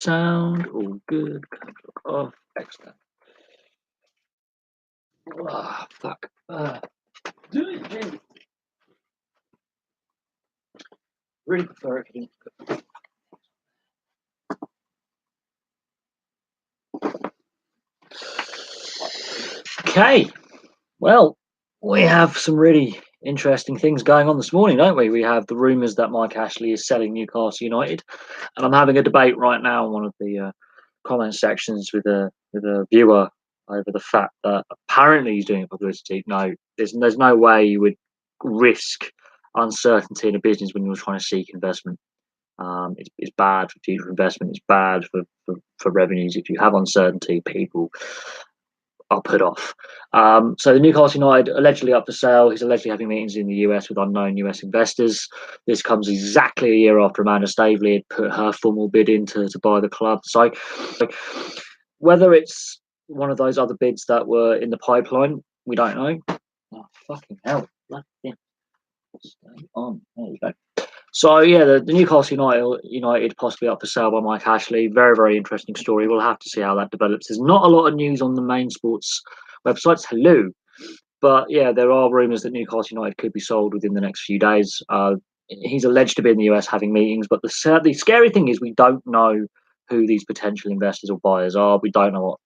Sound all good. Off. Excellent. Ah, fuck. Really prefer it. Okay. Well, we have some really interesting things going on this morning, don't we? We have the rumours that Mike Ashley is selling Newcastle United, and I'm having a debate right now in one of the comment sections with a viewer over the fact that apparently he's doing publicity. No, there's no way you would risk uncertainty in a business when you're trying to seek investment. It's bad for future investment. It's bad for revenues. If you have uncertainty, people are put off. So the Newcastle United allegedly up for sale. He's allegedly having meetings in the US with unknown US investors. This comes exactly a year after Amanda Staveley had put her formal bid in to buy the club. So whether it's one of those other bids that were in the pipeline, we don't know. Oh, fucking hell. Stay on. There you go. So yeah, the Newcastle United possibly up for sale by Mike Ashley. Very, very interesting story. We'll have to see how that develops. There's not a lot of news on the main sports websites. Hello, but yeah, there are rumours that Newcastle United could be sold within the next few days. He's alleged to be in the US having meetings, but the scary thing is we don't know who these potential investors or buyers are. We don't know what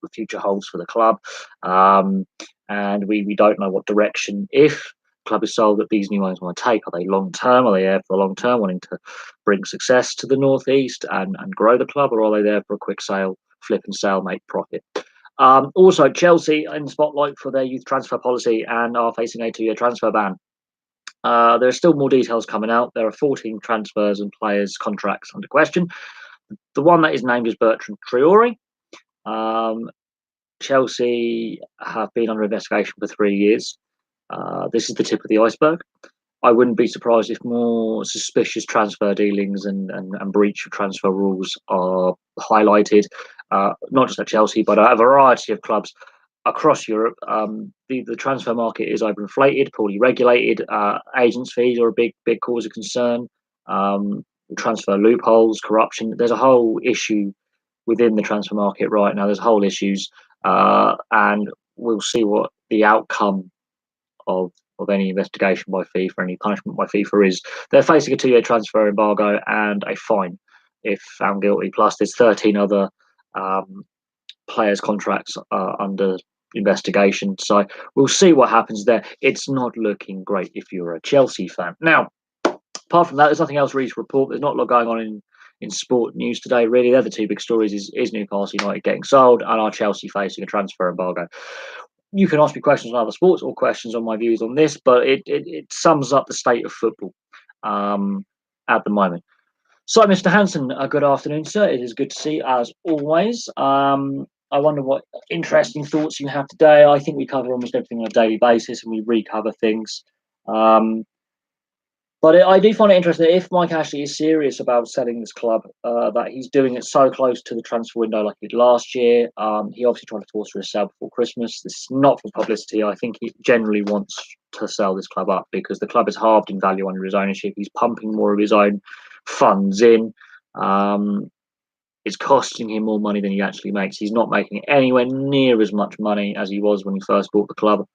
the future holds for the club, and we don't know what direction if club is sold that these new owners want to take. Are they long term? Are they there for the long term, wanting to bring success to the northeast and grow the club, or are they there for a quick sale, flip and sell, make profit? Also, Chelsea in the spotlight for their youth transfer policy and are facing a 2-year transfer ban. There are still more details coming out. There are 14 transfers and players' contracts under question. The one that is named is Bertrand Traore. Chelsea have been under investigation for 3 years. This is the tip of the iceberg. I wouldn't be surprised if more suspicious transfer dealings and breach of transfer rules are highlighted, not just at Chelsea, but at a variety of clubs across Europe. The transfer market is overinflated, poorly regulated. Agents' fees are a big cause of concern. Transfer loopholes, corruption. There's a whole issue within the transfer market right now. There's whole issues, and we'll see what the outcome of any investigation by FIFA, any punishment by FIFA is. They're facing a 2-year transfer embargo and a fine if found guilty. Plus, there's 13 other players' contracts under investigation. So we'll see what happens there. It's not looking great if you're a Chelsea fan. Now, apart from that, there's nothing else really to report. There's not a lot going on in sport news today, really. They're the two big stories is Newcastle United getting sold and our Chelsea facing a transfer embargo. You can ask me questions on other sports or questions on my views on this, but it sums up the state of football at the moment. So, Mr. Hanson, good afternoon, sir. It is good to see you as always. I wonder what interesting thoughts you have today. I think we cover almost everything on a daily basis and we recover things. But I do find it interesting if Mike Ashley is serious about selling this club, that he's doing it so close to the transfer window like he did last year. He obviously tried to force through a sale before Christmas. This is not for publicity. I think he generally wants to sell this club up because the club is halved in value under his ownership. He's pumping more of his own funds in. It's costing him more money than he actually makes. He's not making anywhere near as much money as he was when he first bought the club.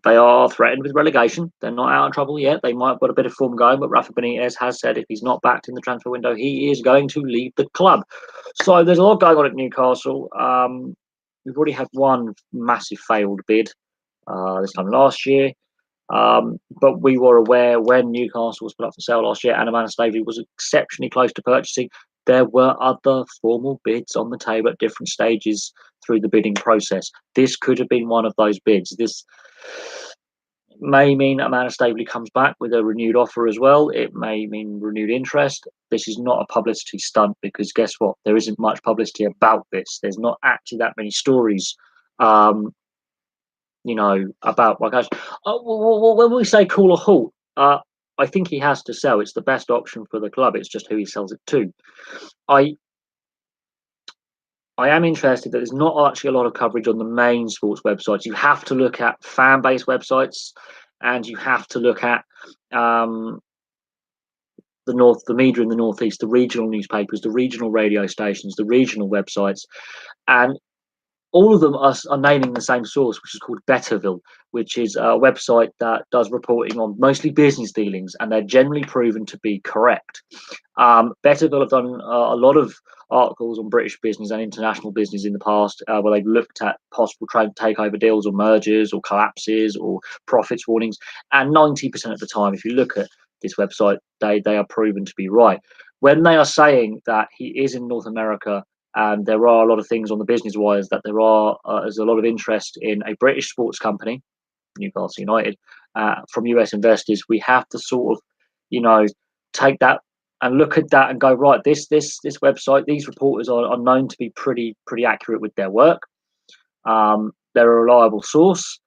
They are threatened with relegation. They're not out of trouble yet. They might have got a bit of form going, but Rafa Benitez has said if he's not backed in the transfer window, he is going to leave the club. So there's a lot going on at Newcastle. We've already had one massive failed bid this time last year. But we were aware when Newcastle was put up for sale last year and Amanda Staveley was exceptionally close to purchasing, there were other formal bids on the table at different stages through the bidding process. This could have been one of those bids. This may mean Amanda Staveley comes back with a renewed offer as well. It may mean renewed interest. This is not a publicity stunt because guess what? There isn't much publicity about this. There's not actually that many stories, about like when we say call a halt. I think he has to sell. It's the best option for the club. It's just who he sells it to. I am interested that there's not actually a lot of coverage on the main sports websites. You have to look at fan-based websites and you have to look at the media in the northeast, the regional newspapers, the regional radio stations, the regional websites, and all of them are naming the same source, which is called Betterville, which is a website that does reporting on mostly business dealings, and they're generally proven to be correct. Betterville have done a lot of articles on British business and international business in the past, where they've looked at possible trade takeover deals or mergers or collapses or profits warnings. And 90% of the time, if you look at this website, they are proven to be right. When they are saying that he is in North America, and there are a lot of things on the business wires that there's a lot of interest in a British sports company, Newcastle United, from US investors, we have to sort of, take that and look at that and go, right, this website, these reporters are known to be pretty accurate with their work. They're a reliable source.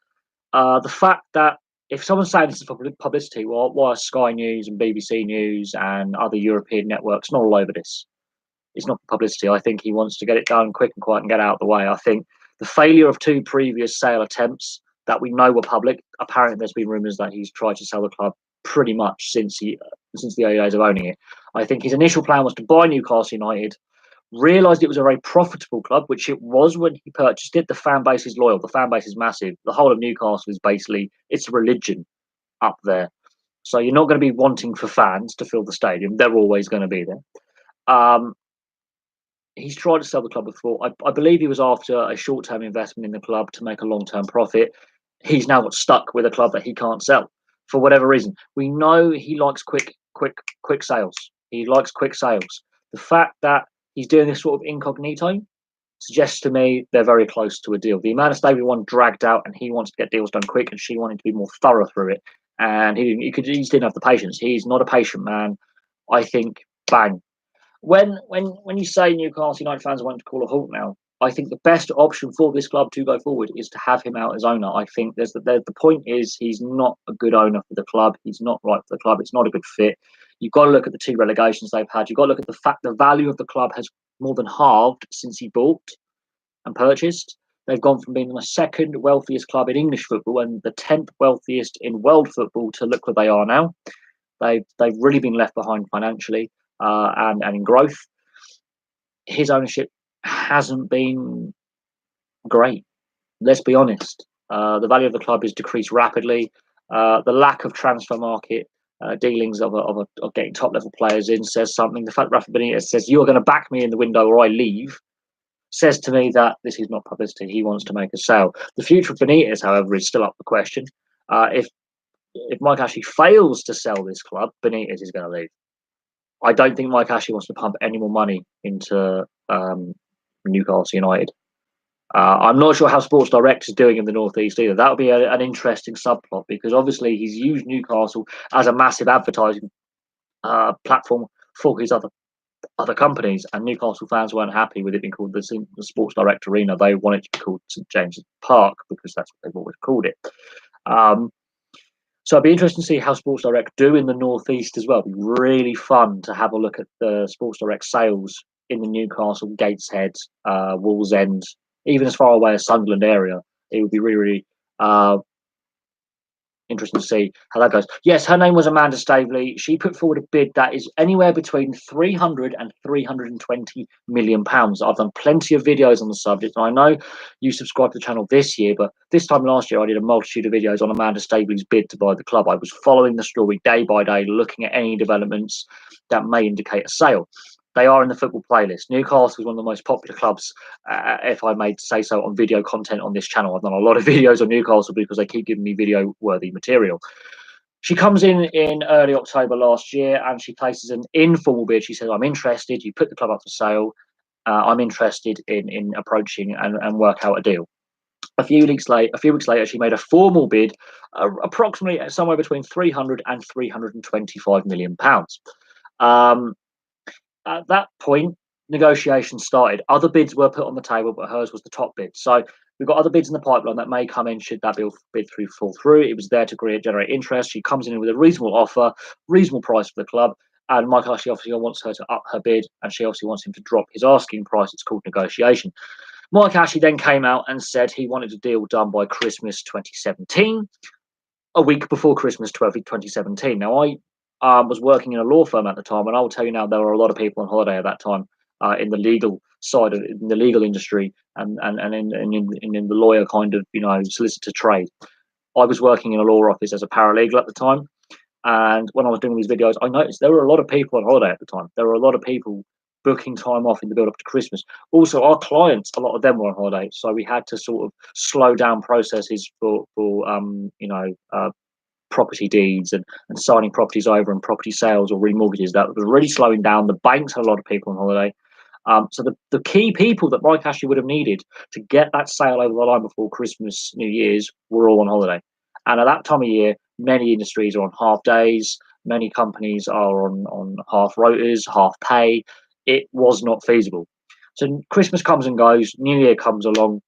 The fact that if someone's saying this is for publicity, well, why are Sky News and BBC News and other European networks not all over this? It's not publicity. I think he wants to get it done quick and quiet and get out of the way. I think the failure of 2 previous sale attempts that we know were public. Apparently, there's been rumours that he's tried to sell the club pretty much since the early days of owning it. I think his initial plan was to buy Newcastle United, realised it was a very profitable club, which it was when he purchased it. The fan base is loyal. The fan base is massive. The whole of Newcastle is basically, it's a religion up there. So you're not going to be wanting for fans to fill the stadium. They're always going to be there. He's tried to sell the club before. I believe he was after a short-term investment in the club to make a long-term profit. He's now got stuck with a club that he can't sell for whatever reason. We know he likes quick sales. He likes quick sales. The fact that he's doing this sort of incognito suggests to me they're very close to a deal. The amount of Stable one dragged out, and he wants to get deals done quick, and she wanted to be more thorough through it. And he just didn't have the patience. He's not a patient man. I think, bang. When you say Newcastle United fans want to call a halt now, I think the best option for this club to go forward is to have him out as owner. I think the point is he's not a good owner for the club. He's not right for the club. It's not a good fit. You've got to look at the 2 relegations they've had. You've got to look at the fact the value of the club has more than halved since he bought and purchased. They've gone from being the 2nd wealthiest club in English football and the 10th wealthiest in world football to look where they are now. They've really been left behind financially. And in growth, his ownership hasn't been great. Let's be honest. The value of the club has decreased rapidly. The lack of transfer market dealings of getting top level players in says something. The fact Rafa Benitez says you're going to back me in the window or I leave says to me that this is not publicity. He wants to make a sale. The future of Benitez, however, is still up for question. If Mike Ashley fails to sell this club, Benitez is going to leave. I don't think Mike Ashley wants to pump any more money into Newcastle United. I'm not sure how Sports Direct is doing in the Northeast either. That would be an interesting subplot because obviously he's used Newcastle as a massive advertising platform for his other companies, and Newcastle fans weren't happy with it being called the Sports Direct Arena. They wanted it to be called St James's Park because that's what they've always called it. So it'd be interesting to see how Sports Direct do in the Northeast as well. It'd be really fun to have a look at the Sports Direct sales in the Newcastle, Gateshead, Wallsend, even as far away as Sunderland area. It would be really interesting to see how that goes. Yes, her name was Amanda Staveley. She put forward a bid that is anywhere between 300 and 320 million pounds. I've done plenty of videos on the subject, and I know you subscribed to the channel this year, but this time last year I did a multitude of videos on Amanda Staveley's bid to buy the club. I was following the story day by day, looking at any developments that may indicate a sale. They are in the football playlist. Newcastle is one of the most popular clubs, if I may say so, on video content on this channel. I've done a lot of videos on Newcastle because they keep giving me video-worthy material. She comes in early October last year and she places an informal bid. She says, I'm interested. You put the club up for sale. I'm interested in approaching and work out a deal. A few weeks later, she made a formal bid, approximately somewhere between 300 and 325 million pounds. At that point, negotiations started. Other bids were put on the table, but hers was the top bid. So we've got other bids in the pipeline that may come in should that bid fall through. It was there to generate interest. She comes in with a reasonable offer, reasonable price for the club. And Mike Ashley obviously wants her to up her bid, and she obviously wants him to drop his asking price. It's called negotiation. Mike Ashley then came out and said he wanted a deal done by Christmas 2017, a week before Christmas 2017. Now, was working in a law firm at the time, and I will tell you now, there were a lot of people on holiday at that time in the legal side of in the legal industry and in the lawyer kind of solicitor trade. I was working in a law office as a paralegal at the time, and when I was doing these videos, I noticed there were a lot of people on holiday at the time. There were a lot of people booking time off in the build up to Christmas. Also, our clients, a lot of them were on holiday, so we had to sort of slow down processes for property deeds and signing properties over and property sales or remortgages. That was really slowing down. The banks had a lot of people on holiday. So the key people that Mike Ashley would have needed to get that sale over the line before Christmas, New Year's, were all on holiday. And at that time of year, many industries are on half days. Many companies are on half rotas, half pay. It was not feasible. So Christmas comes and goes. New Year comes along.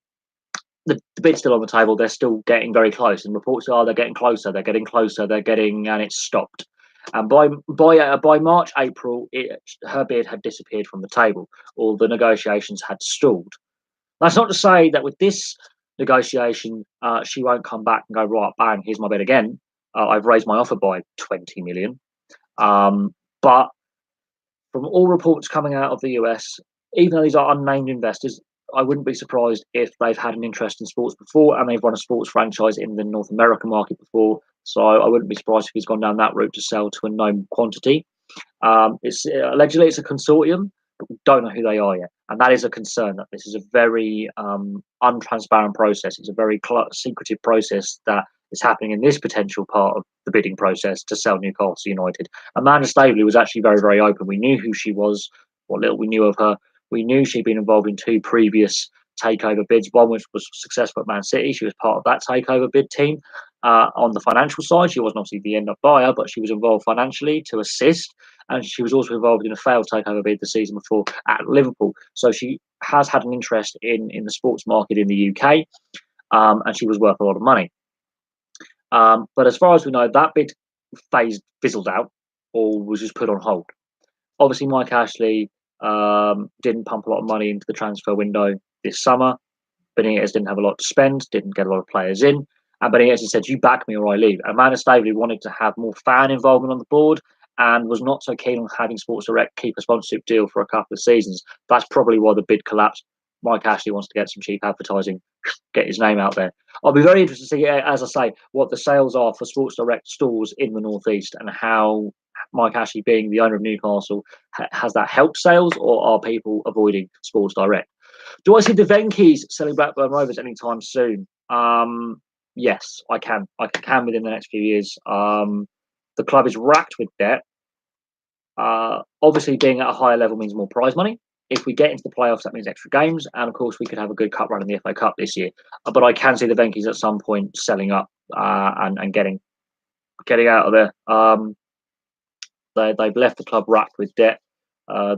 The bid's still on the table. They're still getting very close, and reports are they're getting closer. They're getting closer. They're getting, and it's stopped. And by March, April, her bid had disappeared from the table, or the negotiations had stalled. That's not to say that with this negotiation, she won't come back and go, right, bang, here's my bid again. I've raised my offer by 20 million. But from all reports coming out of the US, even though these are unnamed investors, I wouldn't be surprised if they've had an interest in sports before and they've run a sports franchise in the North American market before. So I wouldn't be surprised if he's gone down that route to sell to a known quantity. It's allegedly it's a consortium, but we don't know who they are yet, and that is a concern. That this is a very untransparent process. It's a very secretive process that is happening in this potential part of the bidding process to sell Newcastle United. Amanda Staveley was actually very, very open. We knew who she was, what little we knew of her. We knew she'd been involved in two previous takeover bids, one which was successful at Man City. She was part of that takeover bid team. On the financial side, she wasn't obviously the end up buyer, but she was involved financially to assist. And she was also involved in a failed takeover bid the season before at Liverpool. So she has had an interest in the sports market in the UK, and she was worth a lot of money. But as far as we know, that bid fizzled out or was just put on hold. Obviously, Mike Ashley didn't pump a lot of money into the transfer window this summer. Benitez didn't have a lot to spend, didn't get a lot of players in. And Benitez said, you back me or I leave. Amanda Staveley wanted to have more fan involvement on the board and was not so keen on having Sports Direct keep a sponsorship deal for a couple of seasons. That's probably why the bid collapsed. Mike Ashley wants to get some cheap advertising, get his name out there. I'll be very interested to see, as I say, what the sales are for Sports Direct stores in the Northeast and how Mike Ashley, being the owner of Newcastle, has that helped sales, or are people avoiding Sports Direct? Do I see the Venkies selling Blackburn Rovers anytime soon? Yes, I can. I can within the next few years. The club is racked with debt. Obviously, being at a higher level means more prize money. If we get into the playoffs, that means extra games, and of course, we could have a good cup run in the FA Cup this year. But I can see the Venkies at some point selling up and getting out of there. They've left the club racked with debt.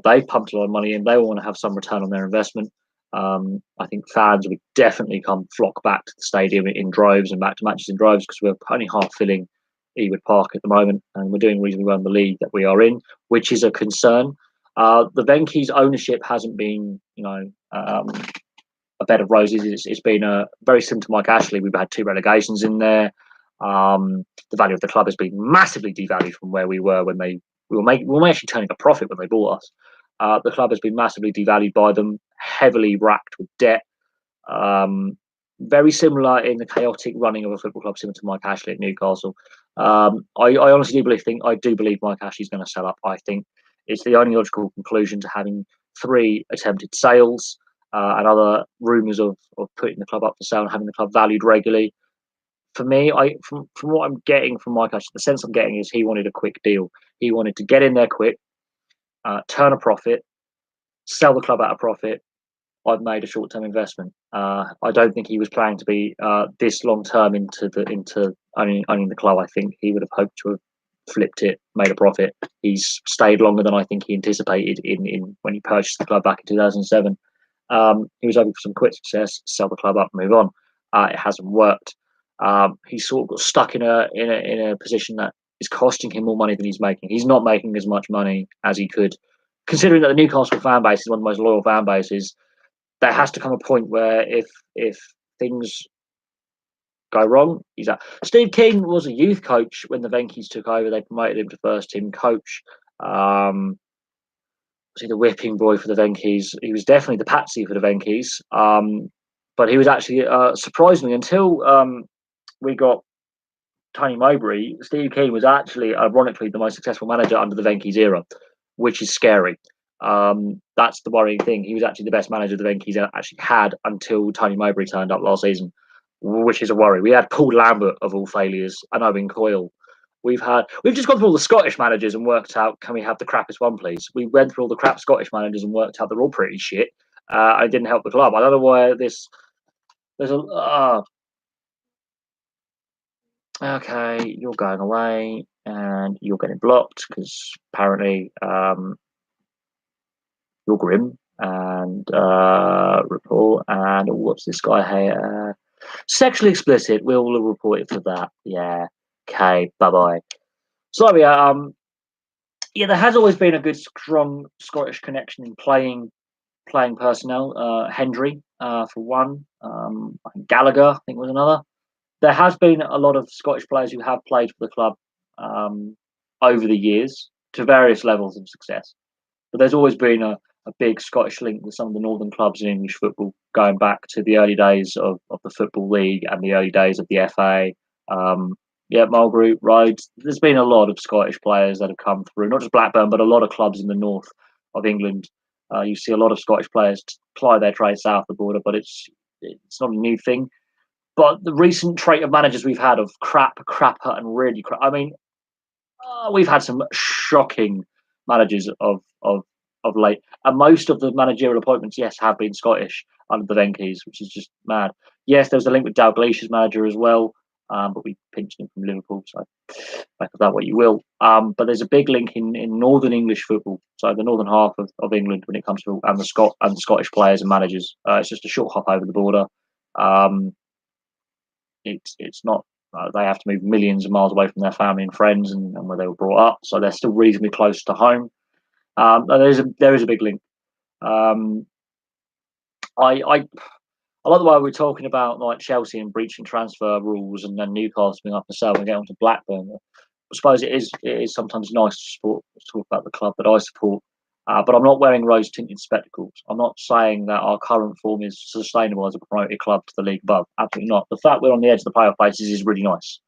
They've pumped a lot of money in. They want to have some return on their investment. I think fans would definitely flock back to the stadium in droves and back to matches in droves, because we're only half filling Ewood Park at the moment, and we're doing reasonably well in the league that we are in, which is a concern. The Venkies ownership hasn't been, a bed of roses. It's been very similar to Mike Ashley. We've had two relegations in there. The value of the club has been massively devalued from where we were when we were actually turning a profit when they bought us. The club has been massively devalued by them, heavily racked with debt. Very similar in the chaotic running of a football club, similar to Mike Ashley at Newcastle. I honestly do believe Mike Ashley's going to sell up. I think it's the only logical conclusion to having 3 attempted sales and other rumours of putting the club up for sale and having the club valued regularly. For me, from what I'm getting from Mike Ashley, the sense I'm getting is he wanted a quick deal. He wanted to get in there quick, turn a profit, sell the club at a profit. I've made a short-term investment. I don't think he was planning to be this long-term into owning the club. I think he would have hoped to have flipped it, made a profit. He's stayed longer than I think he anticipated in when he purchased the club back in 2007. He was hoping for some quick success, sell the club up, move on. It hasn't worked. He's sort of got stuck in a position that is costing him more money than he's making. He's not making as much money as he could, considering that the Newcastle fan base is one of the most loyal fan bases. There has to come a point where if things go wrong. He's out. Steve King was a youth coach when the Venkies took over. They promoted him to first team coach. Was he the whipping boy for the Venkies? He was definitely the patsy for the Venkies. But he was actually surprisingly until we got Tony Mowbray, Steve Keane was actually, ironically, the most successful manager under the Venkies era, which is scary. That's the worrying thing. He was actually the best manager the Venkies actually had until Tony Mowbray turned up last season, which is a worry. We had Paul Lambert of all failures and Owen Coyle. We've just gone through all the Scottish managers and worked out, can we have the crappiest one, please? We went through all the crap Scottish managers and worked out they're all pretty shit. It didn't help the club. I don't know why there's a okay, you're going away and you're getting blocked because apparently you're grim and report and what's this guy here? Sexually explicit. We'll report it for that. Yeah. Okay. Bye bye. Sorry. Yeah, there has always been a good, strong Scottish connection in playing personnel. Hendry, for one. I think Gallagher, I think, was another. There has been a lot of Scottish players who have played for the club over the years to various levels of success. But there's always been a big Scottish link with some of the northern clubs in English football, going back to the early days of the Football League and the early days of the FA. Mulgrew, Rhodes. There's been a lot of Scottish players that have come through, not just Blackburn, but a lot of clubs in the north of England. You see a lot of Scottish players ply their trade south of the border, but it's not a new thing. But the recent trait of managers we've had of crapper, and really crap. I mean, we've had some shocking managers of late, and most of the managerial appointments, yes, have been Scottish under the Venkies, which is just mad. Yes, there was a link with Dalglish as manager as well, but we pinched him from Liverpool, so make of that what you will. But there's a big link in northern English football, so the northern half of England when it comes to and the Scottish players and managers. It's just a short hop over the border. It's not they have to move millions of miles away from their family and friends and where they were brought up, so they're still reasonably close to home. There is a big link. I like the way we're talking about like Chelsea and breaching transfer rules and then Newcastle being up for sale and getting on to Blackburn. I suppose it is sometimes nice to talk about the club that I support. But I'm not wearing rose-tinted spectacles. I'm not saying that our current form is sustainable as a promoted club to the league above. Absolutely not. The fact we're on the edge of the playoff places is really nice.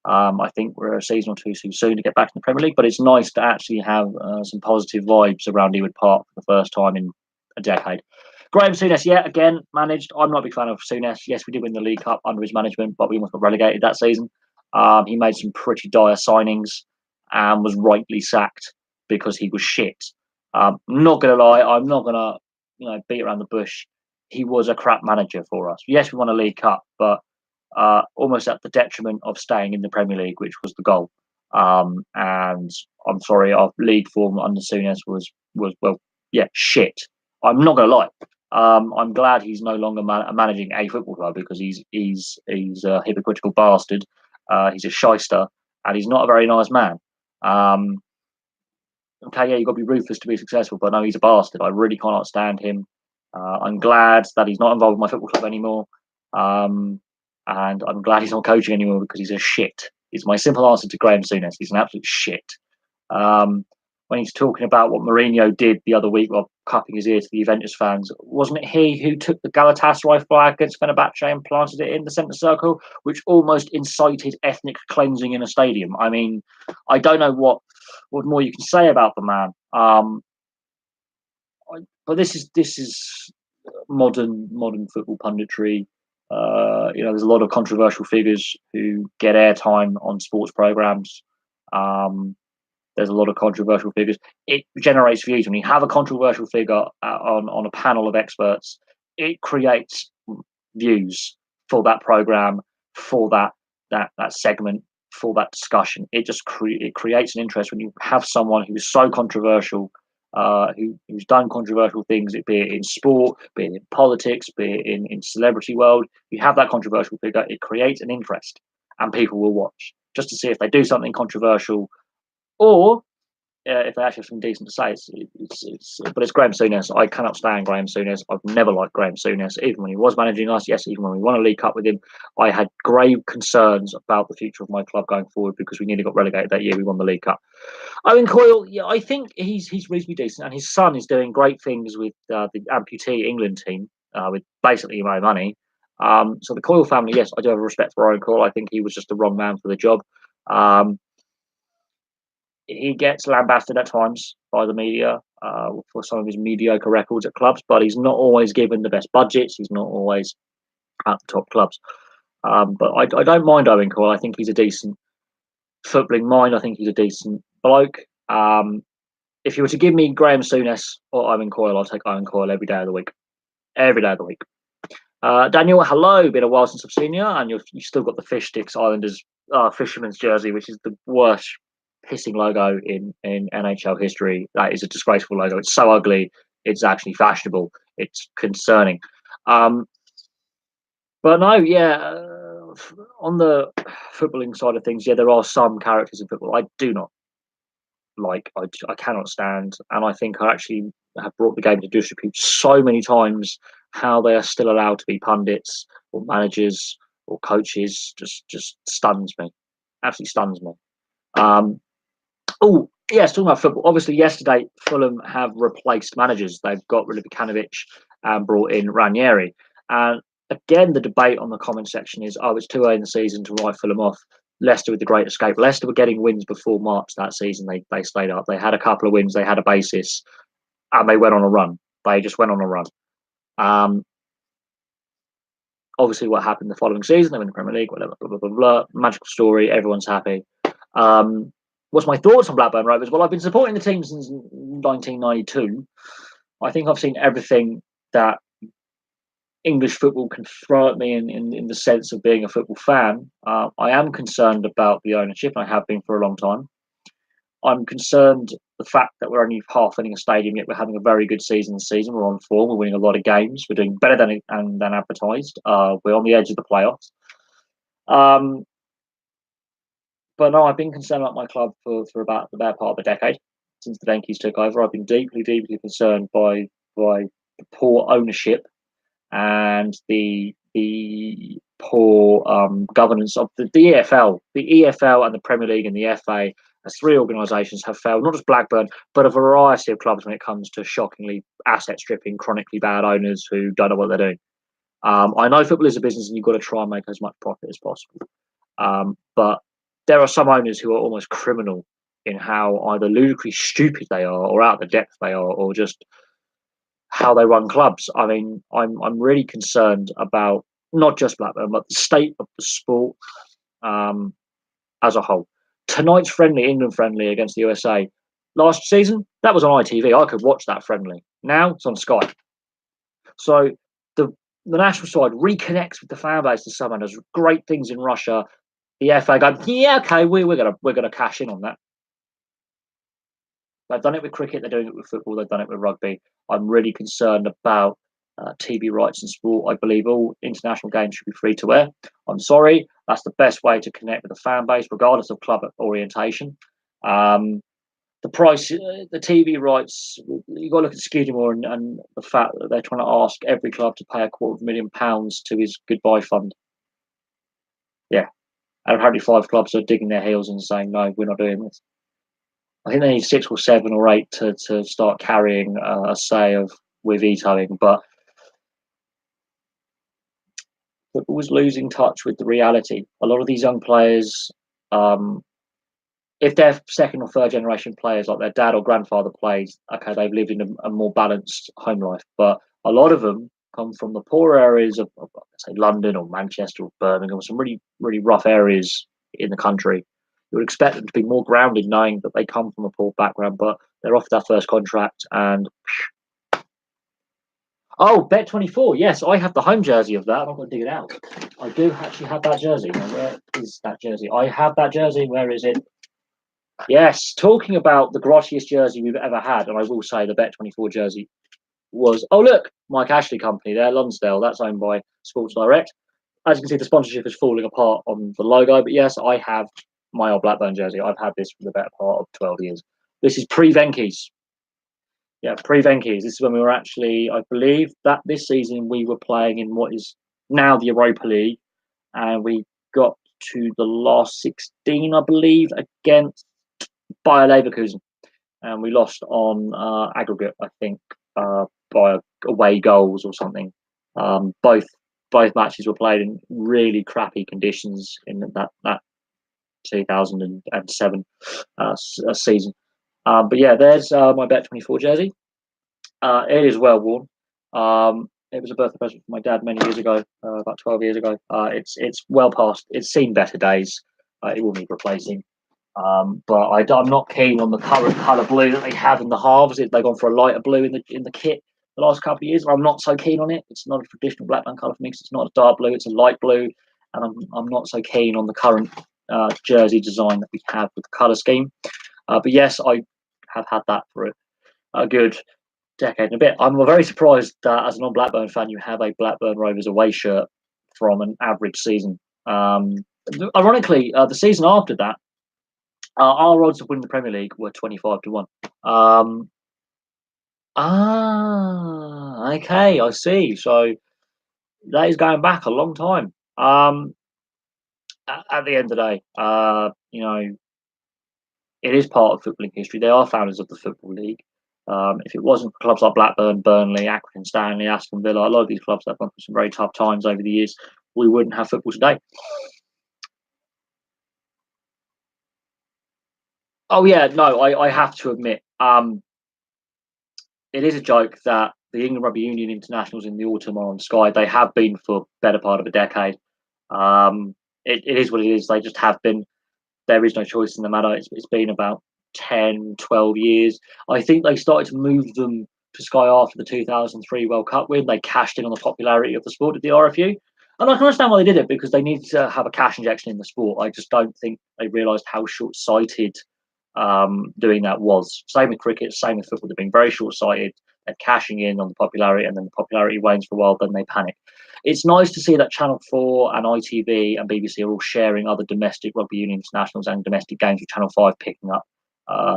I think we're a season or two too soon to get back in the Premier League, but it's nice to actually have some positive vibes around Ewood Park for the first time in a decade. Graham Souness, yeah, again, managed. I'm not a big fan of Souness. Yes, we did win the League Cup under his management, but we almost got relegated that season. He made some pretty dire signings and was rightly sacked because he was shit. Not gonna lie, I'm not gonna beat around the bush. He was a crap manager for us. Yes, we won a League Cup, but almost at the detriment of staying in the Premier League, which was the goal. And I'm sorry, our league form under Souness was well, yeah, shit. I'm not gonna lie. I'm glad he's no longer managing a football club because he's a hypocritical bastard. He's a shyster, and he's not a very nice man. Okay, yeah, you've got to be ruthless to be successful, but no, he's a bastard. I really cannot stand him. I'm glad that he's not involved with my football club anymore. And I'm glad he's not coaching anymore because he's a shit. It's my simple answer to Graham Souness. He's an absolute shit. When he's talking about what Mourinho did the other week while cupping his ear to the Juventus fans, wasn't it he who took the Galatasaray flag against Fenerbahce and planted it in the centre circle, which almost incited ethnic cleansing in a stadium? I mean, I don't know what more you can say about the man. But this is modern football punditry. There's a lot of controversial figures who get airtime on sports programs. There's a lot of controversial figures. It generates views. When you have a controversial figure on a panel of experts, it creates views for that program, for that segment, for that discussion. It just it creates an interest when you have someone who is so controversial, who's done controversial things, be it in sport, be it in politics, be it in celebrity world. You have that controversial figure, it creates an interest, and people will watch just to see if they do something controversial, or if they actually have something decent to say, but it's Graham Souness. I cannot stand Graham Souness. I've never liked Graham Souness, even when he was managing us. Yes, even when we won a League Cup with him, I had grave concerns about the future of my club going forward because we nearly got relegated that year. We won the League Cup. Owen Coyle, yeah, I think he's reasonably decent, and his son is doing great things with the amputee England team with basically no money. So the Coyle family, yes, I do have a respect for Owen Coyle. I think he was just the wrong man for the job. He gets lambasted at times by the media for some of his mediocre records at clubs, but he's not always given the best budgets. He's not always at the top clubs. But I don't mind Owen Coyle. I think he's a decent footballing mind. I think he's a decent bloke. If you were to give me Graham Souness or Owen Coyle, I'll take Owen Coyle every day of the week. Every day of the week. Daniel, hello. Been a while since I've seen you, and you've still got the Fish Sticks Islanders fisherman's jersey, which is the worst pissing logo in NHL history. That is a disgraceful logo. It's so ugly. It's actually fashionable. It's concerning. But no, yeah. On the footballing side of things, yeah, there are some characters in football I do not like. I cannot stand, and I think I actually have brought the game to disrepute so many times. How they are still allowed to be pundits or managers or coaches just stuns me. Absolutely stuns me. Oh, yes, talking about football. Obviously, yesterday Fulham have replaced managers. They've got rid of Ivanovic and brought in Ranieri. And again, the debate on the comment section is, oh, it's too early in the season to write Fulham off. Leicester with the great escape. Leicester were getting wins before March that season. They stayed up. They had a couple of wins. They had a basis, and they went on a run. They just went on a run. Obviously, what happened the following season? They win the Premier League. Whatever. Blah blah blah blah. Magical story. Everyone's happy. What's my thoughts on Blackburn Rovers? Well, I've been supporting the team since 1992. I think I've seen everything that English football can throw at me in the sense of being a football fan. I am concerned about the ownership, and I have been for a long time. I'm concerned the fact that we're only half filling a stadium, yet we're having a very good season this season. We're on form. We're winning a lot of games. We're doing better than advertised. We're on the edge of the playoffs. But no, I've been concerned about my club for about the better part of a decade since the Yankees took over. I've been deeply, deeply concerned by the poor ownership and the poor governance of the EFL. The EFL and the Premier League and the FA, as three organisations, have failed, not just Blackburn, but a variety of clubs when it comes to shockingly asset stripping, chronically bad owners who don't know what they're doing. I know football is a business and you've got to try and make as much profit as possible. But there are some owners who are almost criminal in how either ludicrously stupid they are or out of the depth they are or just how they run clubs. I mean, I'm really concerned about not just Blackburn, but the state of the sport as a whole. Tonight's friendly, England friendly against the USA, last season, that was on ITV. I could watch that friendly. Now it's on Sky. So the national side reconnects with the fan base to someone. There's great things in Russia. The FA go, yeah, okay, we're gonna cash in on that. They've done it with cricket. They're doing it with football. They've done it with rugby. I'm really concerned about TV rights in sport. I believe all international games should be free to air. I'm sorry, that's the best way to connect with the fan base, regardless of club orientation. The price, the TV rights, you've got to look at Skidmore and the fact that they're trying to ask every club to pay £250,000 to his goodbye fund. Yeah. And apparently 5 clubs are digging their heels and saying, no, we're not doing this. I think they need 6 or 7 or 8 to start carrying a say of we're vetoing. But football was losing touch with the reality. A lot of these young players, if they're second or third generation players, like their dad or grandfather plays, okay, they've lived in a more balanced home life. But a lot of them come from the poor areas of say, London or Manchester or Birmingham, some really, really rough areas in the country. You would expect them to be more grounded, knowing that they come from a poor background, but they're off their first contract and. Oh, Bet24. Yes, I have the home jersey of that. I'm going to dig it out. I do actually have that jersey. Now, where is that jersey? I have that jersey. Where is it? Yes, talking about the grottiest jersey we've ever had, and I will say the Bet24 jersey was. Oh, look, Mike Ashley Company there, Lonsdale. That's owned by Sports Direct. As you can see, the sponsorship is falling apart on the logo. But yes, I have my old Blackburn jersey. I've had this for the better part of 12 years. This is pre-Venky's. Yeah, pre-Venky's. This is when we were actually, I believe that this season we were playing in what is now the Europa League, and we got to the last 16, I believe, against Bayer Leverkusen, and we lost on aggregate, I think, by away goals or something. Both matches were played in really crappy conditions in that 2007 season. But yeah, there's my Bet24 jersey. It is well worn. It was a birthday present for my dad many years ago, about 12 years ago. It's well past. It's seen better days. It will need replacing. But I'm not keen on the current colour blue that they have in the halves. They've gone for a lighter blue in the kit the last couple of years. I'm not so keen on it. It's not a traditional Blackburn colour for me. It's not a dark blue. It's a light blue, and I'm not so keen on the current jersey design that we have with the colour scheme. But yes, I have had that for a good decade and a bit. I'm very surprised that as a non-Blackburn fan, you have a Blackburn Rovers away shirt from an average season. Ironically, the season after that, our odds of winning the Premier League were 25-1. Okay, I see. So that is going back a long time. At the end of the day, it is part of footballing history. They are founders of the Football League. If it wasn't for clubs like Blackburn, Burnley, Accrington Stanley, Aston Villa, a lot of these clubs that have gone through some very tough times over the years, we wouldn't have football today. Oh yeah, no, I have to admit, it is a joke that the England Rugby Union internationals in the autumn are on Sky. They have been for better part of a decade. It is what it is. They just have been. There is no choice in the matter. It's been about 10, 12 years. I think they started to move them to Sky after the 2003 World Cup win. They cashed in on the popularity of the sport at the RFU. And I can understand why they did it, because they needed to have a cash injection in the sport. I just don't think they realised how short-sighted doing that was. Same with cricket, same with football. They've been very short-sighted. They're cashing in on the popularity, and then the popularity wanes for a while, then they panic. It's nice to see that Channel 4 and ITV and BBC are all sharing other domestic rugby union internationals and domestic games, with Channel 5 picking up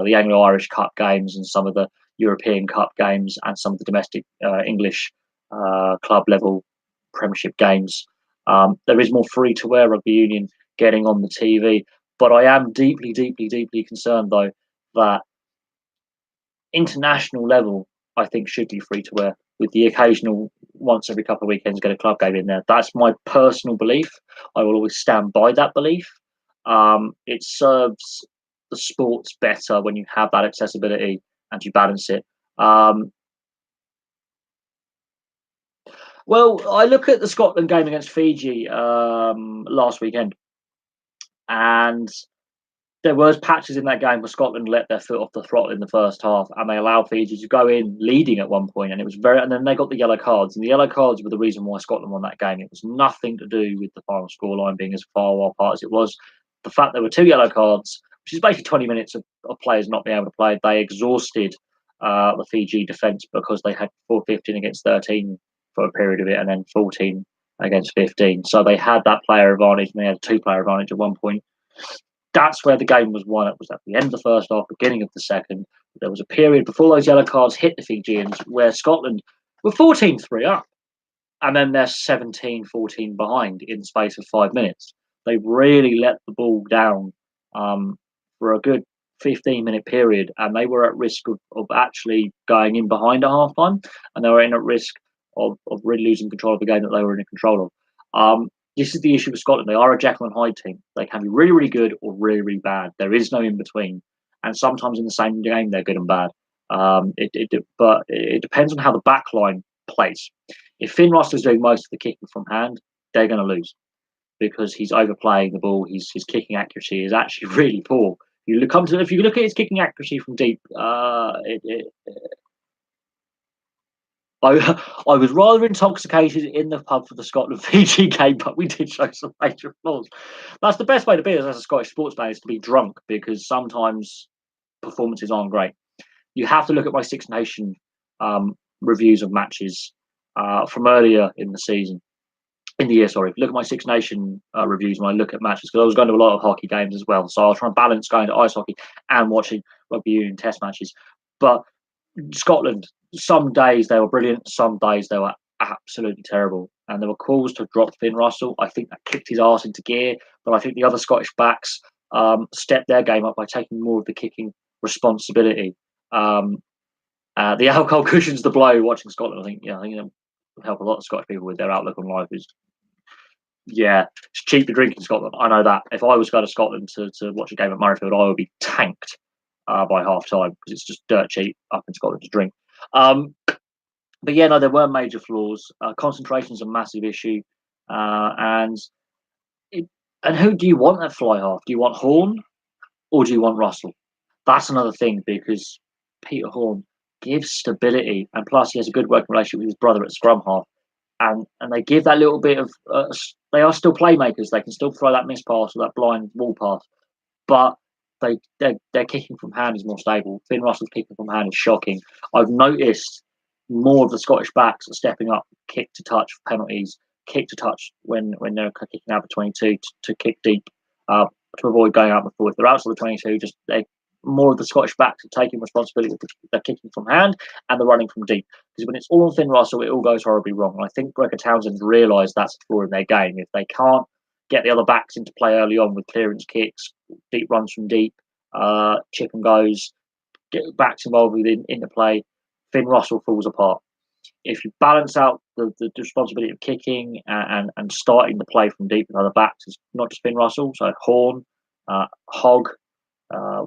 the Anglo-Irish Cup games and some of the European Cup games and some of the domestic English club level Premiership games. There is more free-to-air rugby union getting on the TV. But I am deeply, deeply, deeply concerned, though, that international level, I think, should be free to air, with the occasional once every couple of weekends get a club game in there. That's my personal belief. I will always stand by that belief. It serves the sports better when you have that accessibility and you balance it. Well, I look at the Scotland game against Fiji last weekend, and there was patches in that game where Scotland let their foot off the throttle in the first half, and they allowed Fiji to go in leading at one point, and it was and then they got the yellow cards, and the yellow cards were the reason why Scotland won that game. It was nothing to do with the final scoreline being as far apart as it was. The fact there were two yellow cards, which is basically 20 minutes of players not being able to play, they exhausted the Fiji defence, because they had 4-15 against 13 for a period of it, and then 14 against 15. So they had that player advantage, and they had a two-player advantage at one point. That's where the game was won. It was at the end of the first half, beginning of the second. There was a period before those yellow cards hit the Fijians where Scotland were 14-3 up, and then they're 17-14 behind in the space of 5 minutes. They really let the ball down for a good 15-minute period, and they were at risk of actually going in behind at half time, and they were at risk of really losing control of the game that they were in control of. This is the issue with Scotland. They are a Jekyll and Hyde team. They can be really, really good or really, really bad. There is no in between. And sometimes in the same game, they're good and bad. But it depends on how the back line plays. If Finn Russell's doing most of the kicking from hand, they're going to lose, because he's overplaying the ball. His kicking accuracy is actually really poor. If you look at his kicking accuracy from deep, I was rather intoxicated in the pub for the Scotland Fiji game, but we did show some major flaws. That's the best way to be as a Scottish sportsman, is to be drunk, because sometimes performances aren't great. You have to look at my Six Nation reviews of matches from earlier in the season. In the year, sorry. Look at my Six Nation reviews when I look at matches, because I was going to a lot of hockey games as well. So I was trying to balance going to ice hockey and watching rugby union test matches. But Scotland, some days they were brilliant, some days they were absolutely terrible. And there were calls to drop Finn Russell. I think that kicked his arse into gear. But I think the other Scottish backs stepped their game up by taking more of the kicking responsibility. The alcohol cushions the blow watching Scotland. I think it'll help a lot of Scottish people with their outlook on life. It's cheap to drink in Scotland. I know that. If I was going to Scotland to watch a game at Murrayfield, I would be tanked by half time because it's just dirt cheap up in Scotland to drink. But yeah, no, there were major flaws. Concentration is a massive issue, and who do you want at fly half? Do you want Horn or do you want Russell? That's another thing because Peter Horn gives stability, and plus he has a good working relationship with his brother at scrum half, and they give that little bit of. They are still playmakers. They can still throw that miss pass or that blind wall pass, but their kicking from hand is more stable. Finn Russell's kicking from hand is shocking. I've noticed more of the Scottish backs are stepping up, kick to touch for penalties, kick to touch when they're kicking out of 22 to kick deep to avoid going out before. If they're outside the 22, more of the Scottish backs are taking responsibility. They're kicking from hand and they're running from deep. Because when it's all on Finn Russell, it all goes horribly wrong. And I think Gregor Townsend's realised that's a flaw in their game. If they can't get the other backs into play early on with clearance kicks, deep runs from deep, chip and goes, get backs involved within into play, Finn Russell falls apart. If you balance out the responsibility of kicking and starting the play from deep with other backs, it's not just Finn Russell, so Horn, Hogg,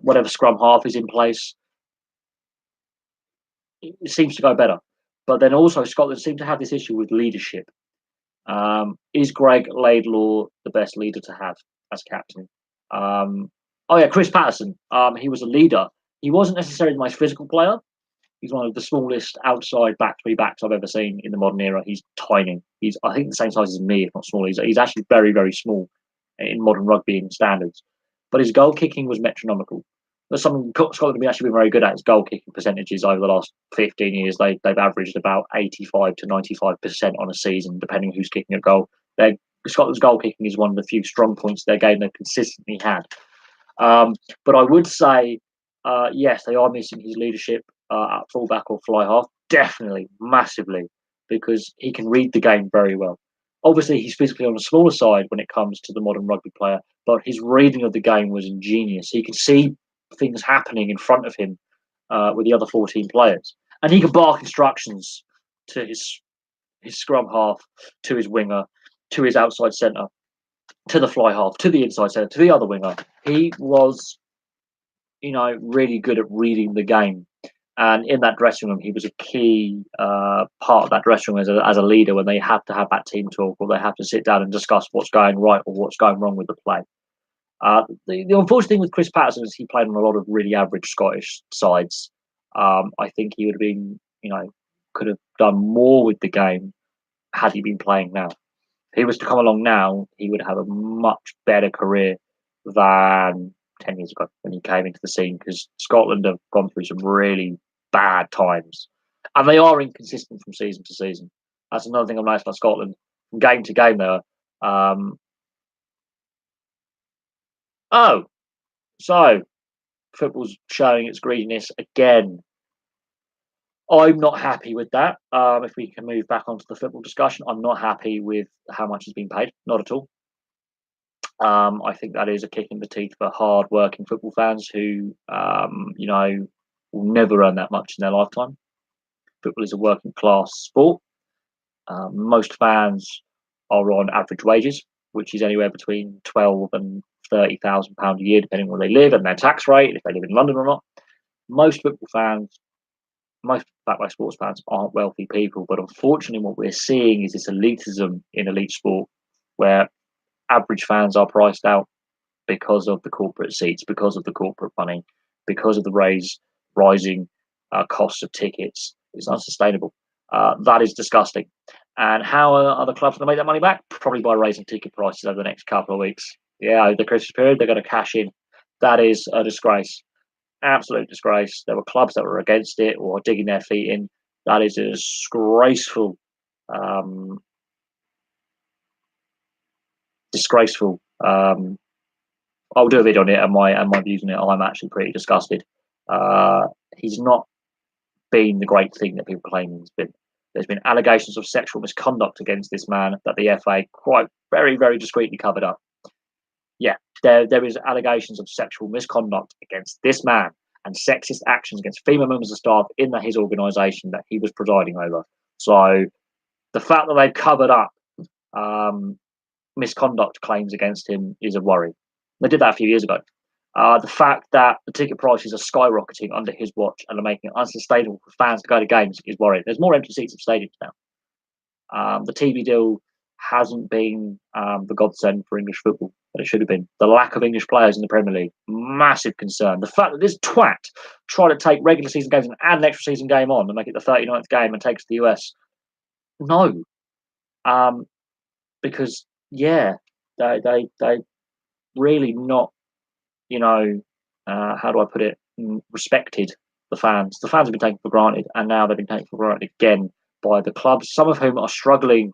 whatever scrum half is in place, it seems to go better. But then also Scotland seem to have this issue with leadership. Is Greg Laidlaw the best leader to have as captain? Chris Patterson. He was a leader. He wasn't necessarily the most physical player. He's one of the smallest outside back three backs I've ever seen in the modern era. He's tiny. He's, I think, the same size as me, if not smaller. He's actually very, very small in modern rugby standards. But his goal kicking was metronomical. That's something Scotland have actually been very good at. His goal kicking percentages over the last 15 years. They've averaged about 85 to 95% on a season, depending who's kicking a goal. Scotland's goal kicking is one of the few strong points of their game they've consistently had. But I would say, yes, they are missing his leadership at fullback or fly half. Definitely, massively, because he can read the game very well. Obviously, he's physically on the smaller side when it comes to the modern rugby player, but his reading of the game was ingenious. He could see things happening in front of him with the other 14 players, and he could bark instructions to his scrum half, to his winger, to his outside centre, to the fly half, to the inside centre, to the other winger. He was, really good at reading the game. And in that dressing room, he was a key part of that dressing room as a leader when they have to have that team talk or they have to sit down and discuss what's going right or what's going wrong with the play. The unfortunate thing with Chris Patterson is he played on a lot of really average Scottish sides. I think he would have been, could have done more with the game had he been playing now. If he was to come along now, he would have a much better career than 10 years ago when he came into the scene, because Scotland have gone through some really bad times and they are inconsistent from season to season. That's another thing I've noticed about Scotland. From game to game there. So football's showing its greediness again. I'm not happy with that. If we can move back onto the football discussion, I'm not happy with how much he's been paid. Not at all. I think that is a kick in the teeth for hard-working football fans who, will never earn that much in their lifetime. Football is a working-class sport. Most fans are on average wages, which is anywhere between £12,000 and £30,000 a year, depending on where they live and their tax rate, if they live in London or not. Most football fans, most back sports fans aren't wealthy people, but unfortunately, what we're seeing is this elitism in elite sport, where average fans are priced out because of the corporate seats, because of the corporate money, because of the rising costs of tickets. It's unsustainable. That is disgusting. And how are other clubs going to make that money back? Probably by raising ticket prices over the next couple of weeks. Yeah, the Christmas period, they're going to cash in. That is a disgrace. Absolute disgrace. There were clubs that were against it or digging their feet in. That is a disgraceful, I'll do a video on it and my views on it. I'm actually pretty disgusted. He's not been the great thing that people claim he's been. There's been allegations of sexual misconduct against this man that the FA quite very, very discreetly covered up. Yeah, there is allegations of sexual misconduct against this man and sexist actions against female members of staff in his organisation that he was presiding over. So the fact that they've covered up misconduct claims against him is a worry. They did that a few years ago. The fact that the ticket prices are skyrocketing under his watch and are making it unsustainable for fans to go to games is worrying. There's more empty seats at stadiums now. The TV deal hasn't been the godsend for English football that it should have been. The lack of English players in the Premier League, massive concern. The fact that this twat tried to take regular season games and add an extra season game on and make it the 39th game and take it to the US. No. Because, yeah, they really not, how do I put it, respected the fans. The fans have been taken for granted, and now they've been taken for granted again by the clubs, some of whom are struggling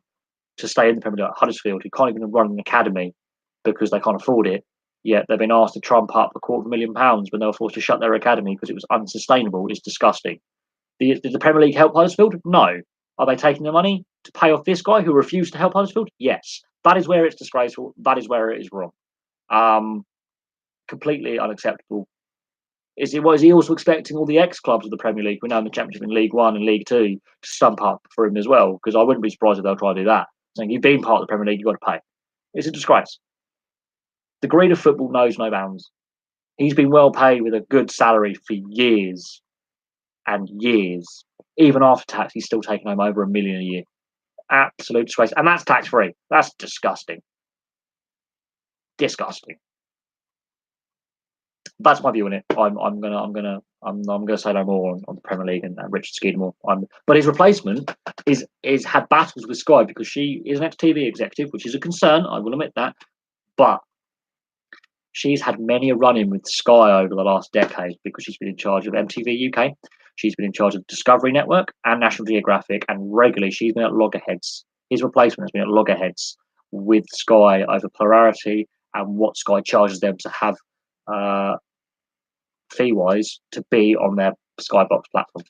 to stay in the Premier League, like Huddersfield, who can't even run an academy because they can't afford it. Yet they've been asked to trump up £250,000 when they were forced to shut their academy because it was unsustainable. It's disgusting. Did the Premier League help Huddersfield? No. Are they taking the money to pay off this guy who refused to help Huddersfield? Yes. That is where it's disgraceful. That is where it is wrong. Completely unacceptable. Is he also expecting all the ex-clubs of the Premier League, we're now in the Championship, in League One and League Two, to stump up for him as well? Because I wouldn't be surprised if they'll try to do that. Saying you've been part of the Premier League, you've got to pay. It's a disgrace. The greed of football knows no bounds. He's been well paid with a good salary for years and years. Even after tax, he's still taking home over £1 million a year. Absolute disgrace, and that's tax-free. That's disgusting. Disgusting. That's my view on it. I'm gonna say no more on the Premier League and Richard Skeedmore. But his replacement is had battles with Sky because she is an ex-TV executive, which is a concern. I will admit that, but she's had many a run-in with Sky over the last decade because she's been in charge of MTV UK. She's been in charge of Discovery Network and National Geographic, and regularly she's been at loggerheads. His replacement has been at loggerheads with Sky over plurality and what Sky charges them to have fee-wise to be on their Skybox platform.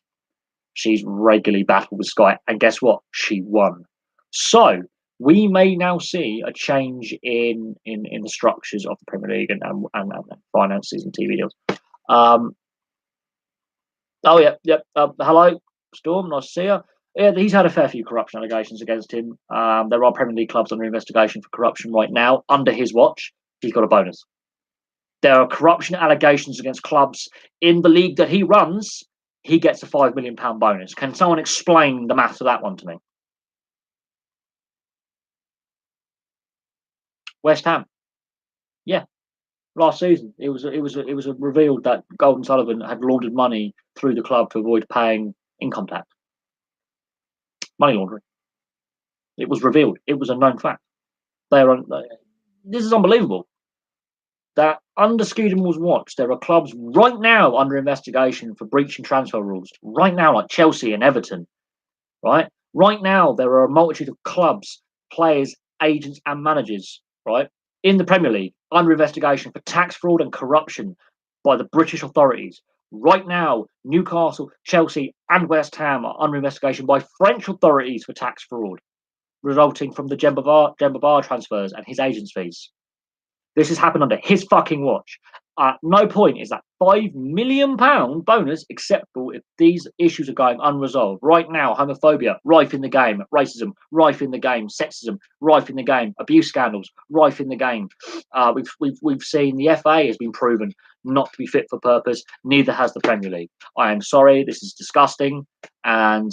She's regularly battled with Sky, and guess what? She won. So we may now see a change in the structures of the Premier League and finances and TV deals. Hello, Storm. Nice to see you. Yeah, he's had a fair few corruption allegations against him. There are Premier League clubs under investigation for corruption right now. Under his watch, he's got a bonus. There are corruption allegations against clubs in the league that he runs. He gets a £5 million bonus. Can someone explain the maths of that one to me? West Ham. Yeah. Last season, it was revealed that Golden Sullivan had laundered money through the club to avoid paying income tax. Money laundering. It was revealed. It was a known fact. This is unbelievable. That under Skeedmore's watch, there are clubs right now under investigation for breaching transfer rules. Right now, like Chelsea and Everton. Right now, there are a multitude of clubs, players, agents, and managers. Right in the Premier League under investigation for tax fraud and corruption by the British authorities. Right now, Newcastle, Chelsea, and West Ham are under investigation by French authorities for tax fraud, resulting from the Demba Ba transfers and his agents' fees. This has happened under his fucking watch. At no point is that £5 million bonus acceptable if these issues are going unresolved. Right now, homophobia, rife in the game. Racism, rife in the game. Sexism, rife in the game. Abuse scandals, rife in the game. We've seen the FA has been proven not to be fit for purpose. Neither has the Premier League. I am sorry, this is disgusting. And,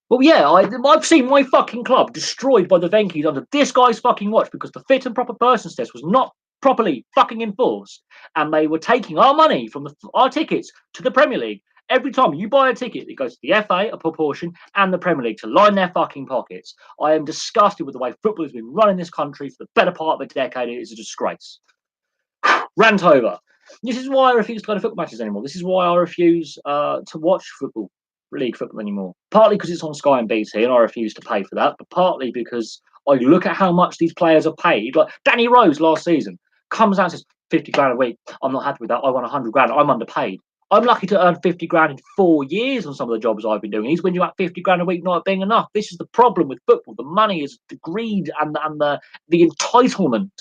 well, yeah, I've seen my fucking club destroyed by the Venkies under this guy's fucking watch because the fit and proper persons test was not properly fucking enforced, and they were taking our money from our tickets to the Premier League. Every time you buy a ticket, it goes to the FA, a proportion, and the Premier League to line their fucking pockets. I am disgusted with the way football has been run in this country for the better part of a decade. It is a disgrace. Rant over. This is why I refuse to go to football matches anymore. This is why I refuse to watch league football anymore. Partly because it's on Sky and BT and I refuse to pay for that, but partly because I look at how much these players are paid. Like Danny Rose last season comes out and says 50 grand a week. I'm not happy with that. I want 100 grand. I'm underpaid. I'm lucky to earn 50 grand in 4 years on some of the jobs I've been doing. He's when you're at 50 grand a week not being enough. This is the problem with football. The money is the greed and the entitlement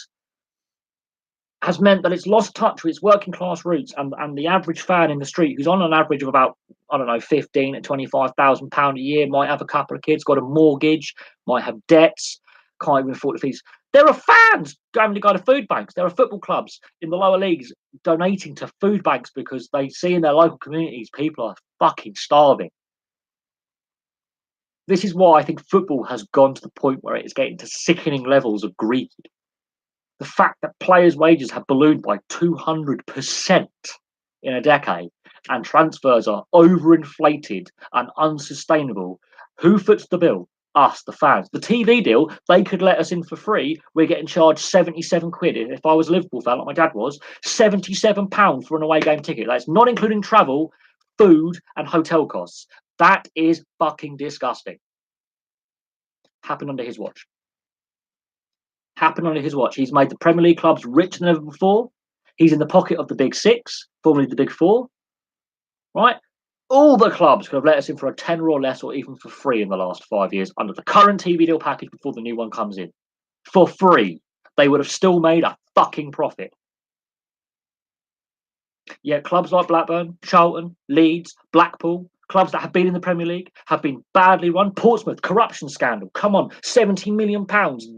has meant that it's lost touch with its working class roots, and the average fan in the street who's on an average of about, I don't know, 15 to 25,000 pound a year, might have a couple of kids, got a mortgage, might have debts, can't even afford the fees. There are fans going to go to food banks. There are football clubs in the lower leagues donating to food banks because they see in their local communities people are fucking starving. This is why I think football has gone to the point where it is getting to sickening levels of greed. The fact that players' wages have ballooned by 200% in a decade and transfers are overinflated and unsustainable. Who foots the bill? Us, the fans. The TV deal, they could let us in for free. We're getting charged 77 quid. If I was a Liverpool fan, like my dad was, £77 for an away game ticket. That's not including travel, food, and hotel costs. That is fucking disgusting. Happened under his watch. Happened under his watch. He's made the Premier League clubs richer than ever before. He's in the pocket of the Big Six, formerly the Big Four. Right? All the clubs could have let us in for a tenner or less, or even for free in the last 5 years under the current TV deal package before the new one comes in. For free. They would have still made a fucking profit. Yet clubs like Blackburn, Charlton, Leeds, Blackpool, clubs that have been in the Premier League, have been badly run. Portsmouth, corruption scandal. Come on, £70 million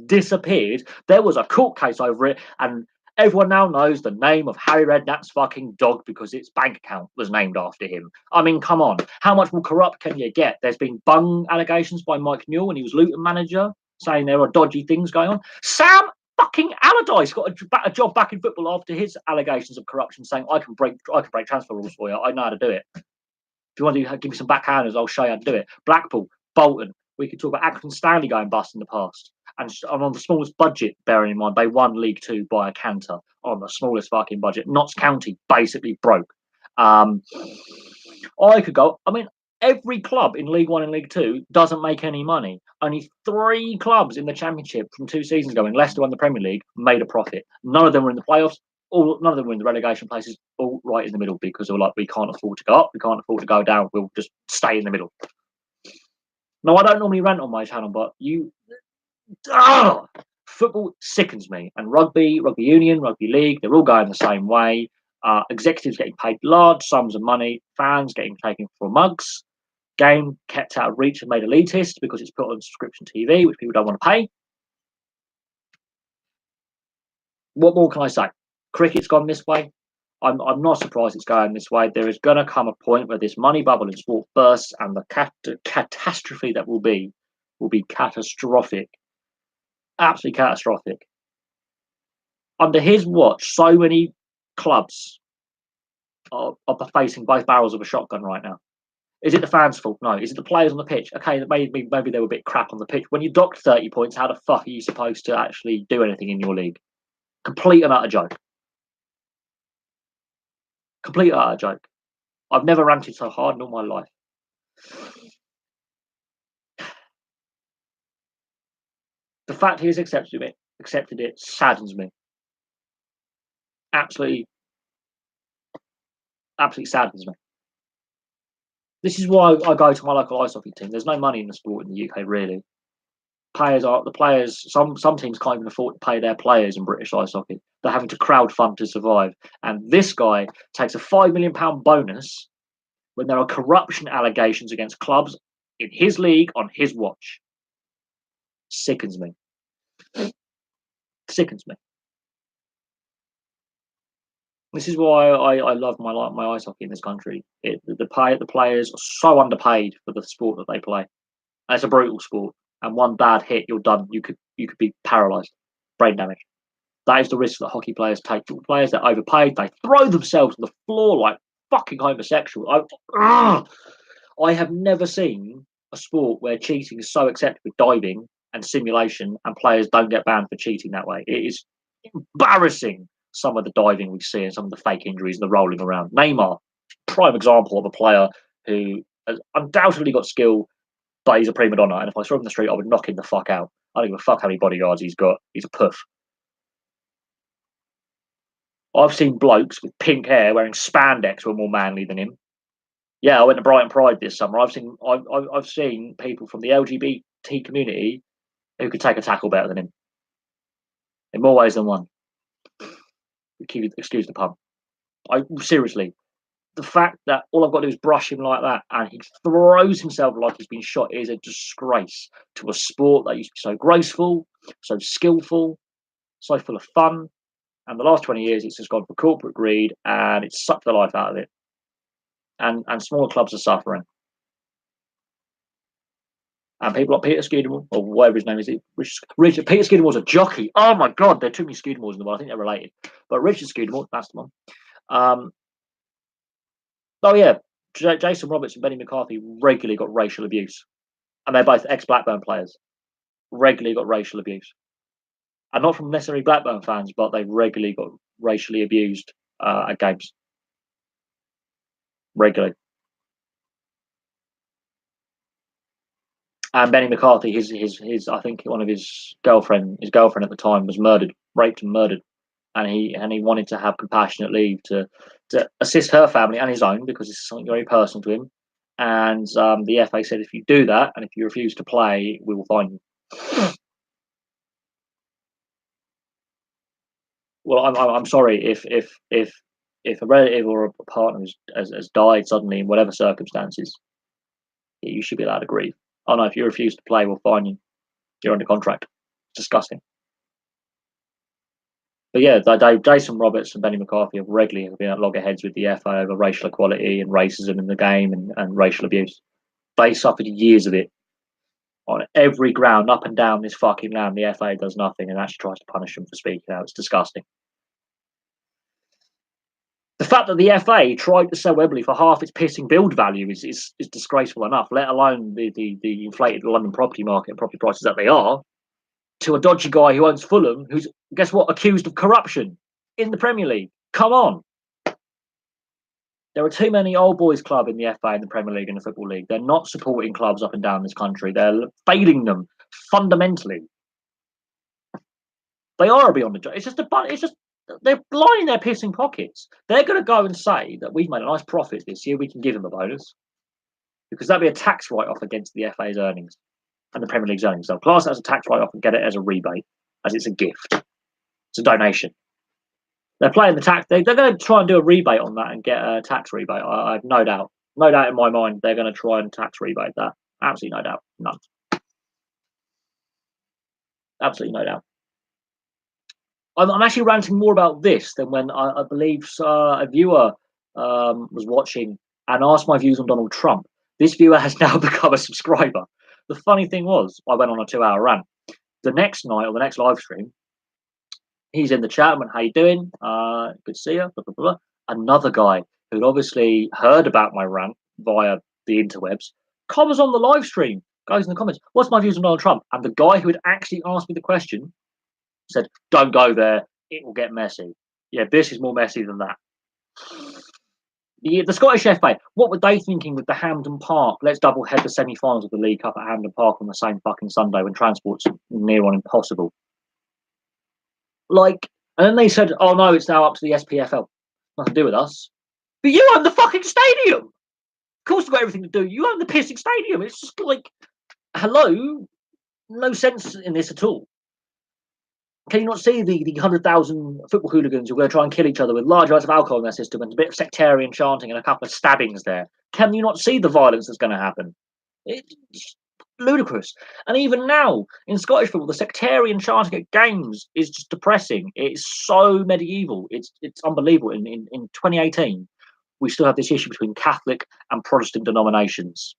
disappeared. There was a court case over it, and everyone now knows the name of Harry Redknapp's fucking dog because its bank account was named after him. I mean, come on. How much more corrupt can you get? There's been bung allegations by Mike Newell when he was Luton manager, saying there are dodgy things going on. Sam fucking Allardyce got a job back in football after his allegations of corruption, saying I can break transfer rules for you. I know how to do it. If you want to give me some backhanders, I'll show you how to do it. Blackpool, Bolton. We could talk about Accrington Stanley going bust in the past. And on the smallest budget, bearing in mind, they won League Two by a canter on the smallest fucking budget. Notts County basically broke. I could go. I mean, every club in League One and League Two doesn't make any money. Only 3 clubs in the Championship from 2 seasons ago, and Leicester won the Premier League, made a profit. None of them were in the playoffs. None of them were in the relegation places, all right in the middle because they were like, we can't afford to go up, we can't afford to go down, we'll just stay in the middle. Now, I don't normally rant on my channel, but football sickens me. And rugby union, rugby league, they're all going the same way. Executives getting paid large sums of money, fans getting taken for mugs, game kept out of reach and made elitist because it's put on subscription TV, which people don't want to pay. What more can I say? Cricket's gone this way. I'm not surprised it's going this way. There is going to come a point where this money bubble in sport bursts, and the catastrophe that will be catastrophic, absolutely catastrophic. Under his watch, so many clubs are facing both barrels of a shotgun right now. Is it the fans' fault? No. Is it the players on the pitch? Okay, maybe they were a bit crap on the pitch. When you docked 30 points, how the fuck are you supposed to actually do anything in your league? Complete and utter joke. Complete and utter joke. I've never ranted so hard in all my life. The fact he has accepted it saddens me. Absolutely saddens me. This is why I go to my local ice hockey team. There's no money in the sport in the UK, really. Some teams can't even afford to pay their players in British ice hockey. They're having to crowdfund to survive. And this guy takes a £5 million bonus when there are corruption allegations against clubs in his league on his watch. Sickens me. Sickens me. This is why I love my ice hockey in this country. The players are so underpaid for the sport that they play. And it's a brutal sport. And one bad hit, you're done. You could be paralysed, brain damage. That is the risk that hockey players take. Players that are overpaid, they throw themselves on the floor like fucking homosexual. I have never seen a sport where cheating is so accepted with diving and simulation, and players don't get banned for cheating that way. It is embarrassing, some of the diving we see and some of the fake injuries and the rolling around. Neymar, prime example of a player who has undoubtedly got skill, but he's a prima donna. And if I saw him in the street, I would knock him the fuck out. I don't give a fuck how many bodyguards he's got. He's a puff. I've seen blokes with pink hair wearing spandex who are more manly than him. Yeah, I went to Brighton Pride this summer. I've seen people from the LGBT community who could take a tackle better than him in more ways than one. Excuse the pun. I seriously, the fact that all I've got to do is brush him like that and he throws himself like he's been shot is a disgrace to a sport that used to be so graceful, so skillful, so full of fun. And the last 20 years, it's just gone for corporate greed and it's sucked the life out of it. And smaller clubs are suffering. And people like Peter Scudamore, or whatever his name is, Richard Peter Scudamore was a jockey. Oh my God, there are too many Scudamores in the world. I think they're related. But Richard Scudamore, that's the one. Oh yeah, Jason Roberts and Benny McCarthy regularly got racial abuse, and they're both ex-Blackburn players. Regularly got racial abuse, and not from necessarily Blackburn fans, but they regularly got racially abused at games. Regularly. And Benny McCarthy, his I think one of his girlfriend at the time was murdered, raped and murdered, and he wanted to have compassionate leave to assist her family and his own because it's something very personal to him. And the FA said, if you do that and if you refuse to play, we will fine you. Well, I'm sorry if a relative or a partner has died suddenly in whatever circumstances, you should be allowed to grieve. Oh no, if you refuse to play, we'll fine you. You're under contract. It's disgusting. But yeah, Jason Roberts and Benny McCarthy have regularly been at loggerheads with the FA over racial equality and racism in the game and racial abuse. They suffered years of it on every ground up and down this fucking land. The FA does nothing and actually tries to punish them for speaking out. It's disgusting. The fact that the FA tried to sell Wembley for half its pissing build value is disgraceful enough, let alone the inflated London property market and property prices that they are, to a dodgy guy who owns Fulham, who's, guess what, accused of corruption in the Premier League. Come on. There are too many old boys club in the FA and the Premier League and the Football League. They're not supporting clubs up and down this country. They're failing them fundamentally. They are beyond the job. It's just they're lining their pissing pockets. They're going to go and say that we've made a nice profit this year. We can give them a bonus because that'd be a tax write-off against the FA's earnings and the Premier League's earnings. They'll class it as a tax write-off and get it as a rebate, as it's a gift. It's a donation. They're playing the tax. They're going to try and do a rebate on that and get a tax rebate. I have no doubt. No doubt in my mind they're going to try and tax rebate that. Absolutely no doubt. None. Absolutely no doubt. I'm actually ranting more about this than when I believe a viewer was watching and asked my views on Donald Trump. This viewer has now become a subscriber. The funny thing was, I went on a 2-hour rant. The next night, or the next live stream, he's in the chat and went, how you doing? Good to see you. Blah, blah, blah. Another guy who'd obviously heard about my rant via the interwebs comes on the live stream, goes in the comments, what's my views on Donald Trump? And the guy who had actually asked me the question said, don't go there, it will get messy. Yeah, this is more messy than that. The Scottish FA, what were they thinking with the Hampden Park? Let's double head the semi-finals of the League Cup at Hampden Park on the same fucking Sunday when transport's near on impossible. Like, and then they said, oh no, it's now up to the SPFL. Nothing to do with us. But you own the fucking stadium. Of course, you've got everything to do. You own the pissing stadium. It's just like, hello, no sense in this at all. Can you not see the 100,000 football hooligans who are going to try and kill each other with large amounts of alcohol in their system and a bit of sectarian chanting and a couple of stabbings there? Can you not see the violence that's going to happen? It's ludicrous. And even now, in Scottish football, the sectarian chanting at games is just depressing. It's so medieval. It's unbelievable. In 2018, we still have this issue between Catholic and Protestant denominations.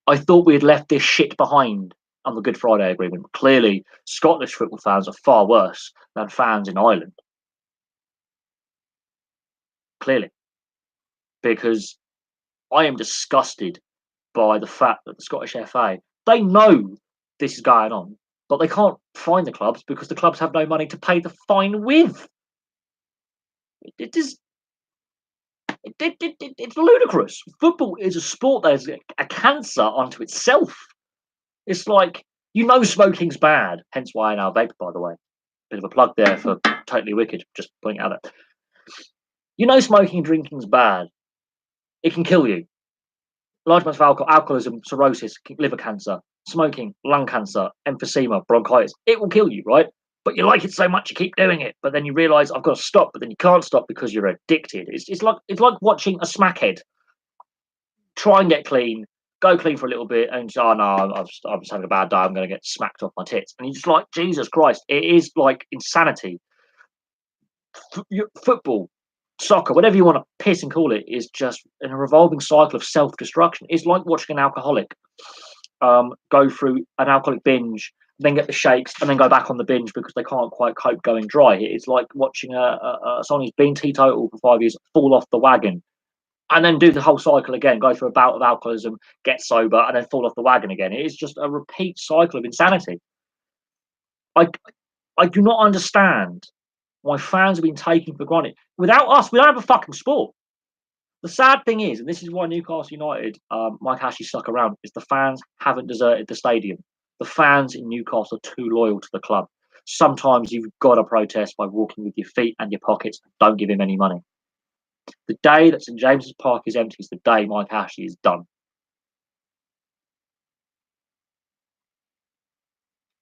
I thought we had left this shit behind on the Good Friday Agreement. Clearly, Scottish football fans are far worse than fans in Ireland. Clearly. Because I am disgusted by the fact that the Scottish FA, they know this is going on, but they can't fine the clubs because the clubs have no money to pay the fine with. It's ludicrous. Football is a sport that is a cancer unto itself. It's like, you know smoking's bad, hence why I now vape, by the way. Bit of a plug there for Totally Wicked, just pointing out that. You know, smoking and drinking's bad. It can kill you. Large amounts of alcohol, alcoholism, cirrhosis, liver cancer, smoking, lung cancer, emphysema, bronchitis. It will kill you, right? But you like it so much you keep doing it. But then you realise I've got to stop. But then you can't stop because you're addicted. It's like watching a smackhead try and get clean, go clean for a little bit, and oh no, I'm just having a bad day. I'm going to get smacked off my tits. And you're just like, Jesus Christ, it is like insanity. Football, soccer, whatever you want to piss and call it, is just in a revolving cycle of self-destruction. It's like watching an alcoholic go through an alcoholic binge, then get the shakes, and then go back on the binge because they can't quite cope going dry. It's like watching someone who's been teetotal for 5 years fall off the wagon and then do the whole cycle again, go through a bout of alcoholism, get sober, and then fall off the wagon again. It is just a repeat cycle of insanity. I do not understand why fans have been taken for granted. Without us, we don't have a fucking sport. The sad thing is, and this is why Newcastle United, Mike Ashley stuck around, is the fans haven't deserted the stadium. The fans in Newcastle are too loyal to the club. Sometimes you've got to protest by walking with your feet and your pockets. Don't give him any money. The day that St James's Park is empty is the day Mike Ashley is done.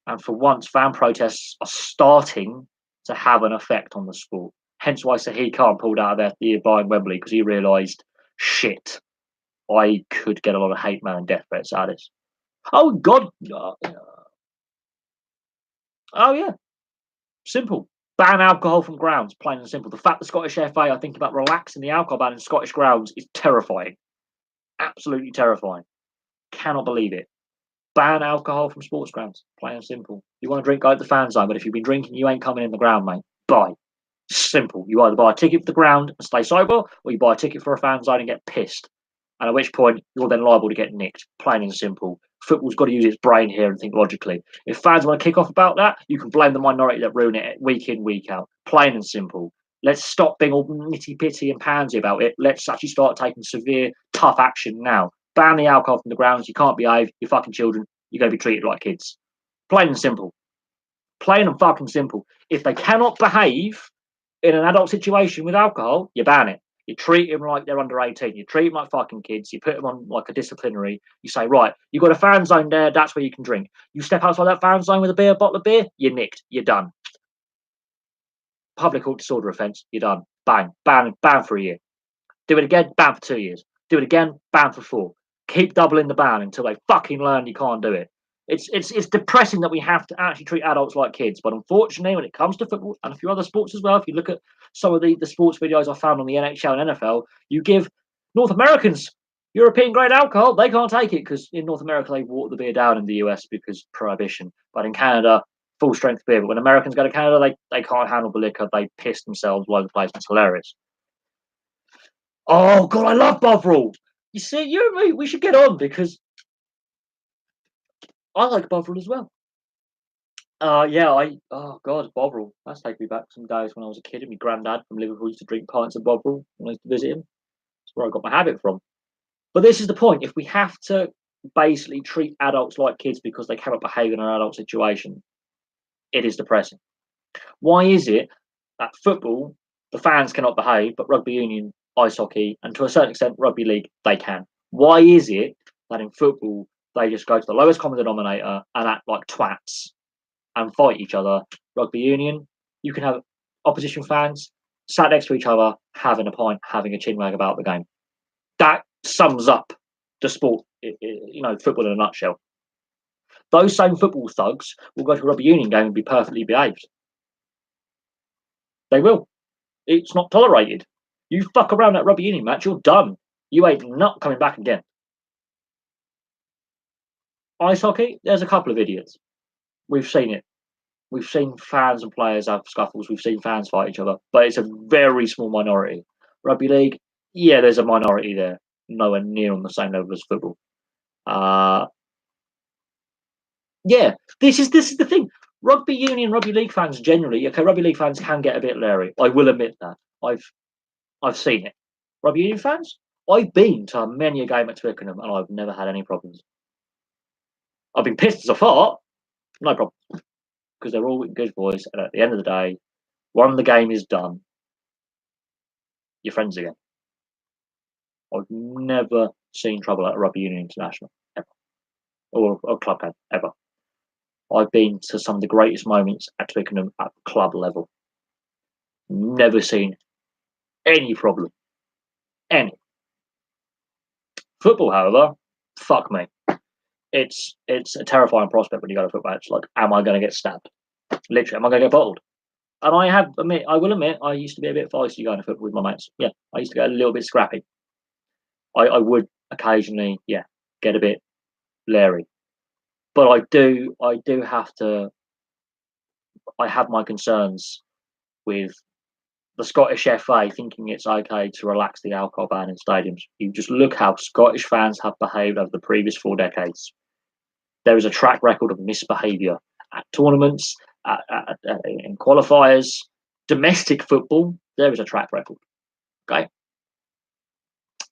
And for once, fan protests are starting to have an effect on the sport. Hence why Sahih Khan pulled out of the buying Wembley, because he realised, shit, I could get a lot of hate mail and death threats out of this. Oh, God. Oh, yeah. Simple. Ban alcohol from grounds, plain and simple. The fact the Scottish FA are thinking about relaxing the alcohol ban in Scottish grounds is terrifying. Absolutely terrifying. Cannot believe it. Ban alcohol from sports grounds, plain and simple. You want to drink, go to the fan zone, but if you've been drinking, you ain't coming in the ground, mate. Bye. Simple. You either buy a ticket for the ground and stay sober, or you buy a ticket for a fan zone and get pissed. And at which point, you're then liable to get nicked. Plain and simple. Football's got to use its brain here and think logically. If fans want to kick off about that, you can blame the minority that ruin it week in, week out. Plain and simple. Let's stop being all nitty-pitty and pansy about it. Let's actually start taking severe, tough action now. Ban the alcohol from the grounds. You can't behave. You're fucking children. You're going to be treated like kids. Plain and simple. Plain and fucking simple. If they cannot behave in an adult situation with alcohol, you ban it. You treat them like they're under 18. You treat them like fucking kids. You put them on like a disciplinary. You say, right, you've got a fan zone there. That's where you can drink. You step outside that fan zone with a bottle of beer, you're nicked. You're done. Public order disorder offence, you're done. Bang. Ban for a year. Do it again, ban for 2 years. Do it again, ban for 4. Keep doubling the ban until they fucking learn you can't do it. It's depressing that we have to actually treat adults like kids. But unfortunately, when it comes to football and a few other sports as well, if you look at some of the sports videos I found on the NHL and NFL, you give North Americans European grade alcohol, they can't take it because in North America they water the beer down in the US because prohibition. But in Canada, full strength beer. But when Americans go to Canada, they can't handle the liquor. They piss themselves all over the place. It's hilarious. Oh God, I love Bovril. You see, you and me, we should get on because I like Bovril as well. Oh God, Bovril. That's taking me back some days when I was a kid and my granddad from Liverpool used to drink pints of Bovril when I used to visit him. That's where I got my habit from. But this is the point. If we have to basically treat adults like kids because they cannot behave in an adult situation, it is depressing. Why is it that football, the fans cannot behave, but rugby union, ice hockey, and to a certain extent rugby league, they can? Why is it that in football they just go to the lowest common denominator and act like twats and fight each other? Rugby union, you can have opposition fans sat next to each other, having a pint, having a chinwag about the game. That sums up the sport, football in a nutshell. Those same football thugs will go to a rugby union game and be perfectly behaved. They will. It's not tolerated. You fuck around that rugby union match, you're done. You ain't not coming back again. Ice hockey, there's a couple of idiots. We've seen it. We've seen fans and players have scuffles. We've seen fans fight each other, but it's a very small minority. Rugby league, yeah, there's a minority there, nowhere near on the same level as football. Yeah, this is the thing. Rugby union, rugby league fans generally, okay, rugby league fans can get a bit leery. I will admit that. I've seen it. Rugby union fans, I've been to many a game at Twickenham and I've never had any problems. I've been pissed as a fart, no problem. because they're all good boys. And at the end of the day, when the game is done, you're friends again. I've never seen trouble at a rugby union international ever, or a club game ever. I've been to some of the greatest moments at Twickenham at club level. Never seen any problem. Any. Football, however, fuck me. It's a terrifying prospect when you go to a football match. Like, am I going to get stabbed? Literally, am I going to get bottled? And I will admit, I used to be a bit feisty going to football with my mates. Yeah, I used to get a little bit scrappy. I would occasionally, yeah, get a bit leery. But I do have to. I have my concerns with the Scottish FA thinking it's okay to relax the alcohol ban in stadiums. You just look how Scottish fans have behaved over the previous 4 decades. There is a track record of misbehaviour at tournaments, in qualifiers, domestic football. There is a track record. Okay,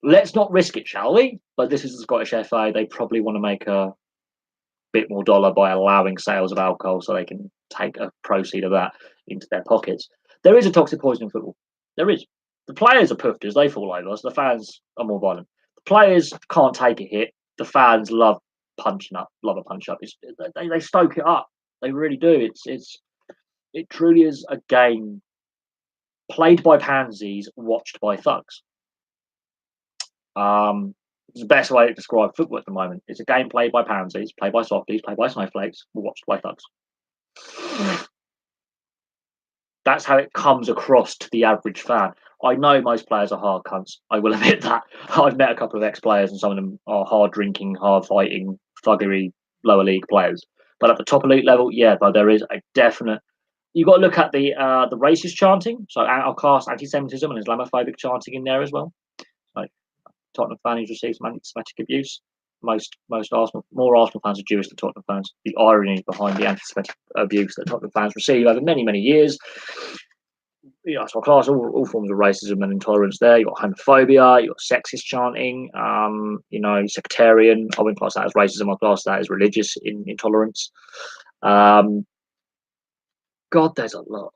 let's not risk it, shall we? But this is the Scottish FA. They probably want to make a bit more dollar by allowing sales of alcohol, so they can take a proceed of that into their pockets. There is a toxic poison in football. There is. The players are pufters. They fall over. So the fans are more violent. The players can't take a hit. The fans love punching up. Love a punch up. They stoke it up. They really do. It truly is a game played by pansies, watched by thugs. It's the best way to describe football at the moment. It's a game played by pansies, played by softies, played by snowflakes, watched by thugs. That's how it comes across to the average fan. I know most players are hard cunts. I will admit that. I've met a couple of ex-players, and some of them are hard drinking, hard fighting, thuggery, lower league players. But at the top elite level, yeah, but there is a definite. You've got to look at the racist chanting, so outcast anti-Semitism and Islamophobic chanting in there as well. Like Tottenham fan who's received some anti-Semitic abuse. Most more Arsenal fans are Jewish than Tottenham fans. The irony behind the anti-Semitic abuse that Tottenham fans receive over many years. You know, so I class all forms of racism and intolerance there. You've got homophobia, you've got sexist chanting, sectarian. I wouldn't class that as racism, I class that as religious intolerance. God, there's a lot.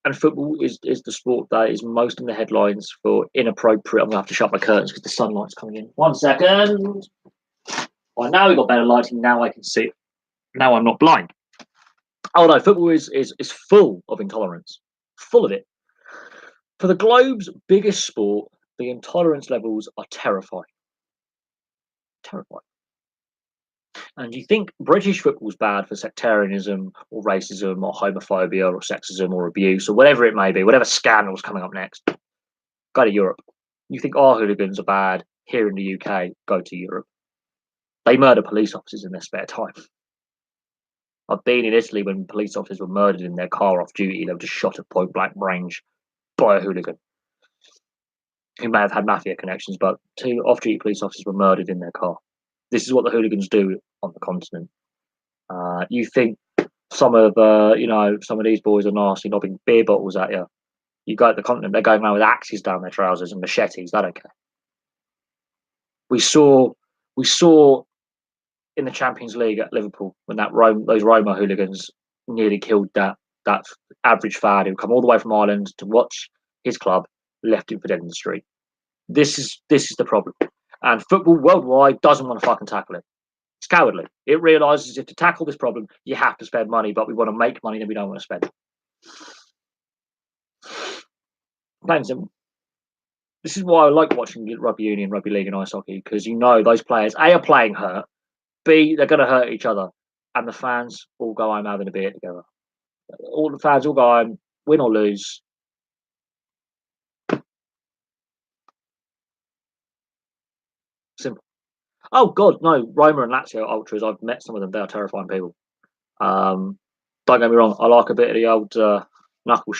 And football is the sport that is most in the headlines for inappropriate. I'm going to have to shut my curtains because the sunlight's coming in. 1 second. Well, now we've got better lighting. Now I can see. Now I'm not blind. Oh no, football is full of intolerance. Full of it. For the globe's biggest sport, the intolerance levels are terrifying. Terrifying. And you think British football's bad for sectarianism or racism or homophobia or sexism or abuse or whatever it may be, whatever scandal's coming up next, go to Europe. You think our hooligans are bad here in the UK, go to Europe. They murder police officers in their spare time. I've been in Italy when police officers were murdered in their car off duty. They were just shot at point blank range by a hooligan who may have had mafia connections, but 2 off-duty police officers were murdered in their car. This is what the hooligans do on the continent. You think some of these boys are nasty, lobbing beer bottles at you. You go to the continent, they're going around with axes down their trousers and machetes. That okay? We saw in the Champions League at Liverpool when those Roma hooligans nearly killed that average fan who come all the way from Ireland to watch his club, left him for dead in the street. This is the problem. And football worldwide doesn't want to fucking tackle it. It's cowardly. It realises if to tackle this problem, you have to spend money, but we want to make money and we don't want to spend it. Plain and simple. This is why I like watching rugby union, rugby league, and ice hockey, because you know those players, A, are playing hurt, B, they're going to hurt each other, and the fans all go home having a beer together. All the fans all go home, win or lose. Simple. Oh God, no, Roma and Lazio ultras. I've met some of them. They are terrifying people. Don't get me wrong. I like a bit of the old knuckle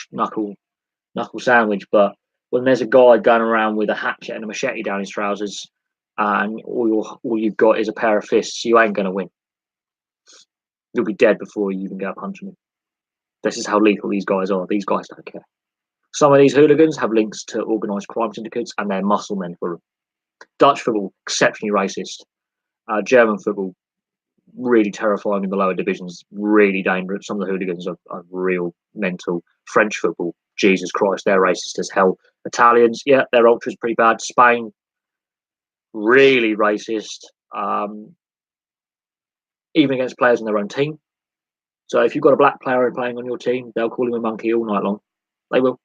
sandwich, but when there's a guy going around with a hatchet and a machete down his trousers, and all you've got is a pair of fists, you ain't gonna win. You'll be dead before you even get a punch on him. This is how lethal these guys are. These guys don't care. Some of these hooligans have links to organised crime syndicates, and they're muscle men for them. Dutch football, exceptionally racist. German football, really terrifying in the lower divisions, really dangerous. Some of the hooligans are real mental. French football, Jesus Christ, they're racist as hell. Italians, yeah, their ultras pretty bad. Spain, really racist, even against players in their own team. So if you've got a black player playing on your team, they'll call him a monkey all night long. They will.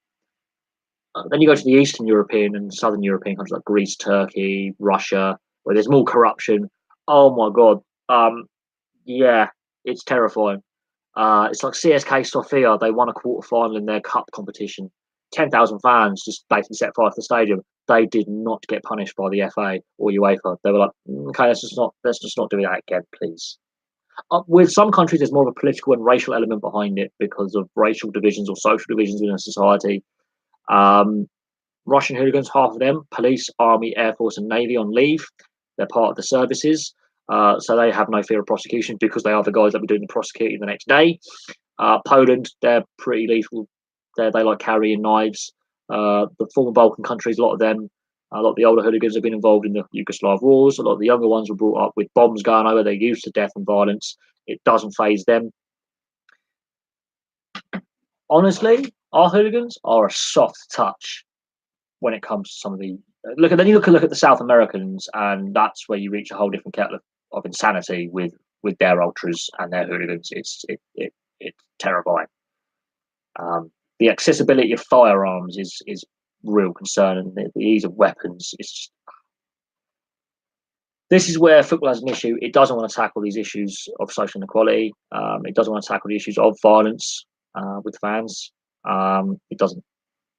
Then you go to the Eastern European and Southern European countries like Greece, Turkey, Russia, where there's more corruption. Oh my God. Yeah, it's terrifying. It's like CSK Sofia. They won a quarter final in their cup competition. 10,000 fans just basically set fire to the stadium. They did not get punished by the FA or UEFA. They were like, okay, let's just not do that again, please. With some countries, there's more of a political and racial element behind it because of racial divisions or social divisions within a society. Um, Russian hooligans, half of them, police, army, air force, and navy on leave. They're part of the services, so they have no fear of prosecution because they are the guys that were doing the prosecuting the next day. Poland, they're pretty lethal. They like carrying knives. The former Balkan countries, a lot of them, a lot of the older hooligans have been involved in the Yugoslav wars. A lot of the younger ones were brought up with bombs going over. They're used to death and violence. It doesn't phase them. Honestly, our hooligans are a soft touch when it comes to some of the then you look at the South Americans, and that's where you reach a whole different kettle of insanity with their ultras and their hooligans. It's terrifying. The accessibility of firearms is real concern, and the ease of weapons is just, this is where football has an issue. It doesn't want to tackle these issues of social inequality. It doesn't want to tackle the issues of violence with fans. It doesn't.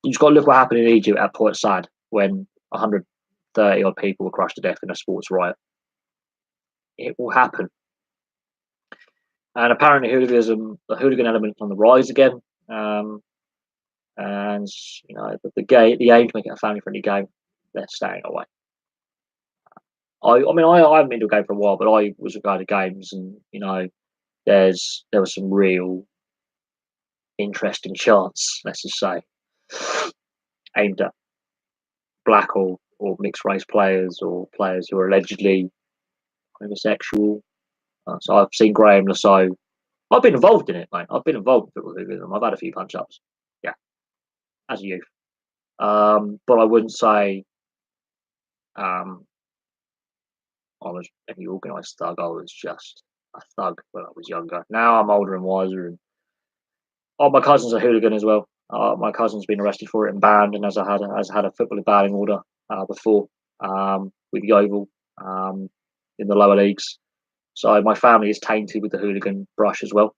You just got to look what happened in Egypt at Port Said when 130 odd people were crushed to death in a sports riot. It will happen. And apparently, the hooligan element on the rise again. And the aim to make it a family-friendly game, they're staying away. I haven't been to a game for a while, but I was a guy to games, and there was some real interesting chants, let's just say, aimed at black or mixed race players or players who are allegedly homosexual. So I've seen Graham Lasso. I've been involved in it, mate. I've been involved with them. I've had a few punch ups, yeah, as a youth. But I wouldn't say I was any organised thug. I was just a thug when I was younger. Now I'm older and wiser, and my cousin's a hooligan as well. My cousin's been arrested for it and banned, and has had a football banning order before with Yeovil in the lower leagues. So my family is tainted with the hooligan brush as well.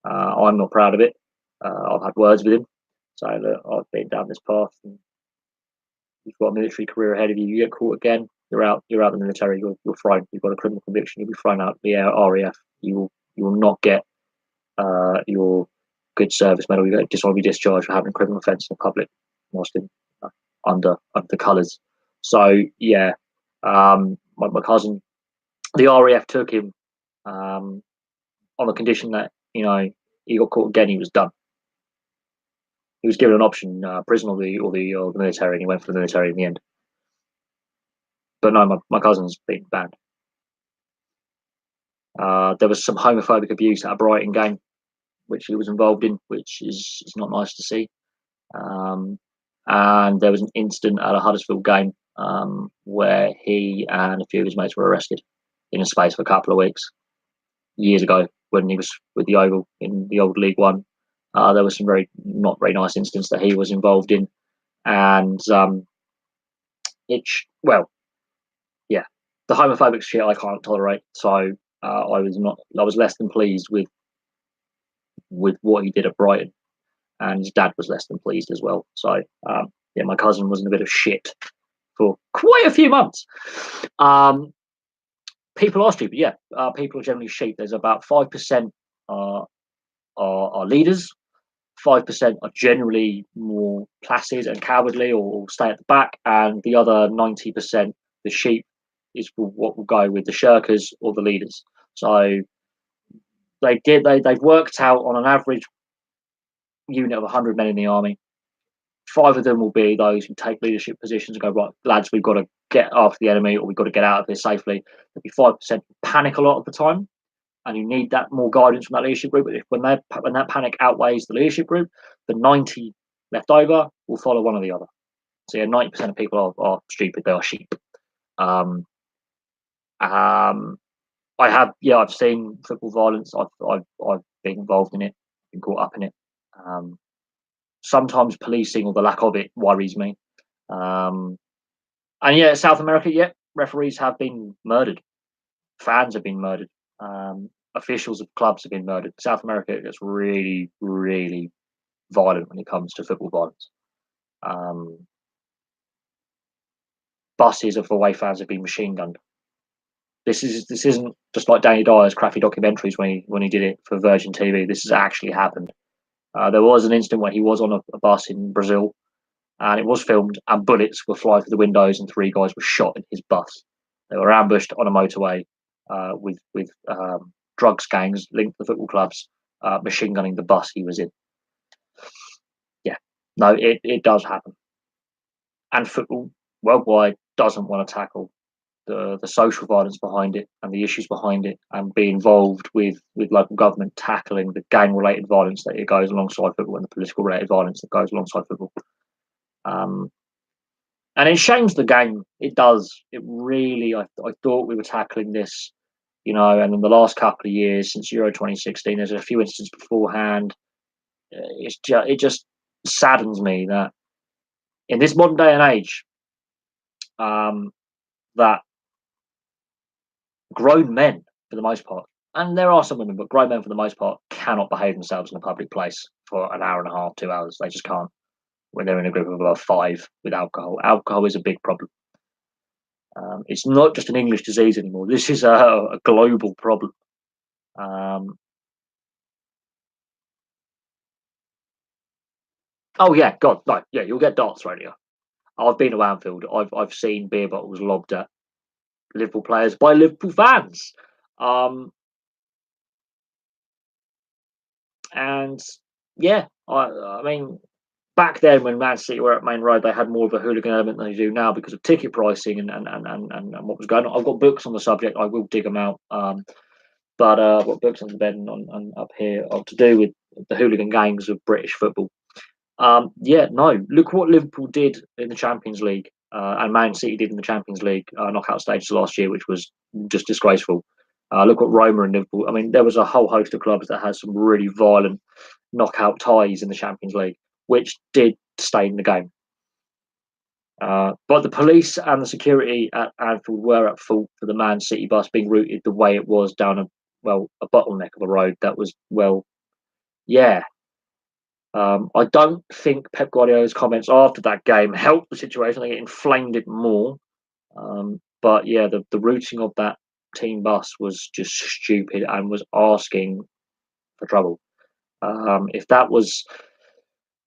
I'm not proud of it. I've had words with him, so look, I've been down this path, and you've got a military career ahead of you. You get caught again, you're out. You're out of the military. You're thrown. You've got a criminal conviction. You'll be thrown out of the RAF. You will not get your good service medal. You get dishonorably discharged for having a criminal offence in public, whilst in under the colours. So yeah, my cousin, the RAF took him on the condition that he got caught again, he was done. He was given an option, prison or the military, and he went for the military in the end. But no, my cousin's been banned. There was some homophobic abuse at a Brighton game, which he was involved in, which is not nice to see. And there was an incident at a Huddersfield game where he and a few of his mates were arrested in a space for a couple of weeks years ago when he was with the Oval in the old League One. There was some not very nice incidents that he was involved in, and yeah, the homophobic shit I can't tolerate. So I was less than pleased with what he did at Brighton, and his dad was less than pleased as well. So yeah, my cousin was in a bit of shit for quite a few months. People are stupid, yeah. People are generally sheep. There's about 5% are leaders. 5% are generally more placid and cowardly or stay at the back, and the other 90%, the sheep, is what will go with the shirkers or the leaders. So they've worked out on an average unit of 100 men in the army. 5 of them will be those who take leadership positions and go, right, lads, we've got to get after the enemy, or we've got to get out of here safely. There'll be 5% who panic a lot of the time. and you need that more guidance from that leadership group. But when that panic outweighs the leadership group, the 90 left over will follow one or the other. So yeah, 90% of people are stupid. They are sheep. Um, um, I've seen football violence. I've been involved in it, been caught up in it. Sometimes policing or the lack of it worries me. And yeah, South America, yeah, referees have been murdered, fans have been murdered, officials of clubs have been murdered. South America gets really, really violent when it comes to football violence. Buses of away fans have been machine gunned. This isn't just like Danny Dyer's crappy documentaries when he did it for Virgin TV. This has actually happened. There was an incident where he was on a bus in Brazil, and it was filmed, and bullets were flying through the windows, and 3 guys were shot in his bus. They were ambushed on a motorway with drugs gangs linked to the football clubs, machine gunning the bus he was in. Yeah, no, it does happen, and football worldwide doesn't want to tackle the social violence behind it and the issues behind it, and be involved with local government tackling the gang related violence that it goes alongside football and the political related violence that goes alongside football. And it shames the game. It does. It really. I thought we were tackling this, and in the last couple of years since Euro 2016, there's a few instances beforehand. It just saddens me that in this modern day and age, that grown men, for the most part, and there are some women, but grown men for the most part, cannot behave themselves in a public place for an hour and a half, 2 hours. They just can't when they're in a group of about 5 with alcohol. Alcohol is a big problem. It's not just an English disease anymore. This is a global problem. Oh yeah, God, no, yeah, you'll get darts radio. I've been to Anfield. I've seen beer bottles lobbed at Liverpool players by Liverpool fans. And yeah, I mean, back then when Man City were at Main Road, they had more of a hooligan element than they do now because of ticket pricing and what was going on. I've got books on the subject. I will dig them out. But I've got books on the bed and up here to do with the hooligan gangs of British football. Yeah, no. Look what Liverpool did in the Champions League, and Man City did in the Champions League knockout stages last year, which was just disgraceful. Look what Roma and Liverpool. I mean, there was a whole host of clubs that had some really violent knockout ties in the Champions League, which did stain the game. But the police and the security at Anfield were at fault for the Man City bus being routed the way it was down a bottleneck of a road that was yeah. I don't think Pep Guardiola's comments after that game helped the situation. I think it inflamed it more. But yeah, the routing of that team bus was just stupid and was asking for trouble. If that was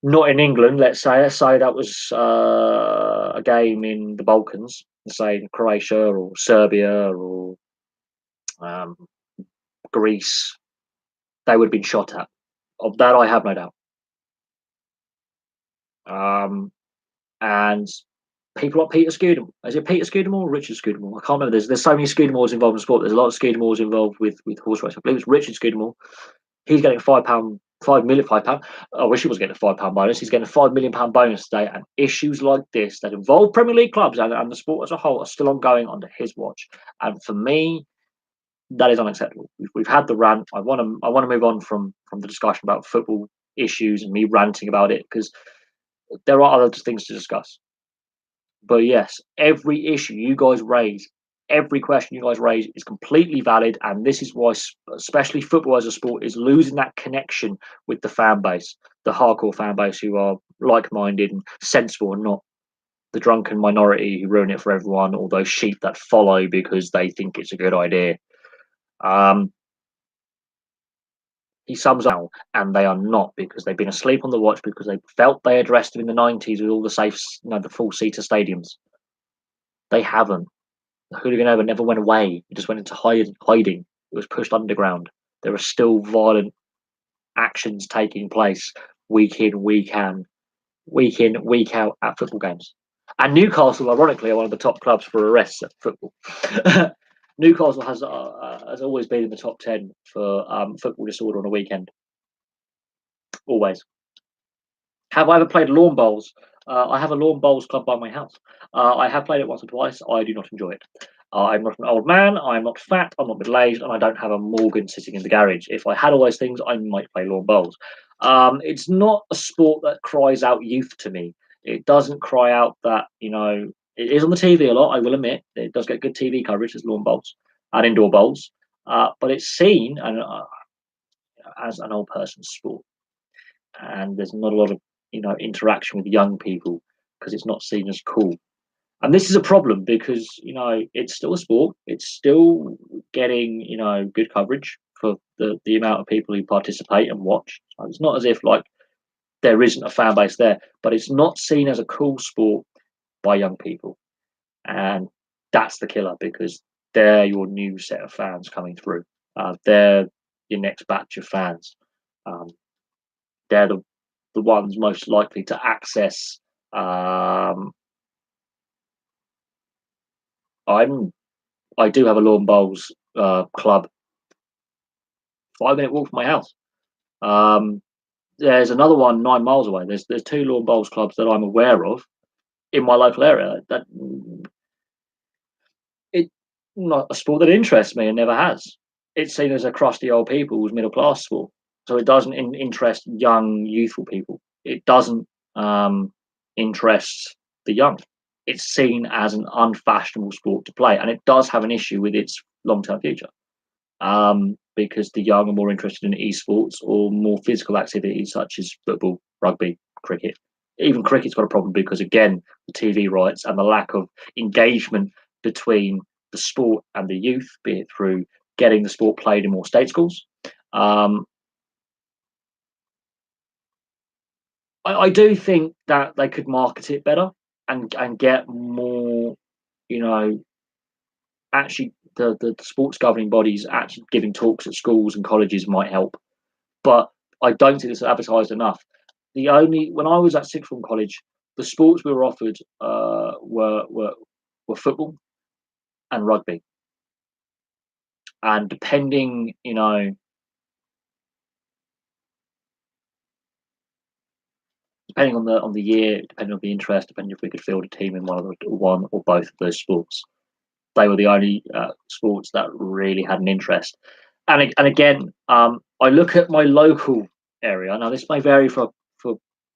not in England, let's say that was a game in the Balkans, say in Croatia or Serbia or um, Greece, they would have been shot at. Of that, I have no doubt. And people like Peter Scudamore. Is it Peter Scudamore or Richard Scudamore? I can't remember. There's so many Scudamores involved in sport. There's a lot of Scudamores involved with horse racing. I believe it's Richard Scudamore. He's getting £5, £5 million. I wish he was getting a £5 bonus. He's getting a £5 million bonus today. And issues like this that involve Premier League clubs and the sport as a whole are still ongoing under his watch. And for me, that is unacceptable. We've had the rant. I want to move on from the discussion about football issues and me ranting about it because there are other things to discuss. But yes, every issue you guys raise, every question you guys raise is completely valid. And this is why, especially football as a sport, is losing that connection with the fan base, the hardcore fan base who are like minded and sensible and not the drunken minority who ruin it for everyone, or those sheep that follow because they think it's a good idea. He sums up, and they are not because they've been asleep on the watch because they felt they addressed him in the 90s with all the safe, the full seater stadiums. They haven't. The hooligan ever never went away. It just went into hiding. It was pushed underground. There are still violent actions taking place week in, week out at football games. And Newcastle, ironically, are one of the top clubs for arrests at football. Newcastle has always been in the top 10 for football disorder on a weekend. Always. Have I ever played lawn bowls? I have a lawn bowls club by my house. I have played it once or twice. I do not enjoy it. I'm not an old man. I'm not fat. I'm not middle aged, and I don't have a Morgan sitting in the garage. If I had all those things, I might play lawn bowls. It's not a sport that cries out youth to me. It doesn't cry out that it is on the TV a lot. I will admit it does get good TV coverage as lawn bowls and indoor bowls, but it's seen as an old person's sport, and there's not a lot of interaction with young people because it's not seen as cool. And this is a problem because it's still a sport. It's still getting good coverage for the amount of people who participate and watch. So it's not as if like there isn't a fan base there, but it's not seen as a cool sport by young people, and that's the killer because they're your new set of fans coming through. They're your next batch of fans. Um, they're the ones most likely to access. I do have a lawn bowls club, 5 minute walk from my house. There's another one 9 miles away. There's two lawn bowls clubs that I'm aware of in my local area. That it not a sport that interests me and never has. It's seen as a crusty old people's middle class sport, so it doesn't interest young youthful people. It doesn't interest the young. It's seen as an unfashionable sport to play, and it does have an issue with its long term future. Because the young are more interested in esports or more physical activities such as football, rugby, cricket. Even cricket's got a problem because, again, the TV rights and the lack of engagement between the sport and the youth, be it through getting the sport played in more state schools. I do think that they could market it better and get more, you know, actually the sports governing bodies actually giving talks at schools and colleges might help. But I don't think it's advertised enough. When I was at sixth form college, the sports we were offered were football and rugby, and depending on the year, depending on the interest, depending if we could field a team in one or both of those sports, they were the only sports that really had an interest. And again, I look at my local area. Now, this may vary for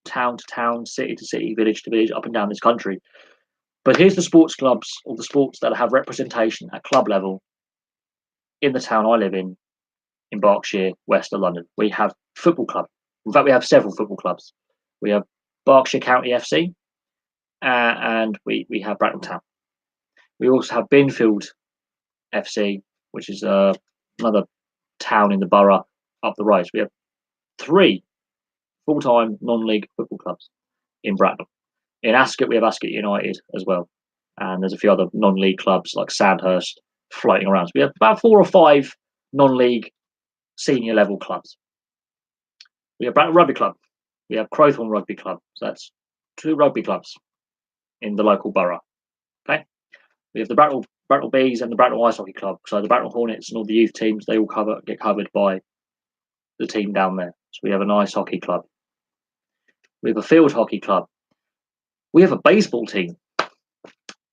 town to town, city to city, village to village, up and down this country. But here's the sports clubs or the sports that have representation at club level in the town I live in Berkshire, west of London. We have football club. In fact, we have several football clubs. We have Berkshire County FC, and we have Bracknell Town. We also have Binfield FC, which is another town in the borough up the road. So we have 3 full-time non-league football clubs in Bracknell. In Ascot, we have Ascot United as well, and there's a few other non-league clubs like Sandhurst floating around. So we have about 4 or 5 non-league senior level clubs. We have Bracknell Rugby Club. We have Crowthorne Rugby Club. So that's 2 rugby clubs in the local borough. Okay, we have the Bracknell Bees and the Bracknell Ice Hockey Club. So the Bracknell Hornets and all the youth teams, they all get covered by the team down there. So we have an ice hockey club. We have a field hockey club. We have a baseball team.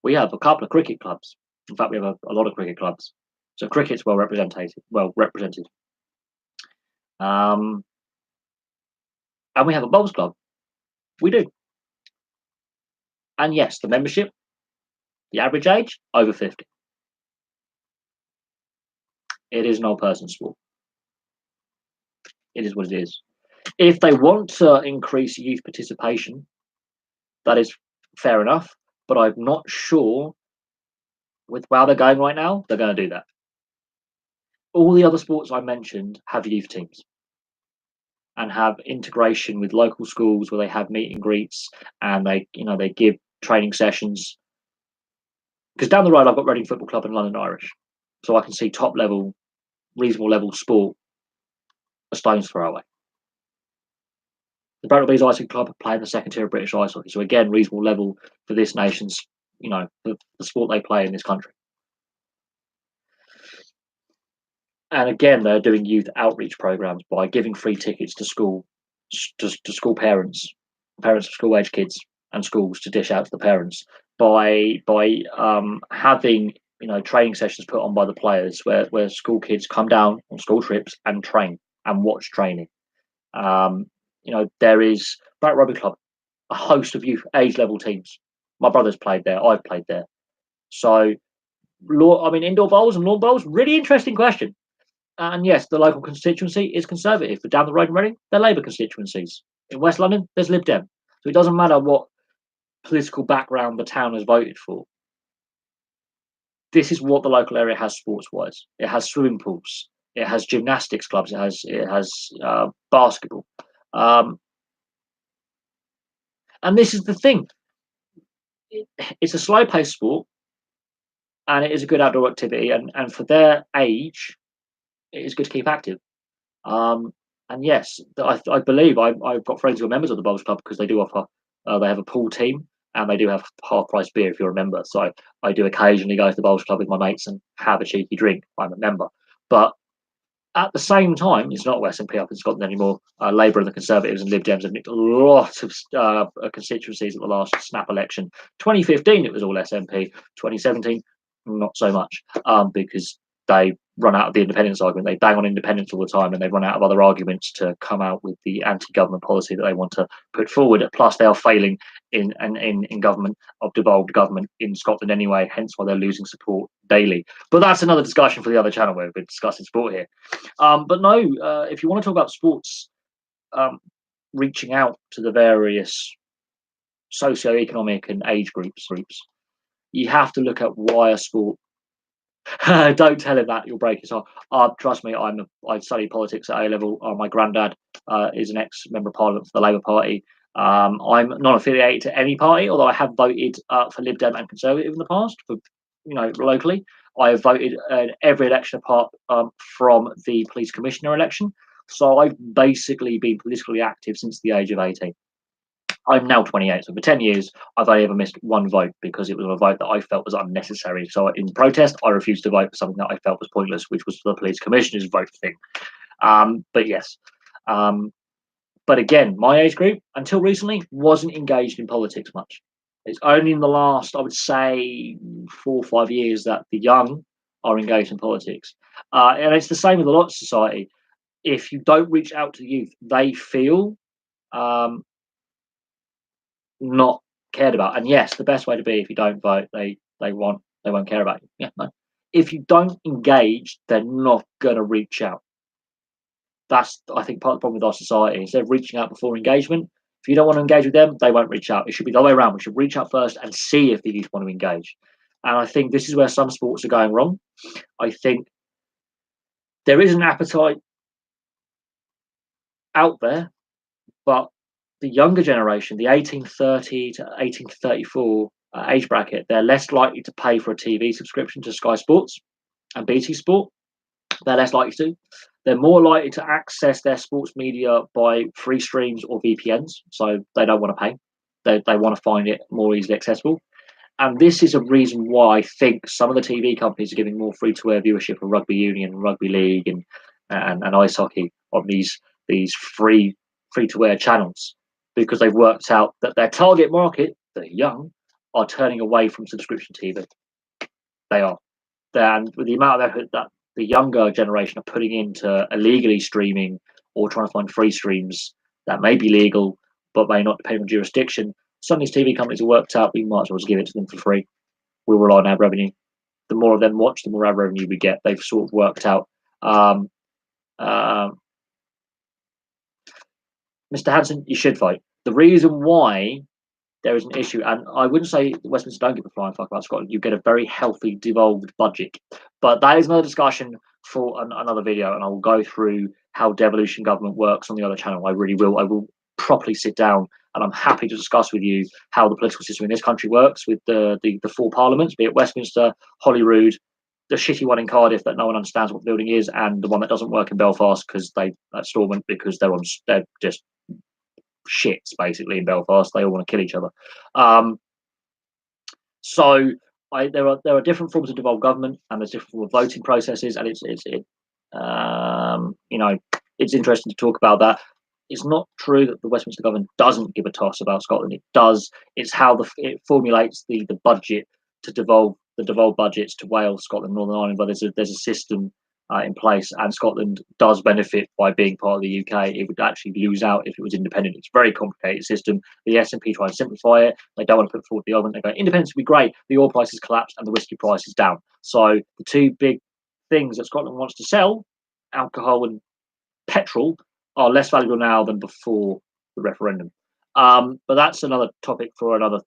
We have a couple of cricket clubs. In fact, we have a lot of cricket clubs. So cricket's well represented. And we have a bowls club. We do. And yes, the membership, the average age, over 50. It is an old person sport. It is what it is. If they want to increase youth participation, that is fair enough. But I'm not sure with where they're going right now, they're going to do that. All the other sports I mentioned have youth teams and have integration with local schools where they have meet and greets and they give training sessions. Because down the road, I've got Reading Football Club and London Irish, so I can see top level, reasonable level sport a stone's throw away. The Bracknell Bees Ice Hockey Club play in the second tier of British ice hockey, so again, reasonable level for this nation's, the sport they play in this country. And again, they're doing youth outreach programs by giving free tickets to school parents of school age kids, and schools to dish out to the parents by having training sessions put on by the players where school kids come down on school trips and train and watch training. There is Barrett Rugby Club, a host of youth age level teams. My brother's played there. I've played there. So, indoor bowls and lawn bowls, really interesting question. And yes, the local constituency is Conservative, but down the road in Reading, they're Labour constituencies. In West London, there's Lib Dem. So it doesn't matter what political background the town has voted for. This is what the local area has sports-wise. It has swimming pools. It has gymnastics clubs. It has basketball. And this is the thing. It's a slow-paced sport, and it is a good outdoor activity. And for their age, it is good to keep active. And yes, I believe I've got friends who are members of the bowls club because they do offer. They have a pool team and they do have half-price beer if you're a member. So I do occasionally go to the bowls club with my mates and have a cheeky drink. I'm a member, but at the same time, it's not SNP up in Scotland anymore. Labour and the Conservatives and Lib Dems have nicked a lot of constituencies at the last snap election. 2015, it was all SNP. 2017, not so much, because they run out of the independence argument. They bang on independence all the time, and they run out of other arguments to come out with the anti-government policy that they want to put forward. Plus, they are failing in government of devolved government in Scotland anyway. Hence, why they're losing support daily. But that's another discussion for the other channel where we're discussing sport here. But no, if you want to talk about sports, reaching out to the various socio-economic and age groups, you have to look at why a sport. Don't tell him that, you'll break his heart. Trust me, I studied politics at A level. My granddad is an ex-member of Parliament for the Labour Party. I'm not affiliated to any party, although I have voted for Lib Dem and Conservative in the past. For locally, I have voted every election apart from the police commissioner election. So I've basically been politically active since the age of 18. I'm now 28, so for 10 years, I've only ever missed one vote because it was a vote that I felt was unnecessary. So in protest, I refused to vote for something that I felt was pointless, which was the police commissioner's vote thing. But yes. But again, my age group, until recently, wasn't engaged in politics much. It's only in the last, I would say, 4 or 5 years that the young are engaged in politics. And it's the same with a lot of society. If you don't reach out to the youth, they feel not cared about. And yes, the best way to be, if you don't vote, they won't care about you. Yeah, no. If you don't engage, they're not gonna reach out. That's, I think, part of the problem with our society. Instead of reaching out before engagement, if you don't want to engage with them, they won't reach out. It should be the other way around. We should reach out first and see if the youth want to engage. And I think this is where some sports are going wrong. I think there is an appetite out there, but the younger generation, the 1830 to 1834 age bracket, they're less likely to pay for a TV subscription to Sky Sports and BT Sport. They're less likely to. They're more likely to access their sports media by free streams or VPNs. So they don't want to pay. They want to find it more easily accessible. And this is a reason why I think some of the TV companies are giving more free-to-air viewership of rugby union, rugby league, and ice hockey on these free-to-air channels, because they've worked out that their target market, the young, are turning away from subscription TV. They are. And with the amount of effort that the younger generation are putting into illegally streaming or trying to find free streams that may be legal but may not depend on jurisdiction, some of these TV companies have worked out we might as well just give it to them for free. We'll rely on ad revenue. The more of them watch, the more ad revenue we get. They've sort of worked out. Mr. Hanson, you should vote. The reason why there is an issue, and I wouldn't say Westminster don't give a flying fuck about Scotland. You get a very healthy, devolved budget, but that is another discussion for another video, and I will go through how devolution government works on the other channel. I really will. I will properly sit down, and I'm happy to discuss with you how the political system in this country works with the 4 parliaments, be it Westminster, Holyrood, the shitty one in Cardiff that no one understands what the building is, and the one that doesn't work in Belfast because that's Stormont, because they're just shits basically in Belfast. They all want to kill each other. So there are different forms of devolved government, and there's different forms of voting processes, and You know, it's interesting to talk about that. It's not true that the Westminster government doesn't give a toss about Scotland. It does. It's how it formulates the budget to devolve budgets to Wales, Scotland, Northern Ireland. But there's a system in place, and Scotland does benefit by being part of the UK. It would actually lose out if it was independent. It's a very complicated system. The SNP try and simplify it. They don't want to put forward the argument. They go, independence would be great. The oil prices collapse and the whiskey price is down. So the two big things that Scotland wants to sell, alcohol and petrol, are less valuable now than before the referendum. But that's another topic for another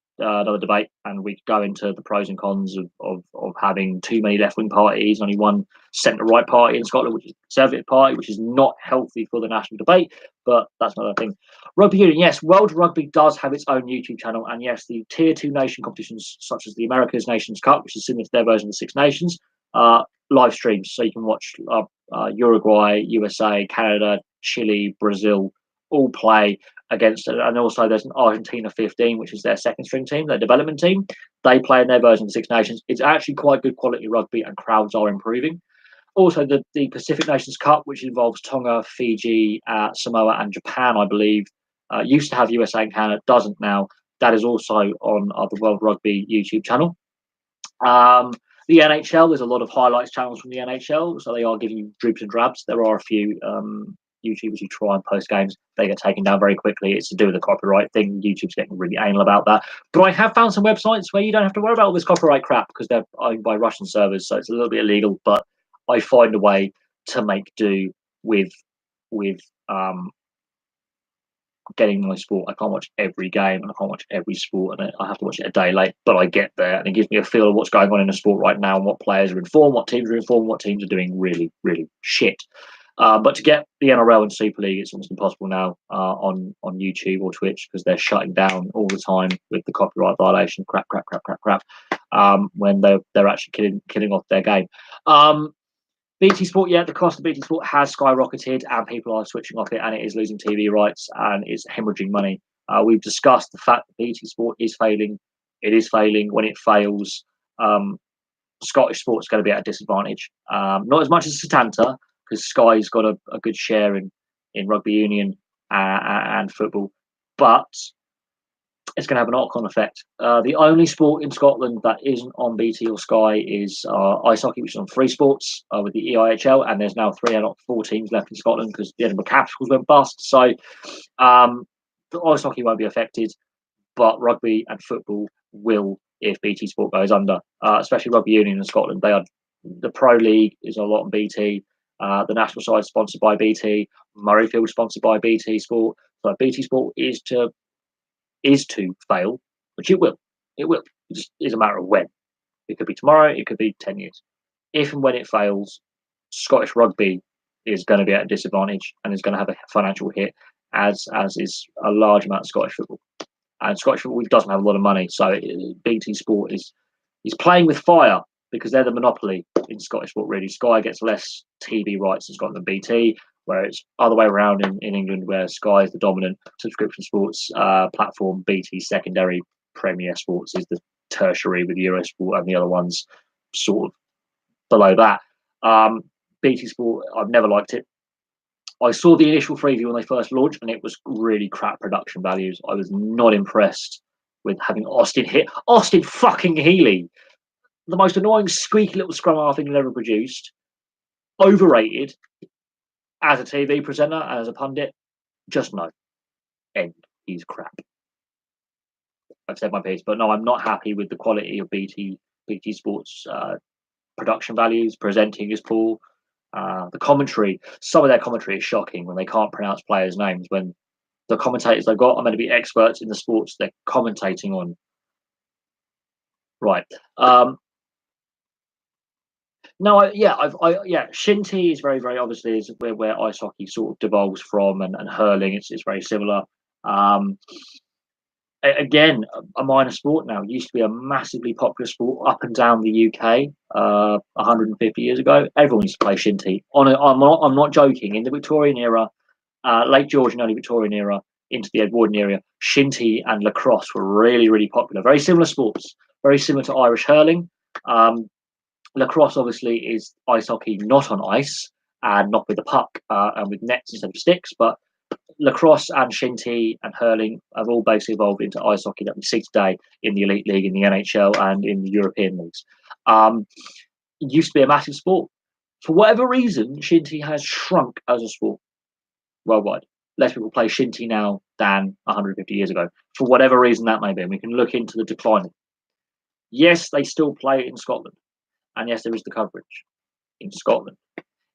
debate, and we go into the pros and cons of having too many left wing parties, only one centre right party in Scotland, which is the Conservative Party, which is not healthy for the national debate. But that's another thing. Rugby union, yes, World Rugby does have its own YouTube channel, and yes, the tier 2 nation competitions such as the America's Nations Cup, which is similar to their version of the Six Nations, live streams, so you can watch Uruguay, USA, Canada, Chile, Brazil all play against it. And also there's an Argentina 15, which is their second string team, their development team. They play in their version of the Six Nations. It's actually quite good quality rugby, and crowds are improving. Also, the Pacific Nations Cup, which involves Tonga, Fiji, Samoa, and Japan, I believe, used to have USA and Canada, doesn't now. That is also on the World Rugby YouTube channel. The NHL, there's a lot of highlights channels from the NHL, so they are giving you dribs and drabs. There are a few YouTubers who try and post games. They get taken down very quickly. It's to do with the copyright thing. YouTube's getting really anal about that. But I have found some websites where you don't have to worry about all this copyright crap because they're owned by Russian servers, so it's a little bit illegal. But I find a way to make do with getting my sport. I can't watch every game and I can't watch every sport, and I have to watch it a day late, but I get there and it gives me a feel of what's going on in the sport right now and what players are in form, what teams are in form, what teams are doing really, really shit. But to get the NRL and Super League, it's almost impossible now on YouTube or Twitch because they're shutting down all the time with the copyright violation, crap, when they're actually killing off their game. BT Sport, yeah, the cost of BT Sport has skyrocketed and people are switching off it and it is losing TV rights and it's hemorrhaging money. We've discussed the fact that BT Sport is failing. It is failing. When it fails, Scottish Sport's going to be at a disadvantage. Not as much as Setanta, because Sky's got a good share in rugby union and football, but it's going to have an knock-on effect. The only sport in Scotland that isn't on BT or Sky is ice hockey, which is on Free Sports with the EIHL, and there's now 3 out of 4 teams left in Scotland because the Edinburgh Capitals went bust. So the ice hockey won't be affected, but rugby and football will if BT Sport goes under, especially rugby union in Scotland. The Pro League is a lot on BT. The national side is sponsored by BT. Murrayfield sponsored by BT Sport. So BT Sport is to fail, which it will. It just is a matter of when. It could be tomorrow. It could be 10 years. If and when it fails, Scottish rugby is going to be at a disadvantage and is going to have a financial hit, as is a large amount of Scottish football. And Scottish football doesn't have a lot of money, so BT Sport is playing with fire because they're the monopoly in Scottish sport. Really, Sky gets less TV rights in Scotland than BT, where it's other way around in England, where Sky is the dominant subscription sports platform. BT secondary, Premier Sports is the tertiary with Eurosport and the other ones sort of below that. BT Sport, I've never liked it. I saw the initial preview when they first launched, and it was really crap production values. I was not impressed with having Austin fucking Healy, the most annoying, squeaky little scrum half England ever produced, overrated as a TV presenter and as a pundit. Just no. End. He's crap. I've said my piece, but no, I'm not happy with the quality of BT Sports production values. Presenting is poor. The commentary, some of their commentary is shocking when they can't pronounce players' names. When the commentators they've got are meant to be experts in the sports they're commentating on. Right. No, Shinty is very, very obviously is where ice hockey sort of devolves from, and hurling it's very similar. Again, a minor sport now. It used to be a massively popular sport up and down the UK 150 years ago. Everyone used to play shinty. I'm not joking. In the Victorian era, late Georgian, early Victorian era, into the Edwardian era, shinty and lacrosse were really, really popular. Very similar sports, very similar to Irish hurling. Lacrosse obviously is ice hockey, not on ice, and not with the puck and with nets instead of sticks. But lacrosse and shinty and hurling have all basically evolved into ice hockey that we see today in the Elite League, in the NHL, and in the European leagues. It used to be a massive sport. For whatever reason, shinty has shrunk as a sport worldwide. Less people play shinty now than 150 years ago, for whatever reason that may be. And we can look into the decline. Yes, they still play it in Scotland. And yes, there is the coverage in Scotland.